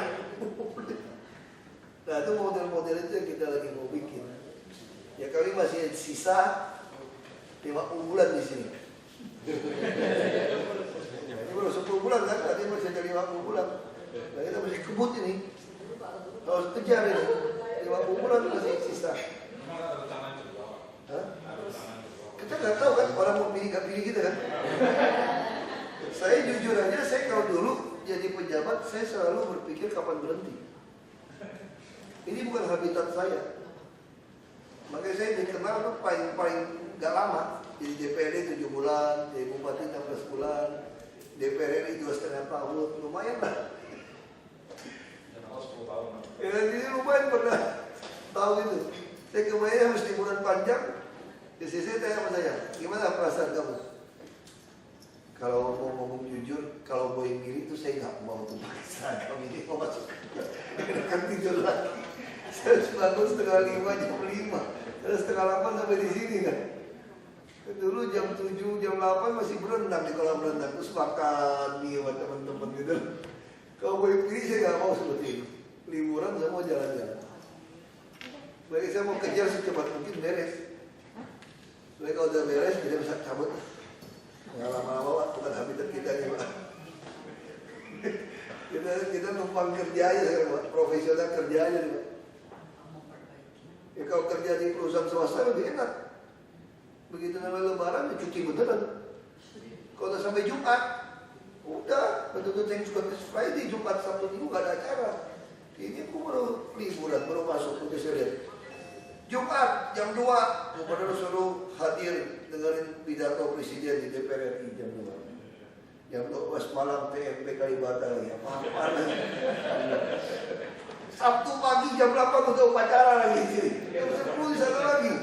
Nah itu model-model itu yang kita lagi mau bikin. Ya kali masih sisa 50 bulan di sini. Nah, ini baru 10 bulan kan, tadi masih ada 50 bulan. Nah kita masih kebut ini. Harus kejar ini. 50 bulan masih sisa. Hah? Kita nggak tahu kan orang mau pilih nggak pilih gitu kan. Saya jujur aja, saya kalau dulu jadi pejabat, saya selalu berpikir kapan berhenti. Ini bukan habitat saya. Makanya saya dikenal tuh paling gak lama. Jadi DPRD 7 bulan, jadi Bupati 16 bulan, DPR RI 2,5 tahun, lumayan lah. Ya jadi lumayan pernah tahu itu. Saya kemarin mesti bulan panjang, di sini tanya sama saya, gimana perasaan kamu? Kalau mau ngomong jujur, kalau boy milih itu saya nggak mau tuh pakai seragam ini mau masuk. Kan tidur lagi. Saya bangun 4:30 jam 5, terus 7:30 sampai di sini kan. Dulu jam 7, jam 8 masih berenang di kolam renang, terus makan nih sama teman-teman gitu. Kalau boy pilih saya nggak mau seperti itu. Liburan saya mau jalan-jalan. Bagi saya mau kejar secepat mungkin beres. Jadi kalau udah beres kita bisa cabut. Nggak lama-lama Pak, bukan habitat kita nih Pak. Kita numpang kerja aja sekarang, Pak. Profesional kerja aja nih, Pak. Ya kalau kerja di perusahaan swasta lebih enak. Begitu namanya lebaran ya cuti beneran. Kalau udah sampai Jumat, udah betul-betul Thanksgiving Friday, Jumat, Sabtu, Minggu gak ada acara. Ini aku baru liburan, baru masuk, udah saya lihat. Jumat jam 2, gubernur suruh hadir dengerin pidato presiden di DPR RI jam 2. Jam 12 malam TMP Kalibata lagi, apa-apa lagi. Sabtu pagi jam 8 udah upacara lagi di sini. Jam 10 di sana lagi.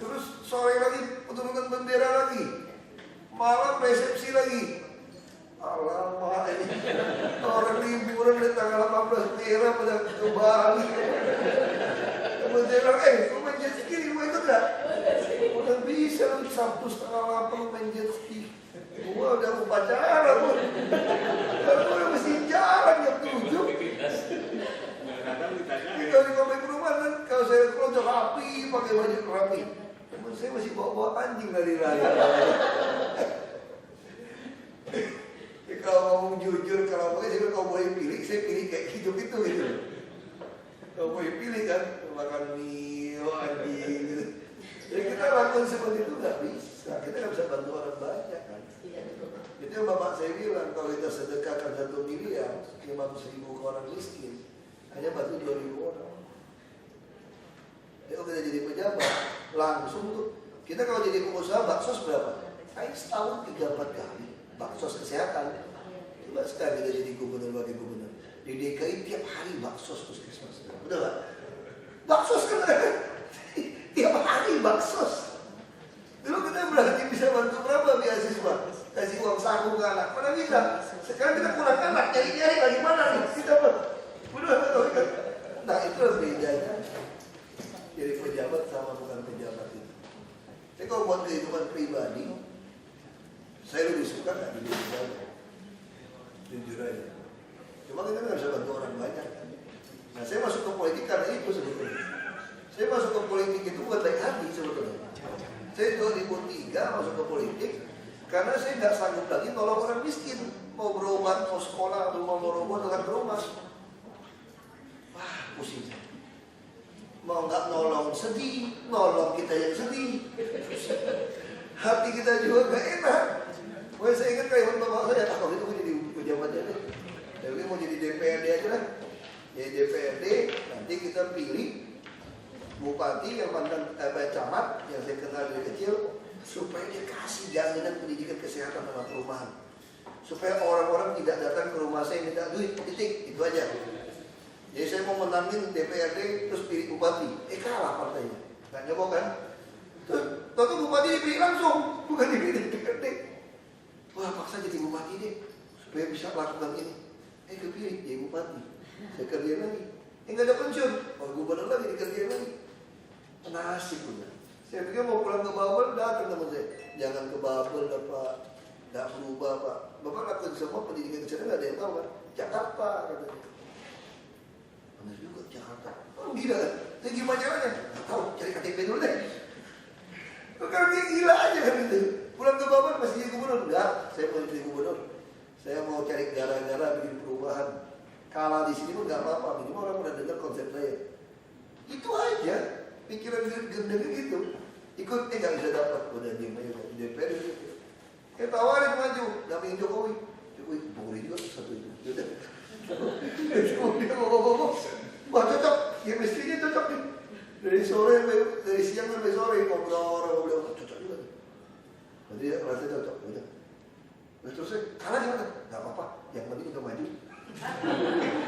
Terus sore lagi penurunan bendera lagi. Malam resepsi lagi. Alamak ini orang liburan di tanggal 18 merah pada ke Bali. Bendera, lu main jet ski, lu ikut gak? Udah bisa lu Sabtu setengah 8 lu main jet ski. Gua udah upacara pun. Kalau gua mesti jalan jam 7. Kita di komplek perumahan kan, kalau saya keluar rapi, pakai baju rapi. Temen saya masih bawa anjing dari raya. Ya, kalau ngomong jujur, kalau boleh pilih, saya pilih kayak gitu-gitu gitu. Kalau boleh pilih kan, makan mie, anjing gitu. Jadi kita lakukan seperti itu nggak bisa. Kita nggak bisa bantu orang banyak kan. Itu yang bapak saya bilang, kalau kita sedekahkan 1 miliar, 500.000 ke orang miskin, hanya bantu 2.000 orang. Jadi kalau kita jadi pejabat, langsung tuh. Kita kalau jadi pengusaha, baksos berapa? Ayo setahun 3-4 kali. Baksos kesehatan. Coba sekali kita jadi gubernur, wakil gubernur. Di DKI tiap hari baksos puskesmas. Udah gak? Baksos kan? Tiap hari baksos. Dulu kita berarti bisa bantu berapa beasiswa? Kasih uang saku ke anak. Mana bisa? Sekarang kita kurang anak, nyari-nyari lagi mana nih? Kita udah betul kan? Nah itu bedanya. Jadi pejabat sama bukan pejabat itu. Tapi kalau buat kehidupan pribadi, saya lebih suka nggak jadi pejabat. Jujur aja. Cuma kita nggak bisa bantu orang banyak. Nah saya masuk ke politik karena itu sebetulnya. Saya masuk ke politik itu bukan baik hati sebetulnya. Saya 2003 masuk ke politik karena saya nggak sanggup lagi nolong orang miskin. Mau berobat, mau sekolah, rumah mau roboh dengan rumah. Wah pusing. Mau nggak nolong sedih, nolong kita yang sedih. Hati kita juga nggak enak. Wah saya ingat kayak bapak saya, kalau itu mau jadi pejabat aja deh. Tapi mau jadi DPRD aja lah. Jadi DPRD nanti kita pilih bupati yang mantan camat yang saya kenal dari kecil supaya dia kasih jaminan pendidikan kesehatan sama perumahan supaya orang-orang tidak datang ke rumah saya minta duit, titik, itu aja. Jadi saya mau menangin DPRD terus pilih bupati, kalah partainya, nggak nyobok kan? Terus bupati dipilih langsung, bukan dipilih DPRD. Wah paksa jadi bupati deh supaya bisa lakukan ini. Kepilih jadi bupati, saya kerja lagi. Nggak ada pensiun, gubernur lagi dikerjain lagi. Nasib punya. Saya pikir mau pulang ke Babel, datang teman saya. Jangan ke Babel, Pak. Nggak berubah, Pak. Bapak lakukan semua pendidikan kesehatan nggak ada yang tahu kan? Jakarta katanya. Benar juga Jakarta. Oh gila kan? Jadi gimana caranya? Nggak tahu. Cari KTP dulu deh. Kalau dia gila aja kan gitu. Pulang ke Babel masih jadi gubernur? Enggak. Saya mau jadi gubernur. Saya mau cari gara-gara bikin perubahan. Kalah di sini pun nggak apa-apa. Minimal orang udah dengar konsep saya. Itu aja. Pikiran gendeng gitu. Ikut nggak bisa dapat. Udah diem aja di DPR gitu. Tawarin maju. Dampingin Jokowi. Jokowi boleh juga satu itu. Udah. Dia ngomong-ngomong. Wah cocok. Ya mestinya cocok nih. Dari siang sampai sore ngobrol cocok juga. Nanti rasanya cocok. Udah. Terus kalah gimana? Nggak apa-apa. Yang penting udah maju.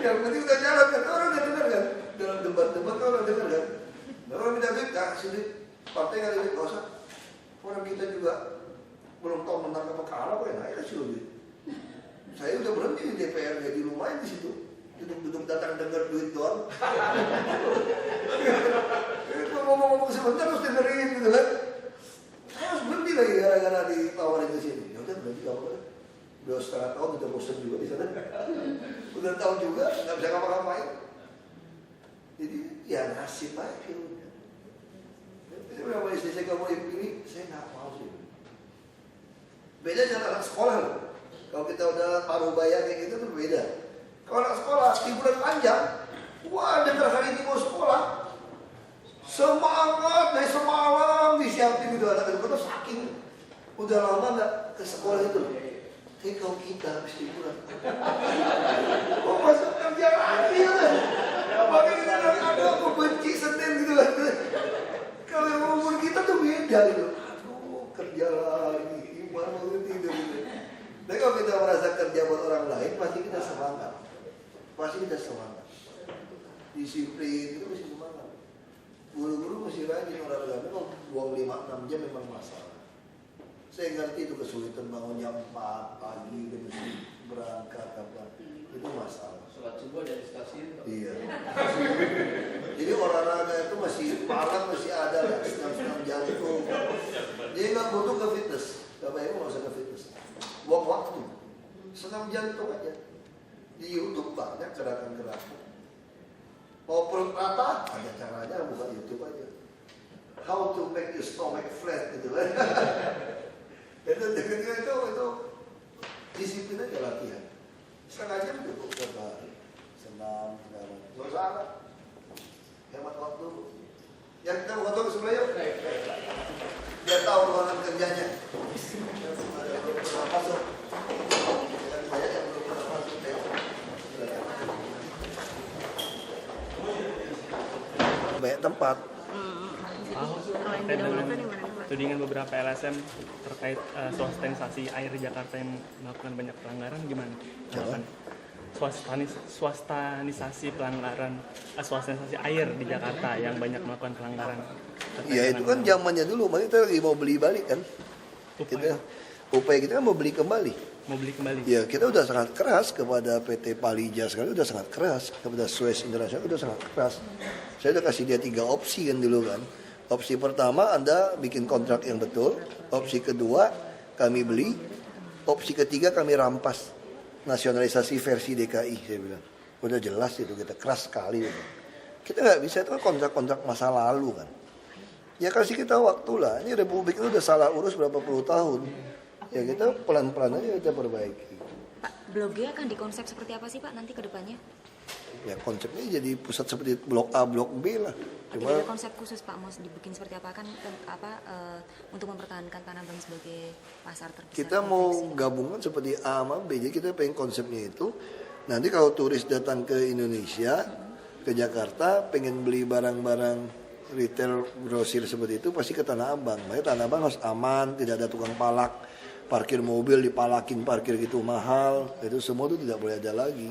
Yang penting udah jalan kan. Orang udah dengar kan. Dalam debat-debat orang dengar kan. Orang minta duit, nggak kasih duit. Partai nggak ada duit, nggak usah. Orang kita juga belum tahu menang apa kalah, kok enak ya kasih duit. Saya udah berhenti di DPR, jadi lumayan di situ. Duduk-duduk datang dengar duit doang. Ngomong-ngomong sebentar terus dengerin gitu kan. Saya harus berhenti lagi gara-gara ditawarin ke sini. Ya udah berhenti kalau udah setengah tahun udah bosan juga di sana. Udah tahu juga nggak bisa ngapa-ngapain. Jadi ya nasib aja udah. Saya berapa istri saya kalau mau dipilih, saya nggak mau sih. Beda dengan anak sekolah loh. Kalau kita udah paruh bayar kayak gitu tuh beda. Kalau anak sekolah, liburan panjang, wah dengar hari ini mau sekolah, semangat dari semalam disiapin gitu anak itu karena saking udah lama nggak ke sekolah itu. Tapi kalau kita habis liburan, kok masuk kerja lagi ya? Makanya kadang-kadang aku benci Senin gitu kan. Kalau yang umur kita tuh beda gitu. Aduh kerja lagi, gimana mau tidur gitu. Tapi kalau kita merasa kerja buat orang lain, pasti kita semangat. Pasti kita semangat. Disiplin itu mesti semangat. Guru-guru mesti rajin olahraga. Kalau buang 5-6 jam memang masalah. Saya ngerti itu kesulitan bangun jam 4 pagi dan mesti berangkat apa. Itu masalah. Sholat subuh dari stasiun. Iya. Jadi olahraga itu masih malam masih ada lah, senam-senam jantung. Dia nggak butuh ke fitness. Gak banyak nggak usah ke fitness. Buang waktu. Senam jantung aja. Di YouTube banyak gerakan-gerakan. Mau perut rata, ada caranya, buka YouTube aja. How to make your stomach flat gitu kan. itu disiplin aja latihan. Setengah jam cukup setiap hari. Senam, sekarang. Nggak usah ada. Hemat waktu. Ya kita buka toko sebelah yuk. Dia tahu ruangan kerjanya. Ada beberapa masuk. Banyak yang belum pernah masuk. Banyak tempat. Terkait dengan tudingan beberapa LSM terkait swastanisasi air di Jakarta yang melakukan banyak pelanggaran, gimana? Tanggapan? Swastanisasi pelanggaran, swastanisasi air di Jakarta yang banyak melakukan pelanggaran. Ya itu kan zamannya dulu, kita lagi mau beli balik kan. Upaya kita kan mau beli kembali. Mau beli kembali? Ya kita udah sangat keras kepada PT Palija sekali, udah sangat keras. Kepada Suez International udah sangat keras. Saya udah kasih dia 3 opsi kan dulu kan. Opsi pertama Anda bikin kontrak yang betul. Opsi kedua kami beli. Opsi ketiga kami rampas. Nasionalisasi versi DKI saya bilang. Udah jelas itu kita keras sekali. Gitu. Kita nggak bisa itu kan kontrak-kontrak masa lalu kan. Ya kasih kita waktu lah. Ini Republik itu udah salah urus berapa puluh tahun. Ya kita pelan-pelan aja kita perbaiki. Pak, Blok G akan dikonsep seperti apa sih Pak nanti ke depannya? Ya konsepnya jadi pusat seperti Blok A, Blok B lah. Cuma tidak ada konsep khusus Pak, mau dibikin seperti apa kan untuk mempertahankan Tanah Abang sebagai pasar terbesar. Kita mau gabungan seperti A sama B. Jadi kita pengen konsepnya itu nanti kalau turis datang ke Indonesia, ke Jakarta, pengen beli barang-barang retail grosir seperti itu pasti ke Tanah Abang. Makanya Tanah Abang harus aman, tidak ada tukang palak, parkir mobil dipalakin parkir gitu mahal. Itu semua itu tidak boleh ada lagi.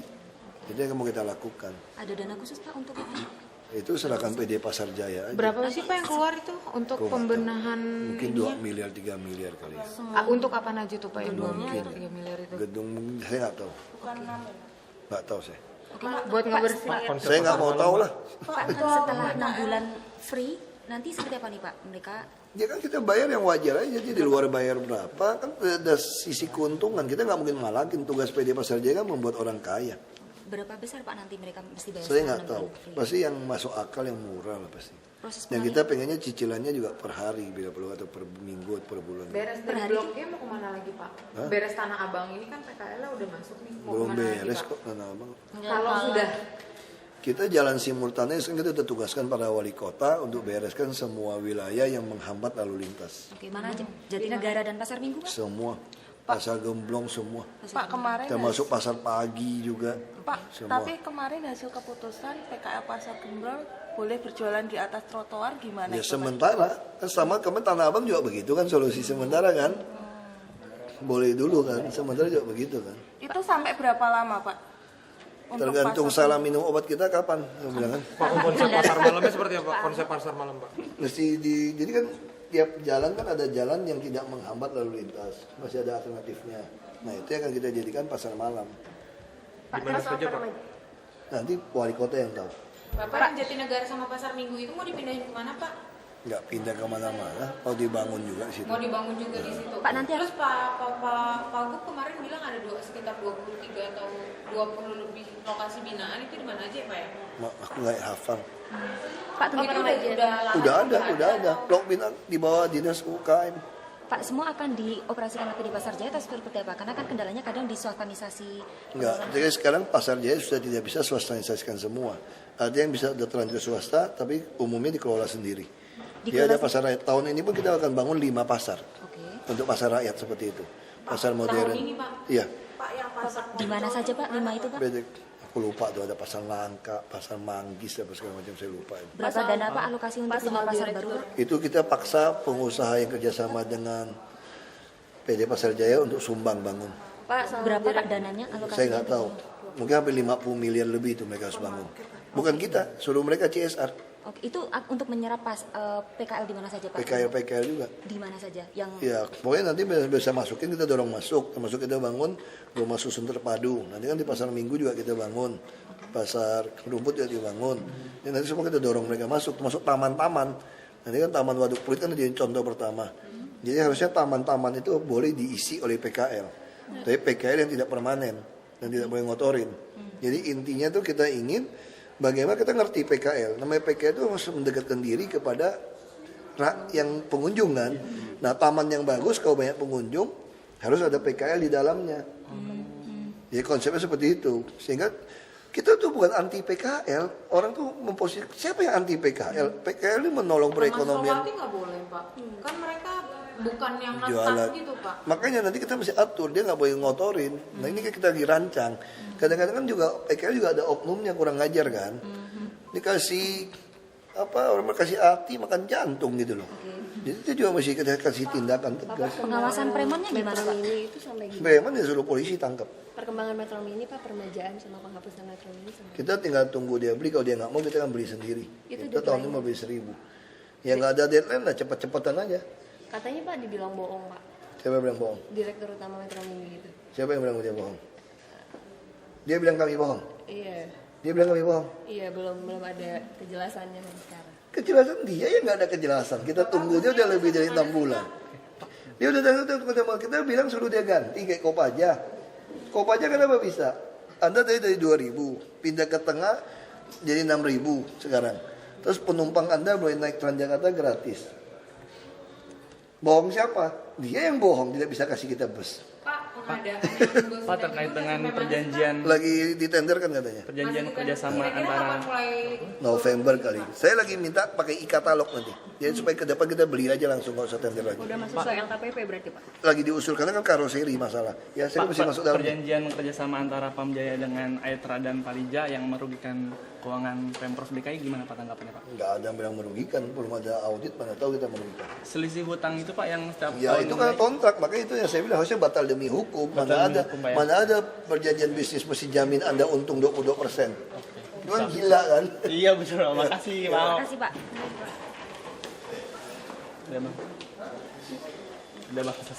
Itu yang mau kita lakukan. Ada dana khusus Pak untuk itu? Itu serahkan PD Pasar Jaya aja. Berapa sih Pak yang keluar itu untuk pembenahan? Mungkin 2 miliar, 3 miliar kali. Untuk apa aja tuh Pak yang 2 miliar, Mungkin. 3 miliar itu? Gedung saya nggak tahu. Nggak tahu saya. Oke, buat ngebersihin. Saya nggak mau tahu lah. Pak, setelah 6 bulan free, nanti seperti apa nih Pak? Mereka Ya kan kita bayar yang wajar aja. Jadi di luar bayar berapa kan ada sisi keuntungan. Kita nggak mungkin ngalahin. Tugas PD Pasar Jaya kan membuat orang kaya. berapa besar Pak nanti mereka mesti bayar? Saya nggak tahu. Pasti yang masuk akal yang murah lah pasti. Dan kita pengennya cicilannya juga per hari bila perlu atau per minggu atau per bulan. Beres dari Blok G mau kemana lagi Pak? Hah? Beres Tanah Abang ini kan PKL udah masuk nih. Mau Belum kemana beres lagi, kok Pak? Tanah Abang. Kalau sudah Kita jalan simultanis kan kita udah tugaskan para wali kota untuk bereskan semua wilayah yang menghambat lalu lintas. Oke, mana aja? Jatinegara dan Pasar Minggu Pak? Semua. Pasar Gemblong semua. Pak kemarin Termasuk pasar pagi juga. Pak, semua. tapi kemarin hasil keputusan PKL Pasar Gemblong boleh berjualan di atas trotoar gimana? Ya itu, sementara kan sama kemarin Tanah Abang juga begitu kan solusi sementara kan. Boleh dulu kan sementara juga begitu kan. Itu sampai berapa lama Pak? Untuk Tergantung pasar salah minum obat kita kapan saya bilang kan. Pak, konsep pasar malamnya seperti apa? Konsep pasar malam Pak? Mesti jadi kan tiap jalan kan ada jalan yang tidak menghambat lalu lintas. Masih ada alternatifnya. Nah itu yang akan kita jadikan pasar malam. Di mana saja Pak? Nanti wali kota yang tahu. Bapak yang Jatinegara sama Pasar Minggu itu mau dipindahin kemana Pak? Nggak pindah kemana-mana. Mau dibangun juga di situ. Mau dibangun juga di situ. Pak, nanti terus Pak Gup kemarin bilang ada sekitar 23 atau 20 lebih lokasi binaan itu di mana aja ya Pak ya? Aku nggak hafal. Pak, Itu udah Udah ada. Blok bintang di bawah dinas UKM. Pak, semua akan dioperasikan lagi di Pasar Jaya atau seperti apa? Karena kan kendalanya kadang di swastanisasi. Enggak, jadi sekarang Pasar Jaya sudah tidak bisa swastanisasikan semua. Ada yang bisa udah terlanjur swasta, tapi umumnya dikelola sendiri. Dia ada pasar rakyat. Tahun ini pun kita akan bangun 5 pasar. Untuk pasar rakyat seperti itu. Pasar modern. Tahun ini, Pak? Iya. Pak, yang pasar Di mana saja Pak 5 itu Pak? Aku lupa tuh, ada pasar Langka, pasar Manggis, apa segala macam, saya lupa. Berapa dana Pak alokasi untuk 5 pasar baru Pak? Itu kita paksa pengusaha yang kerjasama dengan PD Pasar Jaya untuk sumbang bangun. Pak, berapa Pak dananya alokasi? Saya nggak tahu. Mungkin hampir 50 miliar lebih itu mereka harus bangun. Bukan kita, suruh mereka CSR. Oke, itu untuk menyerap PKL di mana saja Pak? PKL juga. Di mana saja? Yang Ya, pokoknya nanti bisa masukin, kita dorong masuk. Termasuk kita bangun rumah susun terpadu. Nanti kan di pasar Minggu juga kita bangun. Pasar rumput juga dibangun. Dan nanti semua kita dorong mereka masuk. Termasuk taman-taman. Nanti kan Taman Waduk Pluit kan jadi contoh pertama. Jadi harusnya taman-taman itu boleh diisi oleh PKL. Tapi PKL yang tidak permanen. Dan tidak boleh ngotorin. Jadi intinya tuh kita ingin bagaimana kita ngerti PKL. Namanya PKL itu harus mendekatkan diri kepada yang pengunjung kan. Nah, taman yang bagus kalau banyak pengunjung harus ada PKL di dalamnya. Jadi konsepnya seperti itu. Sehingga kita tuh bukan anti PKL. Orang tuh memposisikan siapa yang anti PKL? PKL ini menolong perekonomian. Taman nggak boleh Pak. Kan mereka bukan yang Jualan. ngetat gitu Pak. Makanya nanti kita mesti atur, dia nggak boleh ngotorin. Nah ini kan kita dirancang. Kadang-kadang kan juga PKL juga ada oknumnya kurang ngajar kan. Dikasih orang kasih hati makan jantung gitu loh. Jadi itu juga mesti kita kasih tindakan tegas. pengawasan premannya gimana Pak? Itu sampai gimana? Preman ya suruh polisi tangkap. Perkembangan Metro Mini Pak, permajaan sama penghapusan Metro Mini sama. Kita tinggal tunggu dia beli, kalau dia nggak mau kita kan beli sendiri. Itu Kita tahun ini mau beli 1.000. Ya nggak ada deadline lah, cepet-cepetan aja. Katanya Pak dibilang bohong Pak, Siapa yang bilang bohong? Direktur Utama Metro Mini gitu. Siapa yang bilang dia bohong? Dia bilang kami bohong. Iya. Dia bilang kami bohong. Iya, belum ada kejelasannya sampai sekarang. Kejelasan dia yang nggak ada kejelasan. Kita tunggu dia udah lebih dari 6 bulan. Dia udah kita bilang suruh dia ganti kayak Kopaja. Kopaja kenapa bisa? Anda dari 2.000 pindah ke tengah jadi 6.000 sekarang. Terus penumpang Anda boleh naik Transjakarta gratis. Bohong siapa? Dia yang bohong, tidak bisa kasih kita bus. Pak, pengadaan Pak, terkait dengan perjanjian Lagi ditender kan katanya. perjanjian kerjasama antara November kali. Saya lagi minta pakai e-katalog nanti. Jadi supaya ke depan kita beli aja langsung, nggak usah tender lagi. Udah masuk soal LKPP berarti Pak? Lagi diusul karena kan karoseri masalah. Ya saya mesti masuk dalam. perjanjian kerjasama antara Pamjaya dengan Aetra dan Palija yang merugikan keuangan Pemprov DKI gimana Pak tanggapannya Pak? Nggak ada yang bilang merugikan, belum ada audit, mana tahu kita merugikan. Selisih hutang itu Pak yang setiap Ya tahun itu kan kontrak, makanya itu yang saya bilang harusnya batal demi hukum. Mana ada perjanjian bisnis mesti jamin Anda untung 22%. Itu kan gila kan? Iya betul, makasih Pak. Makasih Pak. Udah Bang.